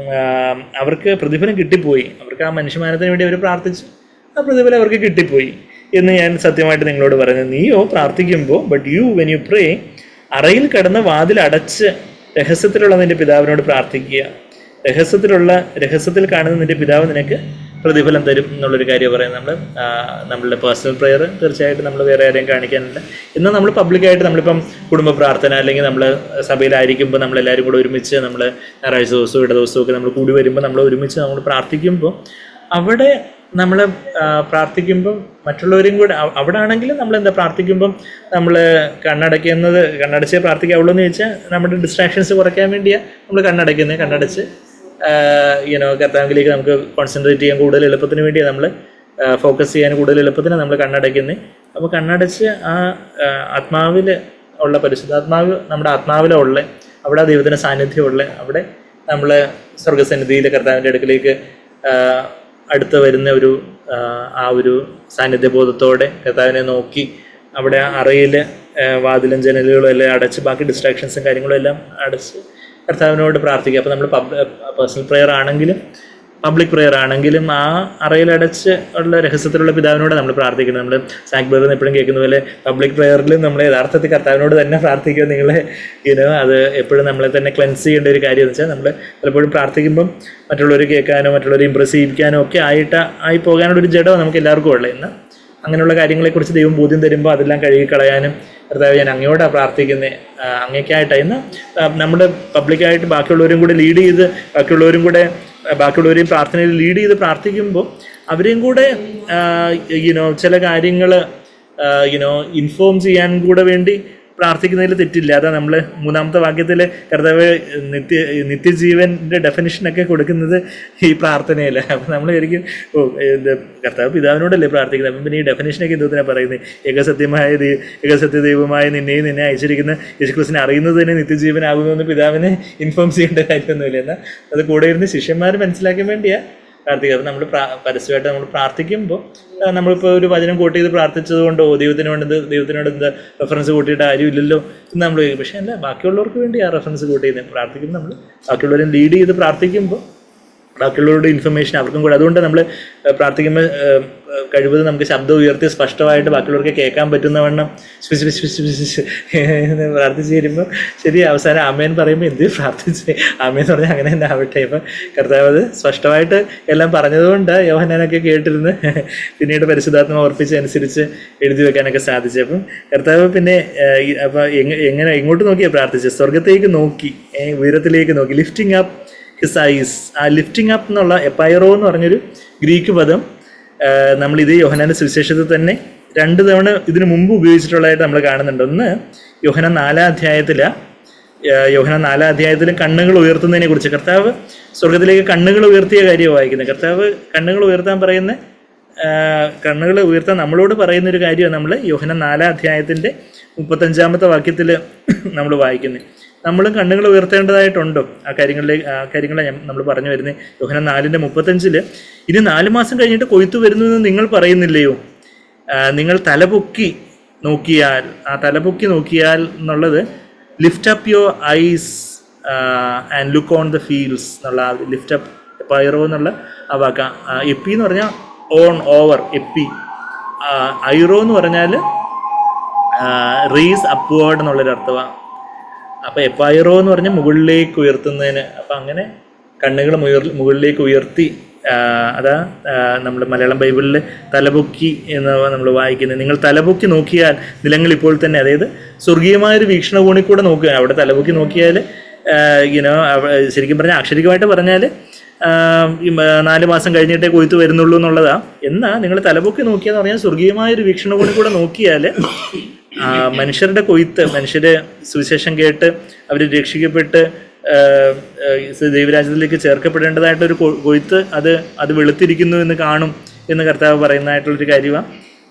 അവർക്ക് പ്രതിഫലം കിട്ടിപ്പോയി. അവർക്ക് ആ മനുഷ്യമാനത്തിന് വേണ്ടി അവർ പ്രാർത്ഥിച്ചു, ആ പ്രതിഫലം അവർക്ക് കിട്ടിപ്പോയി എന്ന് ഞാൻ സത്യമായിട്ട് നിങ്ങളോട് പറയുന്നത്. നീയോ പ്രാർത്ഥിക്കുമ്പോൾ വെൻ യു പ്രേ, അറയിൽ കിടന്ന് വാതിൽ അടച്ച് രഹസ്യത്തിലുള്ള നിന്റെ പിതാവിനോട് പ്രാർത്ഥിക്കുക. രഹസ്യത്തിൽ കാണുന്ന നിന്റെ പിതാവ് നിനക്ക് പ്രതിഫലം തരും എന്നുള്ളൊരു കാര്യം പറയുന്നത്. നമ്മളുടെ പേഴ്സണൽ പ്രെയർ തീർച്ചയായിട്ടും നമ്മൾ വേറെ ആരെയും കാണിക്കാനില്ല. എന്നാൽ നമ്മൾ പബ്ലിക്കായിട്ട് നമ്മളിപ്പം കുടുംബ പ്രാർത്ഥന അല്ലെങ്കിൽ നമ്മൾ സഭയിലായിരിക്കുമ്പോൾ നമ്മളെല്ലാവരും കൂടെ ഒരുമിച്ച് നമ്മൾ ഞായറാഴ്ച ദിവസവും ദിവസമൊക്കെ നമ്മൾ കൂടി വരുമ്പോൾ നമ്മൾ ഒരുമിച്ച് നമ്മൾ പ്രാർത്ഥിക്കുമ്പോൾ അവിടെ നമ്മൾ പ്രാർത്ഥിക്കുമ്പം മറ്റുള്ളവരെയും കൂടെ അവിടെ ആണെങ്കിലും നമ്മളെന്താ പ്രാർത്ഥിക്കുമ്പം നമ്മൾ കണ്ണടച്ചേ പ്രാർത്ഥിക്കാവുള്ളൂ എന്ന് ചോദിച്ചാൽ നമ്മുടെ ഡിസ്ട്രാക്ഷൻസ് കുറയ്ക്കാൻ വേണ്ടിയാണ് നമ്മൾ കണ്ണടച്ച് കർത്താവിലേക്ക് നമുക്ക് കോൺസെൻട്രേറ്റ് ചെയ്യാൻ കൂടുതൽ എളുപ്പത്തിന് വേണ്ടിയാണ് നമ്മൾ ഫോക്കസ് ചെയ്യാൻ കൂടുതൽ എളുപ്പത്തിന് നമ്മൾ കണ്ണടയ്ക്കുന്നത്. അപ്പോൾ കണ്ണടച്ച് ആ ആത്മാവിൽ ഉള്ള പരിശുദ്ധാത്മാവ് നമ്മുടെ ആത്മാവിലുള്ള അവിടെ ദൈവത്തിൻ്റെ സാന്നിധ്യമുള്ള അവിടെ നമ്മൾ സ്വർഗസന്നിധിയിലെ കർത്താവിൻ്റെ അടുക്കിലേക്ക് അടുത്ത് വരുന്ന ആ ഒരു സാന്നിധ്യബോധത്തോടെ കർത്താവിനെ നോക്കി അവിടെ അറയിൽ വാതിലും ജനലുകളും എല്ലാം അടച്ച് ബാക്കി ഡിസ്ട്രാക്ഷൻസും കാര്യങ്ങളും എല്ലാം അടച്ച് കർത്താവിനോട് പ്രാർത്ഥിക്കുക. അപ്പോൾ നമ്മൾ പേഴ്സണൽ പ്രെയർ ആണെങ്കിലും പബ്ലിക് പ്രെയർ ആണെങ്കിലും ആ അറയിലടച്ച് ഉള്ള രഹസ്യത്തിലുള്ള പിതാവിനോട് നമ്മൾ പ്രാർത്ഥിക്കണം. നമ്മൾ സാക്ബറിൽ നിന്ന് എപ്പോഴും കേൾക്കുന്ന പോലെ പബ്ലിക് പ്രെയറിൽ നമ്മൾ യഥാർത്ഥത്തിൽ കർത്താവിനോട് തന്നെ പ്രാർത്ഥിക്കുക. അത് എപ്പോഴും നമ്മളെ തന്നെ ക്ലെൻസ് ചെയ്യേണ്ട ഒരു കാര്യം എന്ന് വെച്ചാൽ നമ്മൾ പലപ്പോഴും പ്രാർത്ഥിക്കുമ്പം മറ്റുള്ളവർ കേൾക്കാനോ മറ്റുള്ളവരെ ഇമ്പ്രസ് ചെയ്യിപ്പിക്കാനോ ഒക്കെ ആയി പോകാനുള്ളൊരു ജഡം നമുക്ക് എല്ലാവർക്കും ഉള്ളത്. എന്നാൽ അങ്ങനെയുള്ള കാര്യങ്ങളെക്കുറിച്ച് ദൈവം ബോധ്യം തരുമ്പോൾ അതെല്ലാം കഴുകിക്കളയാനും കർത്താവ് ഞാൻ അങ്ങയോടാണ് പ്രാർത്ഥിക്കുന്നത്, അങ്ങേക്കായിട്ടാണ്. എന്നാൽ നമ്മുടെ പബ്ലിക്കായിട്ട് ബാക്കിയുള്ളവരും കൂടെ ബാക്കിയുള്ളവരെയും പ്രാർത്ഥനയിൽ ലീഡ് ചെയ്ത് പ്രാർത്ഥിക്കുമ്പോൾ അവരെയും കൂടെ ചില കാര്യങ്ങൾ ഇൻഫോം ചെയ്യാൻ കൂടെ വേണ്ടി പ്രാർത്ഥിക്കുന്നതിൽ തെറ്റില്ല. അതാ നമ്മൾ 3-ാമത്തെ വാക്യത്തിൽ കർത്താവ് നിത്യജീവൻ്റെ ഡെഫിനിഷനൊക്കെ കൊടുക്കുന്നത് ഈ പ്രാർത്ഥനയിൽ. അപ്പം നമ്മൾ ശരിക്കും കർത്താവ് പിതാവിനോടല്ലേ പ്രാർത്ഥിക്കുന്നത്, അപ്പം പിന്നെ ഈ ഡെഫിനിഷനൊക്കെ എന്തിനാണ് പറയുന്നത്? ഏകസത്യ ദൈവമായ നിന്നെ അയച്ചിരിക്കുന്ന യേശുക്രിസ്തുവിനെ അറിയുന്നത് തന്നെ നിത്യജീവനാകുമെന്ന് പിതാവിനെ ഇൻഫോം ചെയ്യേണ്ട കാര്യമൊന്നുമില്ല. എന്നാൽ അത് കൂടെ ഇരുന്ന് ശിഷ്യന്മാർ മനസ്സിലാക്കാൻ വേണ്ടിയാണ് പ്രാർത്ഥിക്കുക. അപ്പം നമ്മൾ പരസ്യമായിട്ട് നമ്മൾ പ്രാർത്ഥിക്കുമ്പോൾ നമ്മളിപ്പോൾ ഒരു വചനം കോട്ട് ചെയ്ത് പ്രാർത്ഥിച്ചത് കൊണ്ടോ ദൈവത്തിനോട് എന്താ റെഫറൻസ് കൂട്ടിയിട്ട് കാര്യമില്ലല്ലോ എന്ന് നമ്മൾ, പക്ഷേ അല്ല, ബാക്കിയുള്ളവർക്ക് വേണ്ടി ആ റെഫറൻസ് കൂട്ട് ചെയ്യുന്നത്. പ്രാർത്ഥിക്കുമ്പോൾ നമ്മൾ ബാക്കിയുള്ളവരെ ലീഡ് ചെയ്ത് പ്രാർത്ഥിക്കുമ്പോൾ ബാക്കിയുള്ളവരുടെ ഇൻഫർമേഷൻ അവർക്കും കൂടെ. അതുകൊണ്ട് നമ്മൾ പ്രാർത്ഥിക്കുമ്പോൾ കഴിവതും നമുക്ക് ശബ്ദം ഉയർത്തി സ്പഷ്ടമായിട്ട് ബാക്കിയുള്ളവർക്ക് കേൾക്കാൻ പറ്റുന്ന വണ്ണം പ്രാർത്ഥിച്ച് തരുമ്പോൾ ശരി അവസാനം ആമേൻ പറയുമ്പോൾ എന്ത് പ്രാർത്ഥിച്ച് ആമേന്ന് പറഞ്ഞാൽ അങ്ങനെ തന്നെ ആവട്ടെ. ഇപ്പം കർത്താവ് അത് സ്പഷ്ടമായിട്ട് എല്ലാം പറഞ്ഞതുകൊണ്ട് യോഹന്നാനൊക്കെ കേട്ടിരുന്ന് പിന്നീട് പരിശുദ്ധാത്മ ഓർപ്പിച്ചനുസരിച്ച് എഴുതി വെക്കാനൊക്കെ സാധിച്ചു. അപ്പം കർത്താവ് പിന്നെ അപ്പം എങ്ങനെ എങ്ങോട്ട് നോക്കിയാണ് പ്രാർത്ഥിച്ചത്? സ്വർഗത്തേക്ക് നോക്കി, ഉയരത്തിലേക്ക് നോക്കി. Lifting up his eyes. ആ ലിഫ്റ്റിംഗ് അപ്പ് എന്നുള്ള എപ്പൈറോ എന്ന് പറഞ്ഞൊരു ഗ്രീക്ക് പദം നമ്മളിത് യോഹന്നാന്റെ സുവിശേഷത്തിൽ തന്നെ 2 തവണ ഇതിനു മുമ്പ് ഉപയോഗിച്ചിട്ടുള്ളതായിട്ട് നമ്മൾ കാണുന്നുണ്ട്. ഒന്ന് യോഹന്നാൻ 4 അധ്യായത്തിലും കണ്ണുകൾ ഉയർത്തുന്നതിനെ കുറിച്ച് കർത്താവ് സ്വർഗത്തിലേക്ക് കണ്ണുകൾ ഉയർത്തിയ കാര്യമാണ് വായിക്കുന്നത്. കർത്താവ് കണ്ണുകൾ ഉയർത്താൻ നമ്മളോട് പറയുന്നൊരു കാര്യമാണ് നമ്മൾ യോഹന്നാൻ 4 അധ്യായത്തിൻ്റെ 35-ാമത്തെ വാക്യത്തിൽ നമ്മൾ വായിക്കുന്നത്. നമ്മളും കണ്ണുകൾ ഉയർത്തേണ്ടതായിട്ടുണ്ടോ? ആ കാര്യങ്ങളെ നമ്മൾ പറഞ്ഞു വരുന്നത്. യോഹന്നാൻ 4:35 ഇനി 4 മാസം കഴിഞ്ഞിട്ട് കൊയ്ത്തു വരുന്നു എന്ന് നിങ്ങൾ പറയുന്നില്ലയോ? നിങ്ങൾ തലപൊക്കി നോക്കിയാൽ എന്നുള്ളത് lift up your eyes and look on the fields എന്നുള്ള ലിഫ്റ്റ് അപ്പ് എപ്പൈറോ എന്നുള്ള ആ വാക്ക. എപ്പി എന്ന് പറഞ്ഞാൽ ഓൺ, ഓവർ, എപ്പി. ഐറോ എന്ന് പറഞ്ഞാൽ റീസ് അപ്വേർഡ് എന്നുള്ളൊരു അർത്ഥമാണ്. അപ്പോൾ എപ്പൈറോ എന്ന് പറഞ്ഞാൽ മുകളിലേക്ക് ഉയർത്തുന്നതിന്. അപ്പം അങ്ങനെ കണ്ണുകൾ മുകളിലേക്ക് ഉയർത്തി, അതാ നമ്മൾ മലയാളം ബൈബിളിൽ തലപൊക്കി എന്ന് നമ്മൾ വായിക്കുന്നത്. നിങ്ങൾ തലപൊക്കി നോക്കിയാൽ നിലങ്ങൾ ഇപ്പോൾ തന്നെ, അതായത് സ്വർഗീയമായൊരു വീക്ഷണകോണിൽ കൂടെ നോക്കുക. അവിടെ തലപൊക്കി നോക്കിയാൽ ശരിക്കും പറഞ്ഞാൽ അക്ഷരികമായിട്ട് പറഞ്ഞാൽ 4 മാസം കഴിഞ്ഞിട്ടേ കൊയ്ത്ത് വരുന്നുള്ളൂ എന്നുള്ളതാണ്. എന്നാൽ നിങ്ങൾ തലപൊക്കി നോക്കിയാന്ന് പറഞ്ഞാൽ സ്വർഗീയമായൊരു വീക്ഷണകോണിൽ കൂടെ നോക്കിയാൽ മനുഷ്യരുടെ കൊയ്ത്ത്, മനുഷ്യരെ സുവിശേഷം കേട്ട് അവർ രക്ഷിക്കപ്പെട്ട് ദൈവരാജ്യത്തിലേക്ക് ചേർക്കപ്പെടേണ്ടതായിട്ടൊരു കൊയ്ത്ത് അത് വെളുത്തിരിക്കുന്നു എന്ന് കാണും എന്ന് കർത്താവ് പറയുന്നതായിട്ടുള്ളൊരു കാര്യമാണ്.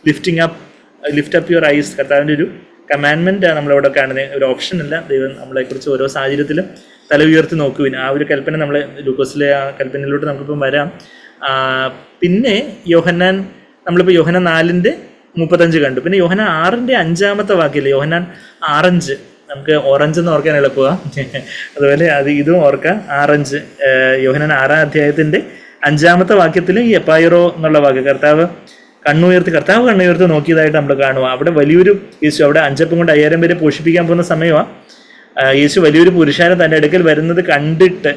ലിഫ്റ്റ് അപ്പ് യുവർ ഐസ് കർത്താവിൻ്റെ ഒരു കമാൻഡ്മെൻറ്റാണ് നമ്മളവിടെ കാണുന്നത്, ഒരു ഓപ്ഷൻ അല്ല. ദൈവം നമ്മളെക്കുറിച്ച് ഓരോ സാഹചര്യത്തിലും തല ഉയർത്തി നോക്കുവിൻ. ആ ഒരു കൽപ്പന നമ്മൾ ലൂക്കോസിലെ ആ കൽപ്പനയിലോട്ട് നമുക്കിപ്പം വരാം. പിന്നെ യോഹന്നാൻ, നമ്മളിപ്പോൾ യോഹന്നാൻ 4:35 കണ്ടു. പിന്നെ യോഹന്നാൻ 6:5 വാക്യമില്ലേ, യോഹന്നാൻ 6:5, നമുക്ക് ഓറഞ്ച് എന്ന് ഓർക്കാൻ എളുപ്പമാണ്. അതുപോലെ ഇതും ഓർക്കാം. 6:5 യോഹന്നാൻ 6-ാം അധ്യായത്തിൻ്റെ 5-ാമത്തെ വാക്യത്തിൽ ഈ എപ്പായിറോ എന്നുള്ള വാക്ക് കർത്താവ് കണ്ണുയർത്തി നോക്കിയതായിട്ട് നമ്മൾ കാണുക. അവിടെ വലിയൊരു യേശു, അവിടെ 5 അപ്പം കൊണ്ട് 5000 പേരെ പോഷിപ്പിക്കാൻ പോകുന്ന സമയമാണ്. യേശു വലിയൊരു പുരുഷാരം തൻ്റെ അടുക്കൽ വരുന്നത് കണ്ടിട്ട്,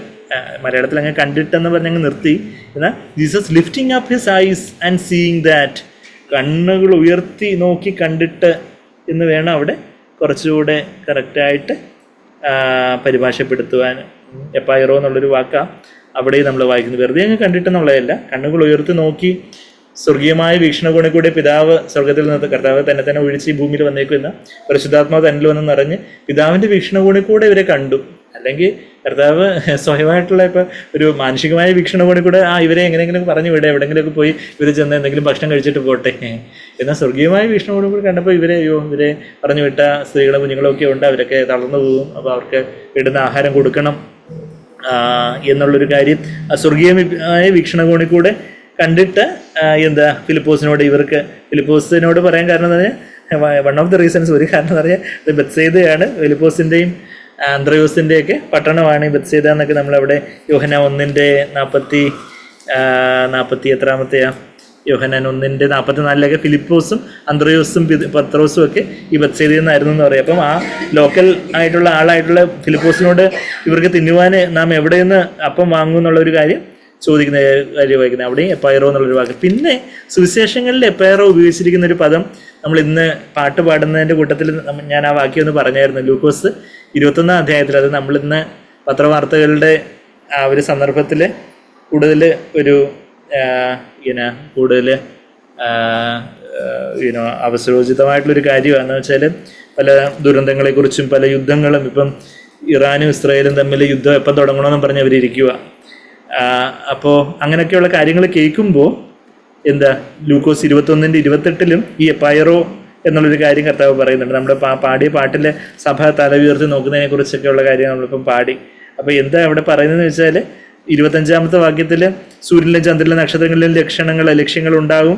മലയാളത്തിൽ അങ്ങനെ കണ്ടിട്ടെന്ന് പറഞ്ഞങ്ങ് നിർത്തി. എന്നാൽ Jesus lifting up his eyes and seeing that, കണ്ണുകൾ ഉയർത്തി നോക്കി കണ്ടിട്ട് എന്ന് വേണം അവിടെ കുറച്ചുകൂടെ കറക്റ്റായിട്ട് പരിഭാഷപ്പെടുത്തുവാൻ. എപ്പായിറോ എന്നുള്ളൊരു വാക്കാണ് അവിടെ നമ്മൾ വായിക്കുന്നത്. വെറുതെ അങ്ങ് കണ്ടിട്ടെന്നുള്ളതല്ല, കണ്ണുകൾ ഉയർത്തി നോക്കി സ്വർഗീയമായ വീക്ഷണകോണിൽ കൂടെ പിതാവ് സ്വർഗത്തിൽ നിന്ന് കർത്താവ് തന്നെ ഒഴിച്ച് ഈ ഭൂമിയിൽ വന്നേക്കുന്ന പരിശുദ്ധാത്മാവ് തന്നിൽ വന്ന് നിറഞ്ഞ് പിതാവിൻ്റെ വീക്ഷണകോണിൽ കൂടെ ഇവരെ കണ്ടു. അല്ലെങ്കിൽ കർത്താവ് സ്വയമായിട്ടുള്ള ഇപ്പോൾ ഒരു മാനുഷികമായ വീക്ഷണകോണിൽ കൂടെ ഇവരെ എങ്ങനെയെങ്കിലും പറഞ്ഞു വിടുക, എവിടെയെങ്കിലുമൊക്കെ പോയി ഇവർ ചെന്ന് എന്തെങ്കിലും ഭക്ഷണം കഴിച്ചിട്ട് പോട്ടെ. എന്നാൽ സ്വർഗീയമായ വീക്ഷണകോണിൽ കൂടെ കണ്ടപ്പോൾ ഇവരെ പറഞ്ഞു വിട്ട സ്ത്രീകളും കുഞ്ഞുങ്ങളും ഒക്കെ ഉണ്ട്, അവരൊക്കെ തളർന്നു പോകും, അപ്പോൾ അവർക്ക് ഇടുന്ന ആഹാരം കൊടുക്കണം എന്നുള്ളൊരു കാര്യം സ്വർഗീയമായ വീക്ഷണകോണിൽ കൂടെ കണ്ടിട്ട് ഫിലിപ്പോസിനോട് പറയാൻ കാരണം എന്ന് പറഞ്ഞാൽ, വൺ ഓഫ് ദ റീസൺസ്, ഒരു കാരണം എന്ന് പറഞ്ഞാൽ ഇത് ബെത്സൈദയാണ്. ഫിലിപ്പോസിൻ്റെയും അന്ത്രയോസിൻ്റെയൊക്കെ പട്ടണമാണ് ഈ ബെത്സൈദ എന്നൊക്കെ നമ്മളവിടെ യോഹന്നാൻ 1:40 എത്രാമത്തെയാ, യോഹന്നാൻ 1:44 ഫിലിപ്പോസും അന്ത്രയോസും പത്രോസും ഒക്കെ ഈ ബെത്സൈദയിൽ നിന്നായിരുന്നു എന്ന് പറയും. അപ്പം ആ ലോക്കൽ ആയിട്ടുള്ള ആളായിട്ടുള്ള ഫിലിപ്പോസിനോട് ഇവർക്ക് തിന്നുവാൻ നാം എവിടെ നിന്ന് അപ്പം വാങ്ങും എന്നുള്ളൊരു കാര്യം ചോദിക്കുന്ന കാര്യം വായിക്കുന്നത്. അവിടെയും എപ്പായിറോ എന്നുള്ളൊരു വാക്ക്. പിന്നെ സുവിശേഷങ്ങളിൽ എപ്പായിറോ ഉപയോഗിച്ചിരിക്കുന്ന ഒരു പദം നമ്മൾ ഇന്ന് പാട്ട് പാടുന്നതിൻ്റെ കൂട്ടത്തിൽ ഞാൻ ആ വാക്യം ഒന്ന് പറഞ്ഞായിരുന്നു. ലൂക്കോസ് 21-ാം അധ്യായത്തിൽ, അത് നമ്മളിന്ന് പത്രവാർത്തകളുടെ ആ ഒരു സന്ദർഭത്തിൽ കൂടുതൽ ഒരു കൂടുതൽ അവസരോചിതമായിട്ടുള്ളൊരു കാര്യമാണെന്ന് വെച്ചാൽ, പല ദുരന്തങ്ങളെക്കുറിച്ചും പല യുദ്ധങ്ങളും, ഇപ്പം ഇറാനും ഇസ്രായേലും തമ്മിൽ യുദ്ധം എപ്പം തുടങ്ങണമെന്നും പറഞ്ഞ് അവരിയ്ക്കുക. അപ്പോൾ അങ്ങനെയൊക്കെയുള്ള കാര്യങ്ങൾ കേൾക്കുമ്പോൾ ലൂക്കോസ് 21:28 ഈ എപ്പായിറോ എന്നുള്ളൊരു കാര്യം കർത്താവ് പറയുന്നുണ്ട്. നമ്മുടെ പാടിയ പാട്ടിലെ സഭ തല ഉയർത്തി നോക്കുന്നതിനെ കുറിച്ചൊക്കെയുള്ള കാര്യം നമ്മളിപ്പം പാടി. അപ്പോൾ എന്താ അവിടെ പറയുന്നതെന്ന് വെച്ചാൽ, 25-ാമത്തെ വാക്യത്തിൽ സൂര്യനിലും ചന്ദ്രനിലും നക്ഷത്രങ്ങളിലും ലക്ഷ്യങ്ങൾ ഉണ്ടാകും,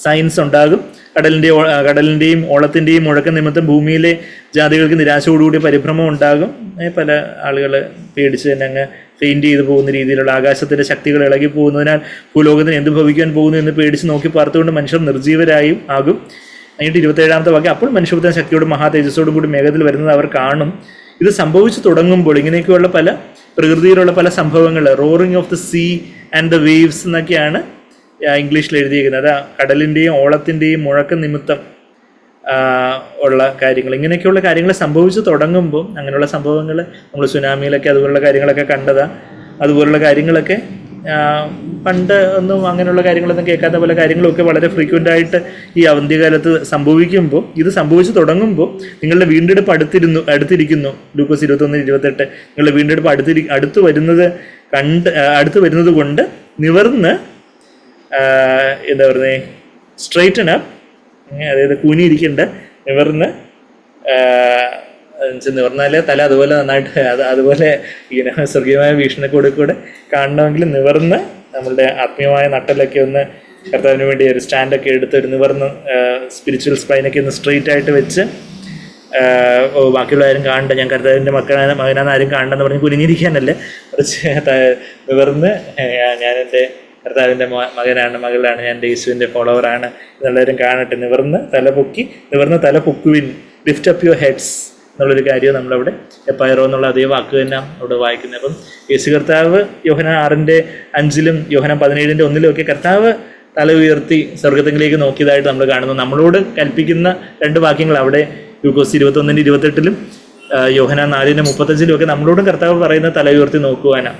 സയൻസ് ഉണ്ടാകും, കടലിൻ്റെയും ഓളത്തിൻ്റെയും മുഴക്കം നിമിത്തം ഭൂമിയിലെ ജാതികൾക്ക് നിരാശയോടുകൂടി പരിഭ്രമം ഉണ്ടാകും. പല ആളുകൾ പേടിച്ച് തന്നെ അങ്ങ് ഫെയിൻറ്റ് ചെയ്ത് പോകുന്ന രീതിയിലുള്ള ആകാശത്തിൻ്റെ ശക്തികൾ ഇളകി പോകുന്നതിനാൽ ഭൂലോകത്തിന് എന്ത് ഭവിക്കാൻ പോകുന്നു എന്ന് പേടിച്ച് നോക്കി പാർത്തുകൊണ്ട് മനുഷ്യർ നിർജീവരായും ആകും. എന്നിട്ട് 27-ാമത്തെ വാക്യം, അപ്പോൾ മനുഷ്യപുത്രൻ ശക്തിയോടും മഹാതേജസ്സോടും കൂടി മേഘത്തിൽ വരുന്നത് അവർ കാണും. ഇത് സംഭവിച്ചു തുടങ്ങുമ്പോൾ ഇങ്ങനെയൊക്കെയുള്ള പല പ്രകൃതിയിലുള്ള പല സംഭവങ്ങൾ, roaring of the sea and the waves എന്നൊക്കെയാണ് ഇംഗ്ലീഷിൽ എഴുതിയിരിക്കുന്നത്. അത് കടലിൻ്റെയും ഓളത്തിൻ്റെയും മുഴക്കം നിമിത്തം ഉള്ള കാര്യങ്ങൾ, ഇങ്ങനെയൊക്കെയുള്ള കാര്യങ്ങൾ സംഭവിച്ചു തുടങ്ങുമ്പോൾ, അങ്ങനെയുള്ള സംഭവങ്ങൾ നമ്മൾ സുനാമിയിലൊക്കെ അതുപോലുള്ള കാര്യങ്ങളൊക്കെ കണ്ടതാണ്. അതുപോലുള്ള കാര്യങ്ങളൊക്കെ പണ്ട് ഒന്നും അങ്ങനെയുള്ള കാര്യങ്ങളൊന്നും കേൾക്കാത്ത പല കാര്യങ്ങളൊക്കെ വളരെ ഫ്രീക്വൻ്റ് ആയിട്ട് ഈ അവന്ത്യകാലത്ത് സംഭവിക്കുമ്പോൾ, ഇത് സംഭവിച്ചു തുടങ്ങുമ്പോൾ നിങ്ങളുടെ വീണ്ടെടുപ്പ് അടുത്തിരിക്കുന്നു. ലൂക്കോസ് 21:28 നിങ്ങളുടെ വീണ്ടെടുപ്പ് അടുത്ത് വരുന്നത് കൊണ്ട് നിവർന്ന് സ്ട്രെയിറ്റൻ അപ്പ്, അതായത് കൂനിയിരിക്കേണ്ട, നിവർന്നാലേ തല അതുപോലെ നന്നായിട്ട് അതുപോലെ സ്വർഗീയമായ വീക്ഷണക്കൂടെ കാണണമെങ്കിൽ നിവർന്ന് നമ്മളുടെ ആത്മീയമായ നട്ടലൊക്കെ ഒന്ന് കർത്താവിന് വേണ്ടി ഒരു സ്റ്റാൻഡൊക്കെ എടുത്ത് ഒരു നിവർന്ന് സ്പിരിച്വൽ സ്പൈനൊക്കെ ഒന്ന് സ്ട്രെയിറ്റ് ആയിട്ട് വെച്ച്, ബാക്കിയുള്ള ആരും കാണണ്ട, ഞാൻ കർത്താവിൻ്റെ മകനാന്ന് ആരും കാണണ്ടെന്ന് പറഞ്ഞ് കുനിഞ്ഞിരിക്കാനല്ലേ, കുറച്ച് നിവർന്ന് ഞാൻ എൻ്റെ കർത്താവിൻ്റെ മകളാണ്, ഞാൻ എൻ്റെ യേശുവിൻ്റെ ഫോളോവറാണ് എന്നുള്ളവരും കാണട്ടെ, നിവർന്ന് തല പൊക്കുവിൻ, ലിഫ്റ്റ് അപ്പ് യുവർ ഹെഡ്സ് എന്നുള്ളൊരു കാര്യം നമ്മളവിടെ എപ്പായിറോ എന്നുള്ള അതേ വാക്ക് തന്നെ അവിടെ വായിക്കുന്നത്. അപ്പം യേശു കർത്താവ് യോഹന്നാൻ 6:5 യോഹന്നാൻ 17:1 ഒക്കെ കർത്താവ് തല ഉയർത്തി സ്വർഗത്തിലേക്ക് നോക്കിയതായിട്ട് നമ്മൾ കാണുന്നു. നമ്മളോട് കൽപ്പിക്കുന്ന 2 വാക്യങ്ങൾ അവിടെ ലൂക്കോസ് 21:28 യോഹന്നാൻ 4:35 ഒക്കെ നമ്മളോടും കർത്താവ് പറയുന്ന തല ഉയർത്തി നോക്കുവാനാണ്.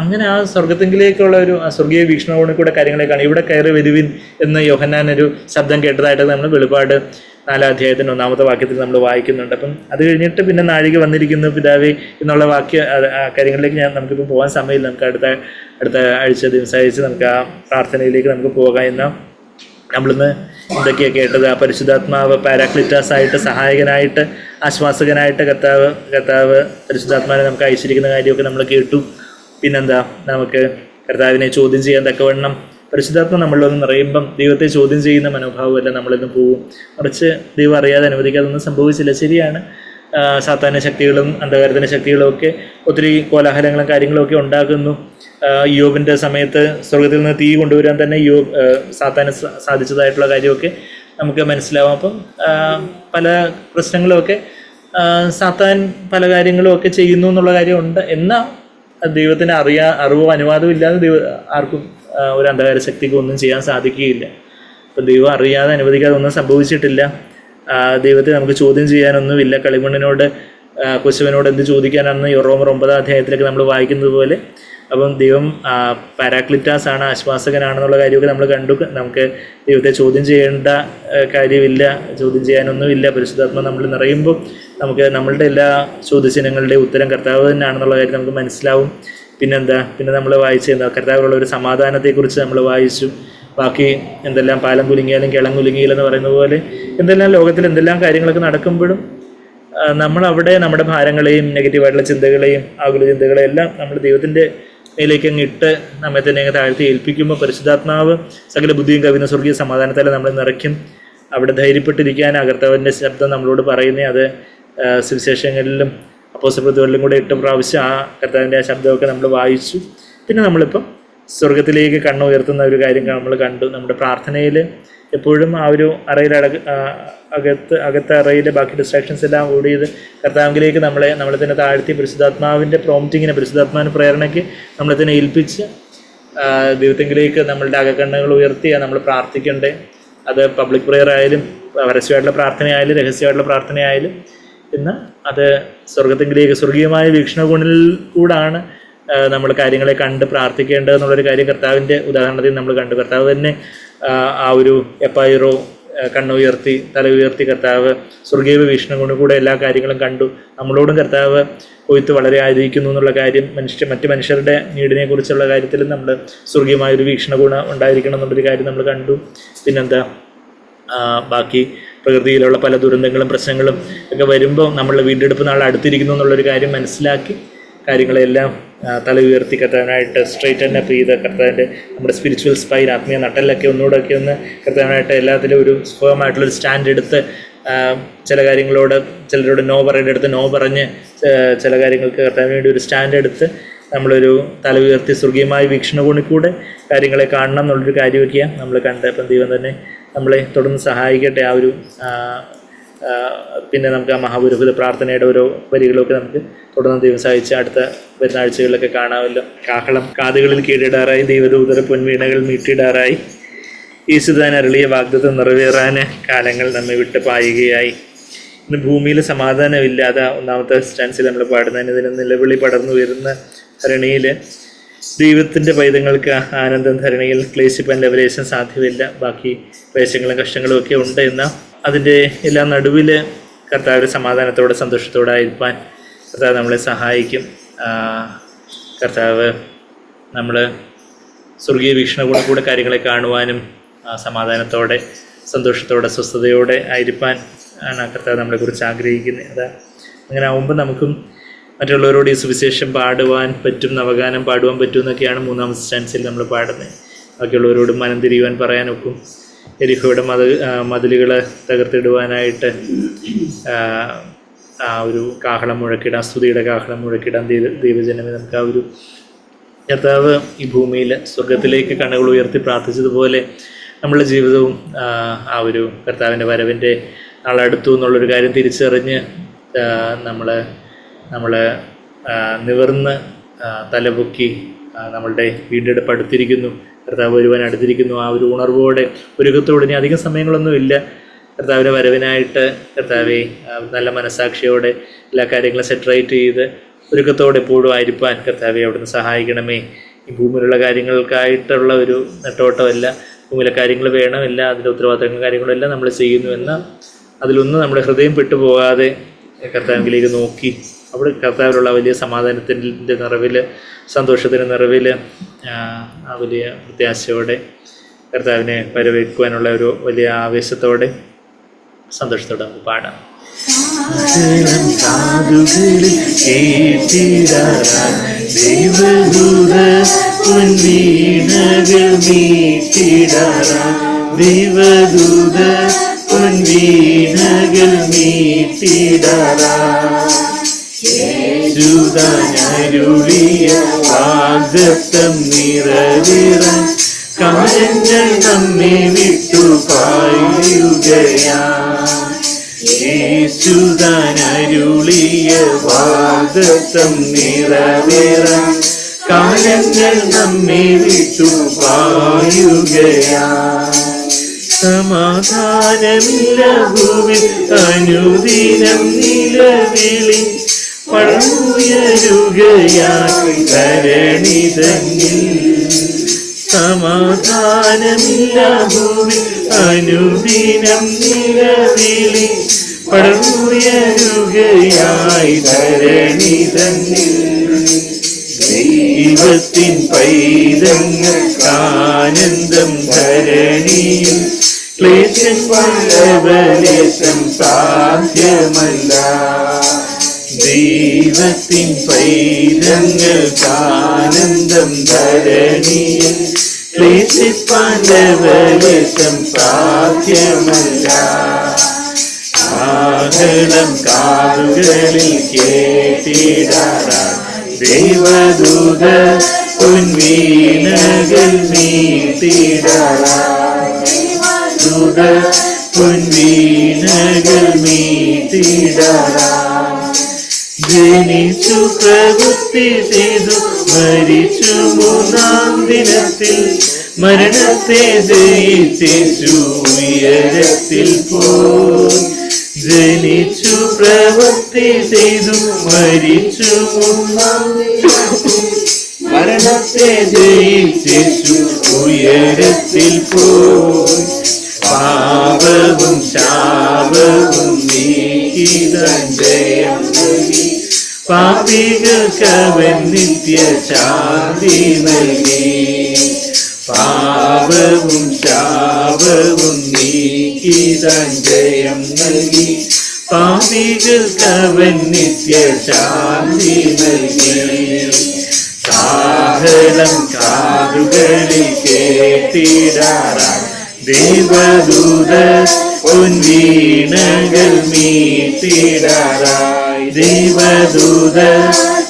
അങ്ങനെ ആ സ്വർഗത്തിലേക്കുള്ള ഒരു സ്വർഗീയ വീക്ഷണകോണിൽ കൂടെ കാര്യങ്ങളെ കാണും. ഇവിടെ കയറി വരുവിൻ എന്ന് യോഹന്നാൻ ഒരു ശബ്ദം കേട്ടതായിട്ട് നമ്മൾ വെളിപ്പാട് 4-ാം അധ്യായത്തിൻ്റെ 1-ാമത്തെ വാക്യത്തിൽ നമ്മൾ വായിക്കുന്നുണ്ട്. അപ്പം അത് കഴിഞ്ഞിട്ട് പിന്നെ നാഴിക വന്നിരിക്കുന്നു പിതാവേ എന്നുള്ള കാര്യങ്ങളിലേക്ക് നമുക്കിപ്പോൾ പോകാൻ സമയമില്ല. നമുക്ക് അടുത്ത ആഴ്ച ദിവസമാഴ്ച നമുക്ക് ആ പ്രാർത്ഥനയിലേക്ക് നമുക്ക് പോകാം. എന്നാൽ നമ്മളിന്ന് എന്തൊക്കെയാണ് കേട്ടത്? ആ പരിശുദ്ധാത്മാവ് പാരാക്ലിറ്റാസ് ആയിട്ട്, സഹായകനായിട്ട്, ആശ്വാസകനായിട്ട് കർത്താവ് പരിശുദ്ധാത്മാവിനെ നമുക്ക് അയച്ചിരിക്കുന്ന കാര്യമൊക്കെ നമ്മൾ കേട്ടു. പിന്നെന്താ, നമുക്ക് കർത്താവിനെ ചോദ്യം ചെയ്യാൻ തക്കവണ്ണം പരിശുദ്ധാത്മ നമ്മളിലൊന്ന് നിറയുമ്പം ദൈവത്തെ ചോദ്യം ചെയ്യുന്ന മനോഭാവമല്ല നമ്മളിന്ന് പോവും. മറിച്ച് ദൈവം അറിയാതെ അനുവദിക്കാതെ ഒന്നും സംഭവിച്ചില്ല. ശരിയാണ്, സാത്താന്യ ശക്തികളും അന്ധകാരത്തിൻ്റെ ശക്തികളും ഒക്കെ ഒത്തിരി കോലാഹലങ്ങളും കാര്യങ്ങളും ഒക്കെ ഉണ്ടാക്കുന്നു. യോബിൻ്റെ സമയത്ത് സ്വർഗത്തിൽ നിന്ന് തീ കൊണ്ടുവരാൻ തന്നെ സാത്താന് സാധിച്ചതായിട്ടുള്ള കാര്യമൊക്കെ നമുക്ക് മനസ്സിലാവും. അപ്പം പല പ്രശ്നങ്ങളുമൊക്കെ സാത്താൻ പല കാര്യങ്ങളും ഒക്കെ ചെയ്യുന്നു എന്നുള്ള കാര്യമുണ്ട്. എന്നാൽ ദൈവത്തിന് അറിവോ അനുവാദവും ഇല്ലാതെ ആർക്കും ഒരു അന്ധകാര ശക്തിക്ക് ഒന്നും ചെയ്യാൻ സാധിക്കുകയില്ല. അപ്പം ദൈവം അറിയാതെ അനുവദിക്കാതെ ഒന്നും സംഭവിച്ചിട്ടില്ല. ദൈവത്തെ നമുക്ക് ചോദ്യം ചെയ്യാനൊന്നുമില്ല. കളിമണ്ണിനോട് കൊശവനോട് എന്ത് ചോദിക്കാനാണെന്ന് റോമർ 9-ാം അധ്യായത്തിലൊക്കെ നമ്മൾ വായിക്കുന്നത് പോലെ. അപ്പം ദൈവം പാരാക്ലിറ്റാസ് ആണ്, ആശ്വാസകനാണെന്നുള്ള കാര്യമൊക്കെ നമ്മൾ കണ്ടു. നമുക്ക് ദൈവത്തെ ചോദ്യം ചെയ്യേണ്ട കാര്യമില്ല, ചോദ്യം ചെയ്യാനൊന്നുമില്ല. പരിശുദ്ധാത്മ നമ്മൾ നിറയുമ്പോൾ നമുക്ക് നമ്മളുടെ എല്ലാ ചോദ്യചിഹ്നങ്ങളുടെ ഉത്തരം കർത്താവ് തന്നെയാണെന്നുള്ള കാര്യം നമുക്ക് മനസ്സിലാവും. പിന്നെ നമ്മൾ വായിച്ച കർത്താവിലുള്ള ഒരു സമാധാനത്തെക്കുറിച്ച് നമ്മൾ വായിച്ചു. ബാക്കി എന്തെല്ലാം പാലം കുലുങ്ങിയാലും കിളം കുലുങ്ങിയില്ലെന്ന് പറയുന്ന പോലെ എന്തെല്ലാം ലോകത്തിൽ എന്തെല്ലാം കാര്യങ്ങളൊക്കെ നടക്കുമ്പോഴും നമ്മളവിടെ നമ്മുടെ ഭാരങ്ങളെയും നെഗറ്റീവായിട്ടുള്ള ചിന്തകളെയും ആകുല ചിന്തകളെയും എല്ലാം നമ്മൾ ദൈവത്തിൻ്റെ മേലേക്ക് അങ്ങ് ഇട്ട് നമ്മെ തന്നെ അങ്ങ് താഴ്ത്തി ഏൽപ്പിക്കുമ്പോൾ പരിശുദ്ധാത്മാവ് സകല ബുദ്ധിയും കവിയുന്ന സ്വർഗീയ സമാധാനത്താൽ നമ്മൾ നിറയ്ക്കും. അവിടെ ധൈര്യപ്പെട്ടിരിക്കാൻ കർത്താവിൻ്റെ ശബ്ദം നമ്മളോട് പറയുന്നേ. അത് സുവിശേഷങ്ങളിലും അപ്പോസ്തലപ്രവൃത്തികളിലും കൂടെ 8 പ്രാവശ്യം ആ കർത്താവിൻ്റെ ആ ശബ്ദമൊക്കെ നമ്മൾ വായിച്ചു. പിന്നെ നമ്മളിപ്പം സ്വർഗത്തിലേക്ക് കണ്ണുയർത്തുന്ന ഒരു കാര്യം നമ്മൾ കണ്ടു. നമ്മുടെ പ്രാർത്ഥനയിൽ എപ്പോഴും ആ ഒരു അറയിൽ അകത്തെ അറയിൽ ബാക്കി ഡിസ്ട്രാക്ഷൻസ് എല്ലാം ഓടിയത് കർത്താവിലേക്ക് നമ്മളെ തന്നെ താഴ്ത്തി പരിശുദ്ധാത്മാവിൻ്റെ പ്രോംപ്റ്റിങ്ങിനെ, പരിശുദ്ധാത്മാവിൻ്റെ പ്രേരണയ്ക്ക് നമ്മളെ തന്നെ ഏൽപ്പിച്ച് ദൈവത്തെങ്കിലേക്ക് നമ്മളുടെ അകക്കണ്ണുകൾ ഉയർത്തിയാണ് നമ്മൾ പ്രാർത്ഥിക്കേണ്ടത്. അത് പബ്ലിക് പ്രെയർ ആയാലും പരസ്യമായിട്ടുള്ള പ്രാർത്ഥനയായാലും രഹസ്യമായിട്ടുള്ള പ്രാർത്ഥനയായാലും ഇന്ന് അത് സ്വർഗത്തെങ്കിലേക്ക് സ്വർഗീയമായ വീക്ഷണകോണിൽ കൂടാണ് നമ്മൾ കാര്യങ്ങളെ കണ്ട് പ്രാർത്ഥിക്കേണ്ടതെന്നുള്ളൊരു കാര്യം കർത്താവിൻ്റെ ഉദാഹരണത്തിൽ നമ്മൾ കണ്ടു. കർത്താവ് തന്നെ ആ ഒരു എപ്പായിറോ കണ്ണുയർത്തി തല ഉയർത്തി കർത്താവ് സ്വർഗീയ വീക്ഷണകോണിൽ കൂടെ എല്ലാ കാര്യങ്ങളും കണ്ടു. നമ്മളോടും കർത്താവ് കൊയ്ത്ത് വളരെ ആയിരിക്കുന്നു എന്നുള്ള കാര്യം, മറ്റ് മനുഷ്യരുടെ നീടിനെ കുറിച്ചുള്ള കാര്യത്തിലും നമ്മൾ സ്വർഗീയമായൊരു വീക്ഷണകോണം ഉണ്ടായിരിക്കണം എന്നുള്ളൊരു കാര്യം നമ്മൾ കണ്ടു. പിന്നെന്താ, ബാക്കി പ്രകൃതിയിലുള്ള പല ദുരന്തങ്ങളും പ്രശ്നങ്ങളും ഒക്കെ വരുമ്പോൾ നമ്മളുടെ വീണ്ടെടുപ്പ് നാളെ അടുത്തിരിക്കുന്നു എന്നുള്ളൊരു കാര്യം മനസ്സിലാക്കി കാര്യങ്ങളെല്ലാം തല ഉയർത്തി കർത്താവിനായിട്ട് സ്ട്രെയിറ്റൻ അപ്പ് ചെയ്ത് കർത്താവിൻ്റെ നമ്മുടെ സ്പിരിച്വൽ സ്പൈൻ, ആത്മീയ നട്ടലൊക്കെ ഒന്നുകൂടെയൊക്കെ ഒന്ന് കർത്താവിനായിട്ട് എല്ലാത്തിലും ഒരു ഫേമായിട്ടുള്ളൊരു സ്റ്റാൻഡ് എടുത്ത് ചില കാര്യങ്ങളോട് ചിലരോട് നോ പറയേണ്ടടുത്ത് നോ പറഞ്ഞ് ചില കാര്യങ്ങൾക്ക് കർത്താവിന് വേണ്ടി ഒരു സ്റ്റാൻഡ് എടുത്ത് നമ്മളൊരു തല ഉയർത്തി സ്വർഗീയമായ വീക്ഷണകോണിൽ കൂടെ കാര്യങ്ങളെ കാണണം എന്നുള്ളൊരു കാര്യമൊക്കെയാണ് നമ്മൾ കണ്ടത്. അപ്പം ദൈവം തന്നെ നമ്മളെ തുടർന്ന് സഹായിക്കട്ടെ. ആ ഒരു പിന്നെ നമുക്ക് ആ മഹാപുരോഹിത പ്രാർത്ഥനയുടെ ഓരോ വരികളൊക്കെ നമുക്ക് തുടർന്ന് ദൈവം സഹായിച്ച് അടുത്ത വരുന്ന ആഴ്ചകളിലൊക്കെ കാണാമല്ലോ. കാഹളം കാതുകളിൽ കീഴിടാറായി, ദൈവദൂതര പൊൻവീണകൾ മീട്ടിടാറായി, യേശുദാൻ അരുളിയ വാഗ്ദത്തം നിറവേറാൻ കാലങ്ങൾ നമ്മെ വിട്ട് പായുകയായി. ഇന്ന് ഭൂമിയിൽ സമാധാനമില്ലാതെ 1-ാമത്തെ സ്റ്റാൻസിൽ നമ്മൾ പാടുന്നതിന് ഇതിന് നിലവിളി പടർന്നു വരുന്ന ധരണിയിൽ ദൈവത്തിൻ്റെ പൈതങ്ങൾക്ക് ആനന്ദം ധരണിയിൽ ക്ലേശിപ്പാൻ ലെവലേശം സാധ്യമല്ല. ബാക്കി ക്ലേശങ്ങളും കഷ്ടങ്ങളും ഒക്കെ ഉണ്ട്. എന്നാൽ അതിൻ്റെ എല്ലാം നടുവിൽ കർത്താവിൻ്റെ സമാധാനത്തോടെ സന്തോഷത്തോടെ ആയിരിക്കാൻ കർത്താവ് നമ്മളെ സഹായിക്കും. കർത്താവ് നമ്മൾ സ്വർഗീയ വീക്ഷണകൂടെ കൂടെ കാര്യങ്ങളെ കാണുവാനും സമാധാനത്തോടെ സന്തോഷത്തോടെ സ്വസ്ഥതയോടെ ആയിരിക്കാൻ ആണ് കർത്താവ് നമ്മളെക്കുറിച്ച് ആഗ്രഹിക്കുന്നത്. അത് അങ്ങനെ ആകുമ്പോൾ നമുക്കും മറ്റുള്ളവരോട് ഈ സുവിശേഷം പാടുവാൻ പറ്റും, നവഗാനം പാടുവാൻ പറ്റും എന്നൊക്കെയാണ് 3-ാമത്തെ സ്റ്റാൻസിൽ നമ്മൾ പാടുന്നത്. ബാക്കിയുള്ളവരോട് മനം തിരിയുവാൻ പറയാനൊക്കും. എരിഹോയുടെ മതിലുകൾ തകർത്തിടുവാനായിട്ട് ആ ഒരു കാഹളം മുഴക്കിടാം, സ്തുതിയുടെ കാഹളം മുഴക്കിടാം ദൈവജനമേ. നമുക്ക് ആ ഒരു കർത്താവ് ഈ ഭൂമിയിൽ സ്വർഗത്തിലേക്ക് കണ്ണുകൾ ഉയർത്തി പ്രാർത്ഥിച്ചതുപോലെ നമ്മളുടെ ജീവിതവും ആ ഒരു കർത്താവിൻ്റെ വരവിൻ്റെ നാളടുത്തു എന്നുള്ളൊരു കാര്യം തിരിച്ചറിഞ്ഞ് നമ്മൾ നിവർന്ന് തലപൊക്കി നമ്മളുടെ വീണ്ടെടുപ്പ് അടുത്തിരിക്കുന്നു, കർത്താവ് വരുവാൻ അടുത്തിരിക്കുന്നു. ആ ഒരു ഉണർവോടെ ഒരുക്കത്തോടെ ഇനി അധികം സമയങ്ങളൊന്നുമില്ല കർത്താവിൻ്റെ വരവിനായിട്ട്. കർത്താവെ നല്ല മനസ്സാക്ഷിയോടെ എല്ലാ കാര്യങ്ങളും സെറ്ററേറ്റ് ചെയ്ത് ഒരുക്കത്തോടെ എപ്പോഴും ആയിരിക്കാൻ കർത്താവെ അവിടുന്ന് സഹായിക്കണമേ. ഈ ഭൂമിയിലുള്ള കാര്യങ്ങൾക്കായിട്ടുള്ള ഒരു നെട്ടോട്ടമല്ല, ഭൂമിയിലെ കാര്യങ്ങൾ വേണമല്ല, അതിൻ്റെ ഉത്തരവാദിത്തങ്ങളും കാര്യങ്ങളും എല്ലാം നമ്മൾ ചെയ്യുന്നു. എന്നാൽ അതിലൊന്നും നമ്മുടെ ഹൃദയം പെട്ടുപോകാതെ കർത്താവിലേക്ക് നോക്കി അവിടെ കർത്താവിലുള്ള വലിയ സമാധാനത്തിൻ്റെ നിറവിൽ, സന്തോഷത്തിൻ്റെ നിറവിൽ, ആ വലിയ പ്രത്യാശയോടെ കർത്താവിനെ വരവേൽക്കുവാനുള്ള ഒരു വലിയ ആവേശത്തോടെ സന്തോഷത്തോടെ നമുക്ക് പാടാം. കാതുകളിൽ ദൈവദൂത പൊൻവീണകൾ മീട്ടിടാറായി, ദൈവദൂത പൊൻവീണകൾ മീട്ടിടാറായി. യേശുദാനരുളിയ വാഗ്ദത്തം നിറവേറാൻ കാലങ്ങൾ നമ്മെ വിട്ടു പായുകയായി. യേശുദാനരുളിയ വാഗ്ദത്തം നിറവേറാൻ കാലങ്ങൾ നമ്മെ വിട്ടു പായുകയായി. സമാധാനമില്ല ഭൂവിൽ അനുദിനം നിലവിളി പടർന്നുയരുകയായി ധരണിതന്നിൽ. സമാധാനമില്ല ഭൂവിൽ അനുദിനം നിലവിളി പടർന്നുയരുകയായി ധരണിതന്നിൽ. ദൈവത്തിൻ പൈതങ്ങൾക്കാനന്ദം ധരണിയിൽ ക്ലേശം വല്ലവലേശം സാധ്യമല്ല. ദൈവത്തിൻ പൈതങ്ങൾക്കാനന്ദം ധരണിയിൽ ക്ലേശിപ്പാൻ ലവലേശം സാധ്യമല്ല. ആഹളം കാതുകളിൽ കേട്ടിടാറായി, ദൈവദൂത പൊൻവീണകൾ മീട്ടിടാറായി, ദൂത പൊൻവീണകൾ മീട്ടിടാറായി. ജനിച്ചു പ്രവൃത്തി ചെയ്തു മരിച്ചു മൂന്നാം ദിനത്തിൽ, മരണത്തെ ജയിച്ചു ഉയരത്തിൽ പോയി. ജനിച്ചു പ്രവൃത്തി ചെയ്തു മരിച്ചു മൂന്നാം ദിനത്തിൽ, മരണത്തെ ജയിച്ചു ഉയരത്തിൽ പോയി. പാപവും ശാപവും നീക്കിതൻ ജയം നൽകി, പാപികൾക്കവൻ നിത്യശാന്തി നൽകി. പാപവും ശാപവും നീക്കിതൻ ജയം നൽകി, പാപികൾക്കവൻ നിത്യശാന്തി നൽകി. കാഹളം കാതുകളിൽ കേട്ടിടാറായി, ദൈവദൂത പൊൻവീണകൾ മീട്ടിടാറായി, ദൈവദൂത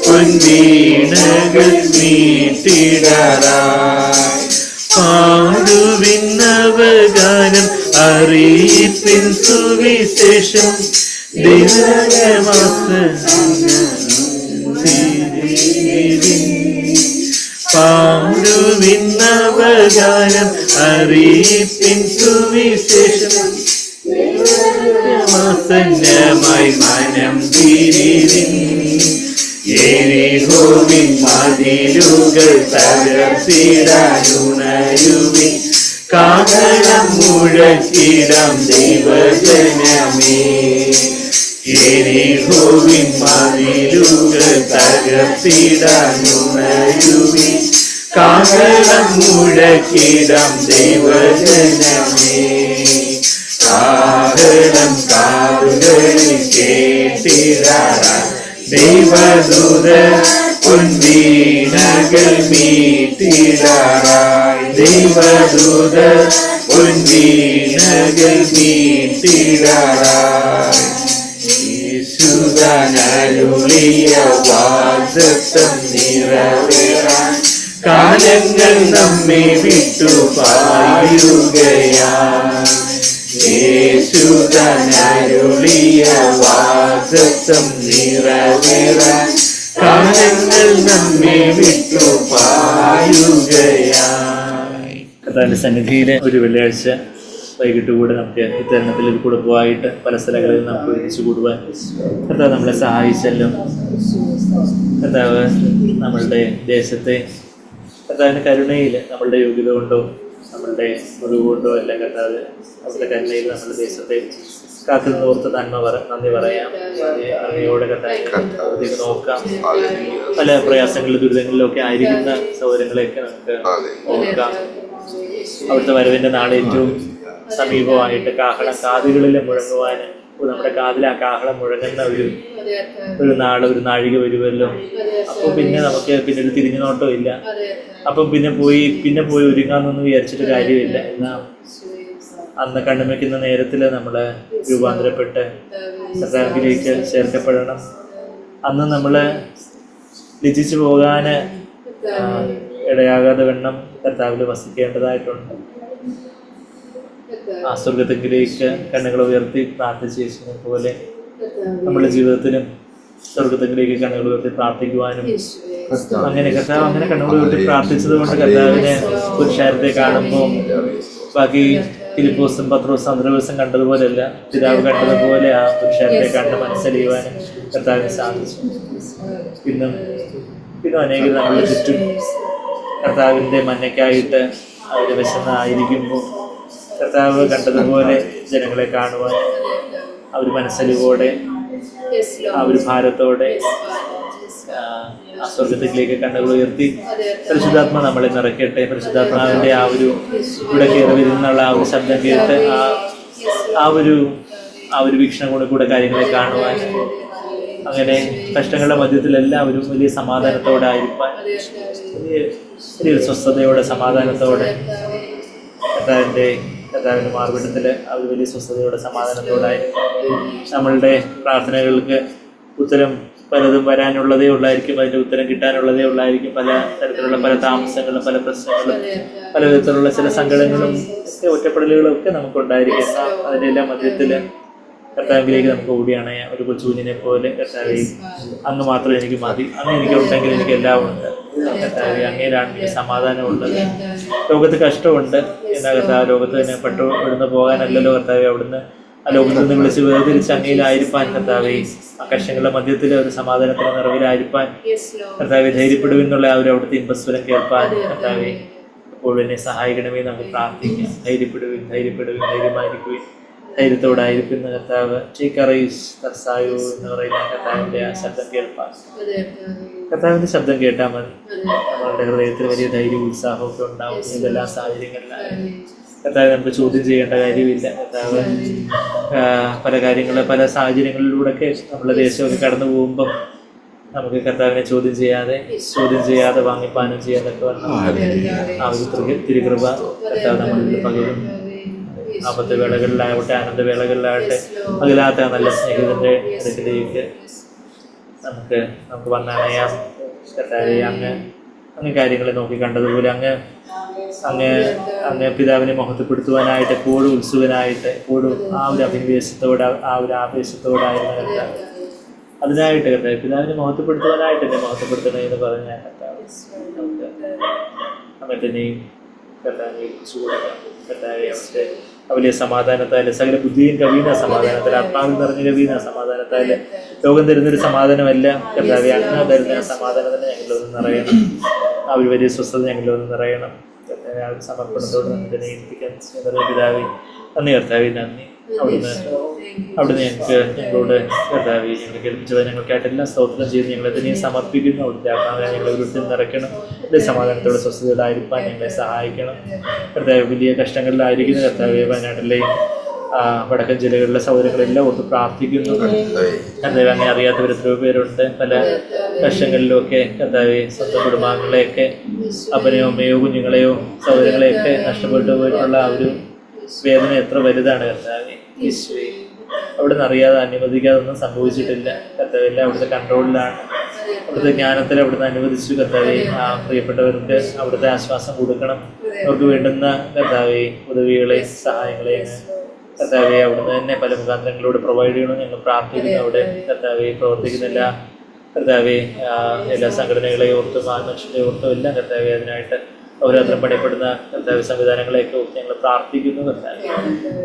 പൊൻവീണകൾ മീട്ടിടാറായി. പാടുവിൻ നവഗാനം അറിയിപ്പിൻ സുവിശേഷം, പാടുവിൻ നവഗാനം അറിയിപ്പിൻ സുവിശേഷം, മായി മനം തിരിവിൻ. യെരിഹോവിൻ മതിലുകൾ തകർത്തിടാനുണരുവിൻ, കാഹളം മുഴക്കിടാം ദൈവജനമേ. യെരിഹോവിൻ മതിലുകൾ തകർത്തിടാനുണരുവിൻ, കാഹളം മുഴക്കിടാം ദൈവജനമേ. കാഹളം കാതുകളിൽ കേട്ടിടാറായി, ദൈവദൂത പൊൻവീണകൾ മീട്ടിടാറായി, ദൈവദൂത പൊൻവീണകൾ മീട്ടിടാറായി. യേശുദാനരുളിയ വാഗ്ദത്തം നിറവേറാൻ കാലങ്ങൾ നമ്മെ വിട്ടു പായുകയായി. യേശുദാനരുളിയ വാഗ്ദത്തം നിറവേറാൻ കാലങ്ങൾ നമ്മെ വിട്ടു പായുകയായി. കർത്താവിന്റെ സന്നിധിയിൽ ഒരു വെള്ളിയാഴ്ച വൈകിട്ട് കൂടെ നമുക്ക് ഇത്തരണത്തിൽ ഒരു കുടുംബമായിട്ട് പല സ്ഥലങ്ങളിൽ നമുക്ക് ഒരുമിച്ച് കൂടുവാൻ കർത്താവ് നമ്മളെ സഹായിച്ചല്ലോ. കർത്താവ് നമ്മളുടെ ദേശത്തെ കർത്താവിൻ്റെ കരുണയിൽ നമ്മളുടെ യോഗ്യത കൊണ്ടോ നമ്മളുടെ ഒഴിവുകൊണ്ടോ അല്ല, കർത്താവ് അവരുടെ കരുണയിൽ നമ്മുടെ ദേശത്തെ കാത്തു ഓർത്ത് നന്ദി പറയാം. നന്ദിയോടെ കർത്താവിനെ നോക്കാം. പല പ്രയാസങ്ങളിലും ദുരിതങ്ങളിലും ഒക്കെ ആയിരിക്കുന്ന സൗകര്യങ്ങളെയൊക്കെ നമുക്ക് ഓർക്കാം. അവിടുത്തെ വരവിൻ്റെ നാളെ ഏറ്റവും സമീപമായിട്ട് കാഹളം കാതുകളിൽ മുഴങ്ങുവാൻ, നമ്മുടെ കാതിൽ ആ കാഹളം മുഴങ്ങുന്ന ഒരു ഒരു നാളെ ഒരു നാഴിക വരുമല്ലോ. അപ്പോൾ പിന്നെ നമുക്ക് പിന്നീട് തിരിഞ്ഞു നോട്ടവും ഇല്ല. അപ്പം പിന്നെ പോയി ഒരുങ്ങാന്നൊന്നും വിചാരിച്ചിട്ട് കാര്യമില്ല. എന്നാ അന്ന് കണ്ണുമയ്ക്കുന്ന നേരത്തിൽ നമ്മൾ രൂപാന്തരപ്പെട്ട് കർത്താവിലേക്ക് ചേർക്കപ്പെടണം. അന്ന് നമ്മൾ ലജ്ജിച്ചു പോകാൻ ഇടയാകാതെ വണ്ണം കർത്താവിൽ വസിക്കേണ്ടതായിട്ടുണ്ട്. ആ സ്വർഗത്തിലേക്ക് കണ്ണുകൾ ഉയർത്തി പ്രാർത്ഥിച്ച യേശുവിനെ പോലെ നമ്മുടെ ജീവിതത്തിലും സ്വർഗത്തിലേക്ക് കണ്ണുകൾ ഉയർത്തി പ്രാർത്ഥിക്കുവാനും അങ്ങനെ കണ്ണുകൾ ഉയർത്തി പ്രാർത്ഥിച്ചത് കൊണ്ട് കർത്താവിനെ പുരുഷാരത്തെ കാണുമ്പോൾ ബാക്കി ഫിലിപ്പോസും പത്രോസും അന്ത്രോസും കണ്ടതുപോലെയല്ല, പിതാവ് കണ്ടതുപോലെ ആ പുരുഷാരത്തെ കണ്ട് മനസ്സലിയുവാനും കർത്താവിന് സാധിച്ചു. ഇന്നും അനേകം നമ്മുടെ ചുറ്റും കർത്താവിൻ്റെ മന്നയ്ക്കായിട്ട് അവർ വിശന്നായിരിക്കുമ്പോൾ കർത്താവ് കണ്ടതുപോലെ ജനങ്ങളെ കാണുവാൻ അവർ മനസ്സലിവോടെ ആ ഒരു ഭാരത്തോടെ ആ സ്വർഗത്തിലേക്ക് കണ്ണുകൾ ഉയർത്തി പരിശുദ്ധാത്മ നമ്മളെ നിറയ്ക്കട്ടെ. പരിശുദ്ധാത്മാവിൻ്റെ ആ ഒരു ഇവിടെ കയറി വരുന്നുള്ള ആ ഒരു ശബ്ദം കേട്ട് ആ ഒരു വീക്ഷണം കൂടെ കാര്യങ്ങളെ കാണുവാൻ, അങ്ങനെ കഷ്ടങ്ങളുടെ മധ്യത്തിൽ എല്ലാവരും വലിയ സമാധാനത്തോടെ ആയിരിക്കാൻ, വലിയൊരു സ്വസ്ഥതയോടെ സമാധാനത്തോടെ കർത്താവിൻ്റെ മാർവിടത്തിൽ അവർ വലിയ സ്വസ്ഥതയോടെ സമാധാനത്തോടായിരിക്കും. നമ്മളുടെ പ്രാർത്ഥനകൾക്ക് ഉത്തരം പലതും വരാനുള്ളതേ ഉള്ളായിരിക്കും, അതിൻ്റെ ഉത്തരം കിട്ടാനുള്ളതേ ഉള്ളായിരിക്കും. പല തരത്തിലുള്ള പല താമസങ്ങളും പല പ്രശ്നങ്ങളും പല വിധത്തിലുള്ള ചില സങ്കടങ്ങളും ഒറ്റപ്പെടലുകളും ഒക്കെ നമുക്കുണ്ടായിരിക്കും. അതിൻ്റെ എല്ലാം മധ്യത്തിൽ കർത്താവിലേക്ക് നമുക്ക് ഓടിയാണ് ഒരു കൊച്ചുകുഞ്ഞിനെ പോലെ കർത്താവേ അങ്ങ് മാത്രം എനിക്ക് മതി, അങ്ങ് എനിക്ക് ഉണ്ടെങ്കിൽ എനിക്ക് എല്ലാം ഉണ്ട്. കർത്താവേ അങ്ങയിലാണ് എനിക്ക് സമാധാനമുള്ളത്. ലോകത്ത് കഷ്ടമുണ്ട്, എന്നാൽ കർത്താവ് ലോകത്ത് തന്നെ ഇവിടുന്ന് പോകാനല്ലല്ലോ കർത്താവേ, അവിടുന്ന് ആ ലോകത്ത് നിന്ന് വിളിച്ച് വേർതിരിച്ച് അങ്ങയിലായിരിക്കാൻ കർത്താവേ, ആ കഷ്ടങ്ങളുടെ മധ്യത്തിൽ ഒരു സമാധാനത്തിന്റെ നിറവിലായിരിക്കാൻ കർത്താവെ ധൈര്യപ്പെടുമെന്നുള്ള ആ ഒരു അവിടുത്തെ ഇമ്പസ്വരം കേൾപ്പാൻ കർത്താവെ എപ്പോഴും എന്നെ സഹായിക്കണമേ നമുക്ക് പ്രാർത്ഥിക്കാം. ധൈര്യമായിരിക്കുകയും ധൈര്യത്തോടായിരിക്കുന്ന കർത്താവ് ചീക്കറീസ് തർസായോ എന്ന് പറയുന്ന കർത്താവിൻ്റെ ആ ശബ്ദം കേൾപ്പാൻ, കർത്താവിൻ്റെ ശബ്ദം കേട്ടാൽ മതി. നമ്മളുടെ ഹൃദയത്തിൽ വലിയ ധൈര്യവും ഉത്സാഹമൊക്കെ ഉണ്ടാവും. ഇതെല്ലാം സാഹചര്യങ്ങളിലായാലും കർത്താവ് നമുക്ക് ചോദ്യം ചെയ്യേണ്ട കാര്യമില്ല. കർത്താവ് പല പല സാഹചര്യങ്ങളിലൂടെയൊക്കെ നമ്മുടെ ദേശമൊക്കെ കടന്നു പോകുമ്പം നമുക്ക് കർത്താവിനെ ചോദ്യം ചെയ്യാതെ വാങ്ങിപ്പാനം ചെയ്യാനൊക്കെ വന്നു ആ ഒരു തിരുകൃപ കർത്താവ് നമ്മളിൽ പകരും. ആപത്ത് വേളകളിലാവട്ടെ ആനന്ദവേളകളിലാവട്ടെ അകലാത്ത നല്ല സ്നേഹിതന്റെ അടുക്കിലേക്ക് നമുക്ക് വന്നണയാം. കർത്താവേ അങ്ങ് കാര്യങ്ങളെ നോക്കി കണ്ടതുപോലെ അങ്ങ് പിതാവിനെ മഹത്വപ്പെടുത്തുവാനായിട്ട് എപ്പോഴും ഉത്സുകനായിട്ട് എപ്പോഴും ആ ഒരു അഭിനിവേശത്തോടെ ആ ഒരു ആവേശത്തോടായിരുന്ന കർത്താവ്, അതിനായിട്ട് കർത്താവ് പിതാവിനെ മഹത്വപ്പെടുത്തുവാനായിട്ട് എന്നെ മഹത്വപ്പെടുത്തണേ എന്ന് പറഞ്ഞ കർത്താവ് നമുക്ക് അങ്ങനെ തന്നെയും കർത്താവിനെ ഏൽപ്പിച്ചു കൊടുക്കാം. കർത്താവെ അവിടുത്തെ വലിയ സമാധാനത്താൽ സകല ബുദ്ധിയും കവിയുന്ന സമാധാനത്താൽ ആത്മാവിൽ നിറഞ്ഞു കവിയുന്ന സമാധാനത്താൽ ലോകം തരുന്നൊരു സമാധാനമല്ല കർത്താവെ, അങ്ങ് തരുന്ന സമാധാനം തന്നെ ഞങ്ങളിലൊന്ന് നിറയണം. ആ ഒരു വലിയ സ്വസ്ഥത ഞങ്ങളിലൊന്ന് നിറയണം. ആ ഒരു സമർപ്പണത്തോട് നമുക്ക് തന്നെ ഏൽപ്പിക്കാൻ പിതാവേ നന്ദി. കർത്താവെ നന്ദി. അവിടുന്ന് ഞങ്ങളോട് കർത്താവെ ഞങ്ങൾ കേൾപ്പിച്ച വചനങ്ങൾക്കായിട്ടെല്ലാം സ്തോത്രം ചെയ്ത് ഞങ്ങളെ തന്നെയും സമർപ്പിക്കുന്നു. അവിടുത്തെ ആത്മാവിനെ ഞങ്ങളെ ഒരു നിറയ്ക്കണം. വലിയ സമാധാനത്തോടെ സ്വസ്ഥതയോടായിരിക്കാൻ ഞങ്ങളെ സഹായിക്കണം. കർത്താവ് വലിയ കഷ്ടങ്ങളിലായിരിക്കുന്ന കർത്താവെ വയനാട്ടിലെയും വടക്കൻ ജില്ലകളിലെ സൗകര്യങ്ങളെല്ലാം ഓർത്ത് പ്രാർത്ഥിക്കുന്നു. കർത്താവെ അങ്ങനെ അറിയാത്തവർ എത്രയോ പേരുണ്ട് പല കഷ്ടങ്ങളിലുമൊക്കെ. കർത്താവെ സ്വന്തം കുടുംബാംഗങ്ങളെയൊക്കെ അപ്പനെയോ അമ്മയോ കുഞ്ഞുങ്ങളെയോ സൗകര്യങ്ങളെയൊക്കെ നഷ്ടപ്പെട്ടു പോയിട്ടുള്ള ആ ഒരു വേദന എത്ര വലുതാണ് കർത്താവെ. യേശുവേ അവിടുന്ന് അറിയാതെ അനുവദിക്കാതെ ഒന്നും സംഭവിച്ചിട്ടില്ല കർത്താവെ. എല്ലാം അവിടുത്തെ കൺട്രോളിലാണ്, അവിടുത്തെ ജ്ഞാനത്തിൽ അവിടുന്ന് അനുവദിച്ചു കർത്താവെ. ആ പ്രിയപ്പെട്ടവർക്ക് അവിടുത്തെ ആശ്വാസം കൊടുക്കണം. അവർക്ക് വേണ്ടുന്ന കർത്താവെ ഉദവികളെ സഹായങ്ങളെ കർത്താവെ അവിടുന്ന് തന്നെ പല മുഖാന്തരങ്ങളോട് പ്രൊവൈഡ് ചെയ്യണമെന്ന് ഞങ്ങൾ പ്രാർത്ഥിക്കുന്നു. അവിടെ കർത്താവെ പ്രവർത്തിക്കുന്നില്ല കർത്താവെ എല്ലാ സംഘടനകളെയും ഓർത്തും മനുഷ്യരെ ഓർത്തും എല്ലാം കർത്താവെ അതിനായിട്ട് ഓരോരുത്തരും പണിപ്പെടുന്ന കർത്താവ് സംവിധാനങ്ങളെയൊക്കെ ഓർത്ത് ഞങ്ങൾ പ്രാർത്ഥിക്കുന്നു. കർത്താവെ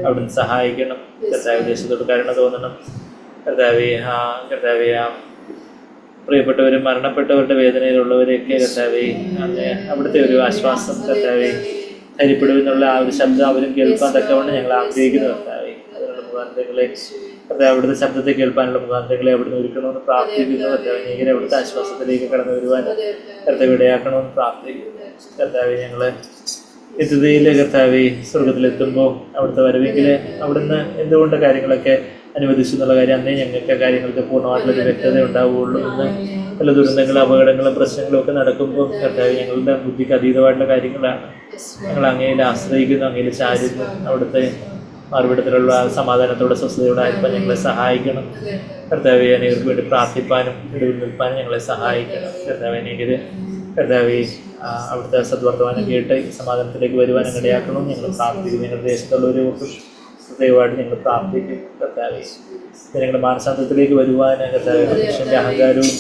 അവിടുന്ന് സഹായിക്കണം. കർത്താവ് ദേശത്തോട് കരുണ തോന്നണം. കർത്താവെ ആ പ്രിയപ്പെട്ടവരും മരണപ്പെട്ടവരുടെ വേദനയിലുള്ളവരെയൊക്കെ കർത്താവെ അങ്ങ് അവിടുത്തെ ഒരു ആശ്വാസം കർത്താവെ ധൈര്യപ്പെടുമെന്നുള്ള ആ ഒരു ശബ്ദം അവരും കേൾക്കാൻ തക്കവണ്ണം ഞങ്ങൾ ആഗ്രഹിക്കുന്നു. കർത്താവെ അതിനുള്ള മുഖാന്തരങ്ങളെ കർത്താവ് അവിടുത്തെ ശബ്ദത്തെ കേൾപ്പാനുള്ള മുഖാന്തരങ്ങളെ അവിടുന്ന് ഒരുക്കണമെന്ന് പ്രാർത്ഥിക്കുന്നു. കർത്താവ് ഇങ്ങനെ അവിടുത്തെ ആശ്വാസത്തിലേക്ക് കടന്നു വരുവാൻ കർത്താവ് ഇടയാക്കണമെന്ന് പ്രാർത്ഥിക്കുന്നു. കർത്താവെ ഞങ്ങള് നിത്യതയിലെ കർത്താവെ സ്വർഗത്തിലെത്തുമ്പോൾ അവിടുത്തെ വരവെങ്കിൽ അവിടുന്ന് എന്തുകൊണ്ട് കാര്യങ്ങളൊക്കെ അനുവദിച്ചു എന്നുള്ള കാര്യം അന്നേ ഞങ്ങൾക്ക് ആ കാര്യങ്ങൾക്ക് പൂർണ്ണമായിട്ടുള്ളൊരു വ്യക്തത ഉണ്ടാവുകയുള്ളൂ. ഇന്ന് പല ദുരന്തങ്ങളും അപകടങ്ങളും പ്രശ്നങ്ങളും ഒക്കെ നടക്കുമ്പോൾ കർത്താവ് ഞങ്ങളുടെ ബുദ്ധിക്ക് അതീതമായിട്ടുള്ള കാര്യങ്ങളാണ്. ഞങ്ങൾ അങ്ങയിൽ ആശ്രയിക്കുന്നു, അങ്ങയിൽ ചാരുന്നു. അവിടുത്തെ മറുപടത്തിലുള്ള സമാധാനത്തോടെ സ്വസ്ഥതയോടെ ആയിരിക്കാൻ ഞങ്ങളെ സഹായിക്കണം. കർത്താവെ അനേകർക്ക് വേണ്ടി പ്രാർത്ഥിപ്പാനും ഇടവിൽ നിൽപ്പാനും ഞങ്ങളെ സഹായിക്കണം. കർത്താവെ അവിടുത്തെ സദ്വർത്തമാനം കേട്ട് സമാധാനത്തിലേക്ക് വരുവാൻ ഇടയാക്കണമെന്ന് ഞങ്ങൾ പ്രാർത്ഥിക്കുന്നു. ഞങ്ങളുടെ ദേശത്തുള്ളവരെയോർത്തും പ്രത്യേകമായിട്ട് ഞങ്ങൾ പ്രാർത്ഥിക്കും. കർത്താവെ ഞങ്ങളുടെ മാനസാന്തരത്തിലേക്ക് വരുവാൻ കർത്താവെ മനുഷ്യൻ്റെ അഹങ്കാരവും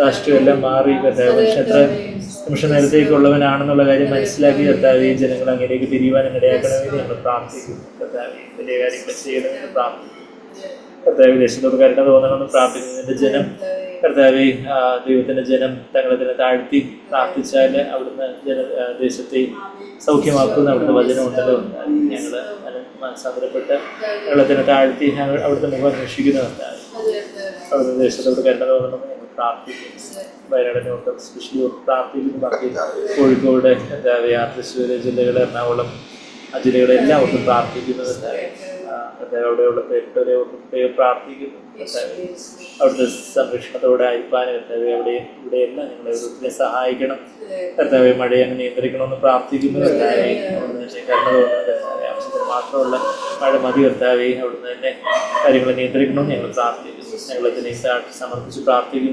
രാഷ്ട്രീയവും എല്ലാം മാറി കർത്താവ് മനുഷ്യൻ എത്ര നിമിഷ നേരത്തേക്കുള്ളവനാണെന്നുള്ള കാര്യം മനസ്സിലാക്കി കർത്താവെ ജനങ്ങൾ അങ്ങനെയൊക്കെ തിരിയുവാൻ ഇടയാക്കണമെന്ന് ഞങ്ങൾ പ്രാർത്ഥിക്കും. കർത്താവെ വലിയ കാര്യങ്ങൾ ചെയ്യണമെന്ന് പ്രാർത്ഥിക്കും. കർത്താവ് ദേശത്തോട് കരുണ തോന്നണമെന്ന് പ്രാർത്ഥിക്കുന്നതിൻ്റെ ജനം കർത്താവെ ദൈവത്തിൻ്റെ ജനം തങ്ങളെ തന്നെ താഴ്ത്തി പ്രാർത്ഥിച്ചാൽ അവിടുന്ന് ദേശത്തെ സൗഖ്യമാക്കുന്ന അവിടുത്തെ വചനം ഉണ്ടല്ലോ. ഞങ്ങൾ മനസ്സാന്തരപ്പെട്ട് ഞങ്ങളെ തന്നെ താഴ്ത്തി അവിടുത്തെ മുഖം അന്വേഷിക്കുന്നതുണ്ടായി. അവിടുത്തെ ദേശത്തോട് കരുണ തോന്നണമെന്ന് ഞങ്ങൾ പ്രാർത്ഥിക്കുന്നു. വയനാടിനോട്ട് സ്പെഷ്യലി പ്രാർത്ഥിക്കുന്നു. ബാക്കി കോഴിക്കോട് കർത്താവെ തൃശ്ശൂർ ജില്ലകൾ, എറണാകുളം ആ ജില്ലകളെല്ലാം ഒട്ടും പ്രാർത്ഥിക്കുന്നതുണ്ടായി. അവിടെയുള്ള പേരുടെ പ്രത്യേകം പ്രാർത്ഥിക്കുന്നു. അവിടുത്തെ സംരക്ഷണത്തോടെ അയപ്പാൻ കർത്താവെ അവിടെയും ഇവിടെയെല്ലാം ഞങ്ങളെ ഒത്തിരി സഹായിക്കണം. കർത്താവെ മഴയെ നിയന്ത്രിക്കണമെന്ന് പ്രാർത്ഥിക്കുന്നു. കർത്താവെ അവിടുന്ന് കരുണ തോന്നുന്നത് ആവശ്യത്തിന് മാത്രമുള്ള മഴ മതി. കർത്താവെ അവിടുന്ന് തന്നെ കാര്യങ്ങളെ നിയന്ത്രിക്കണമെന്ന് ഞങ്ങൾ പ്രാർത്ഥിക്കുന്നു. ഞങ്ങളെ തന്നെ സമർപ്പിച്ച് പ്രാർത്ഥിക്കുന്നു.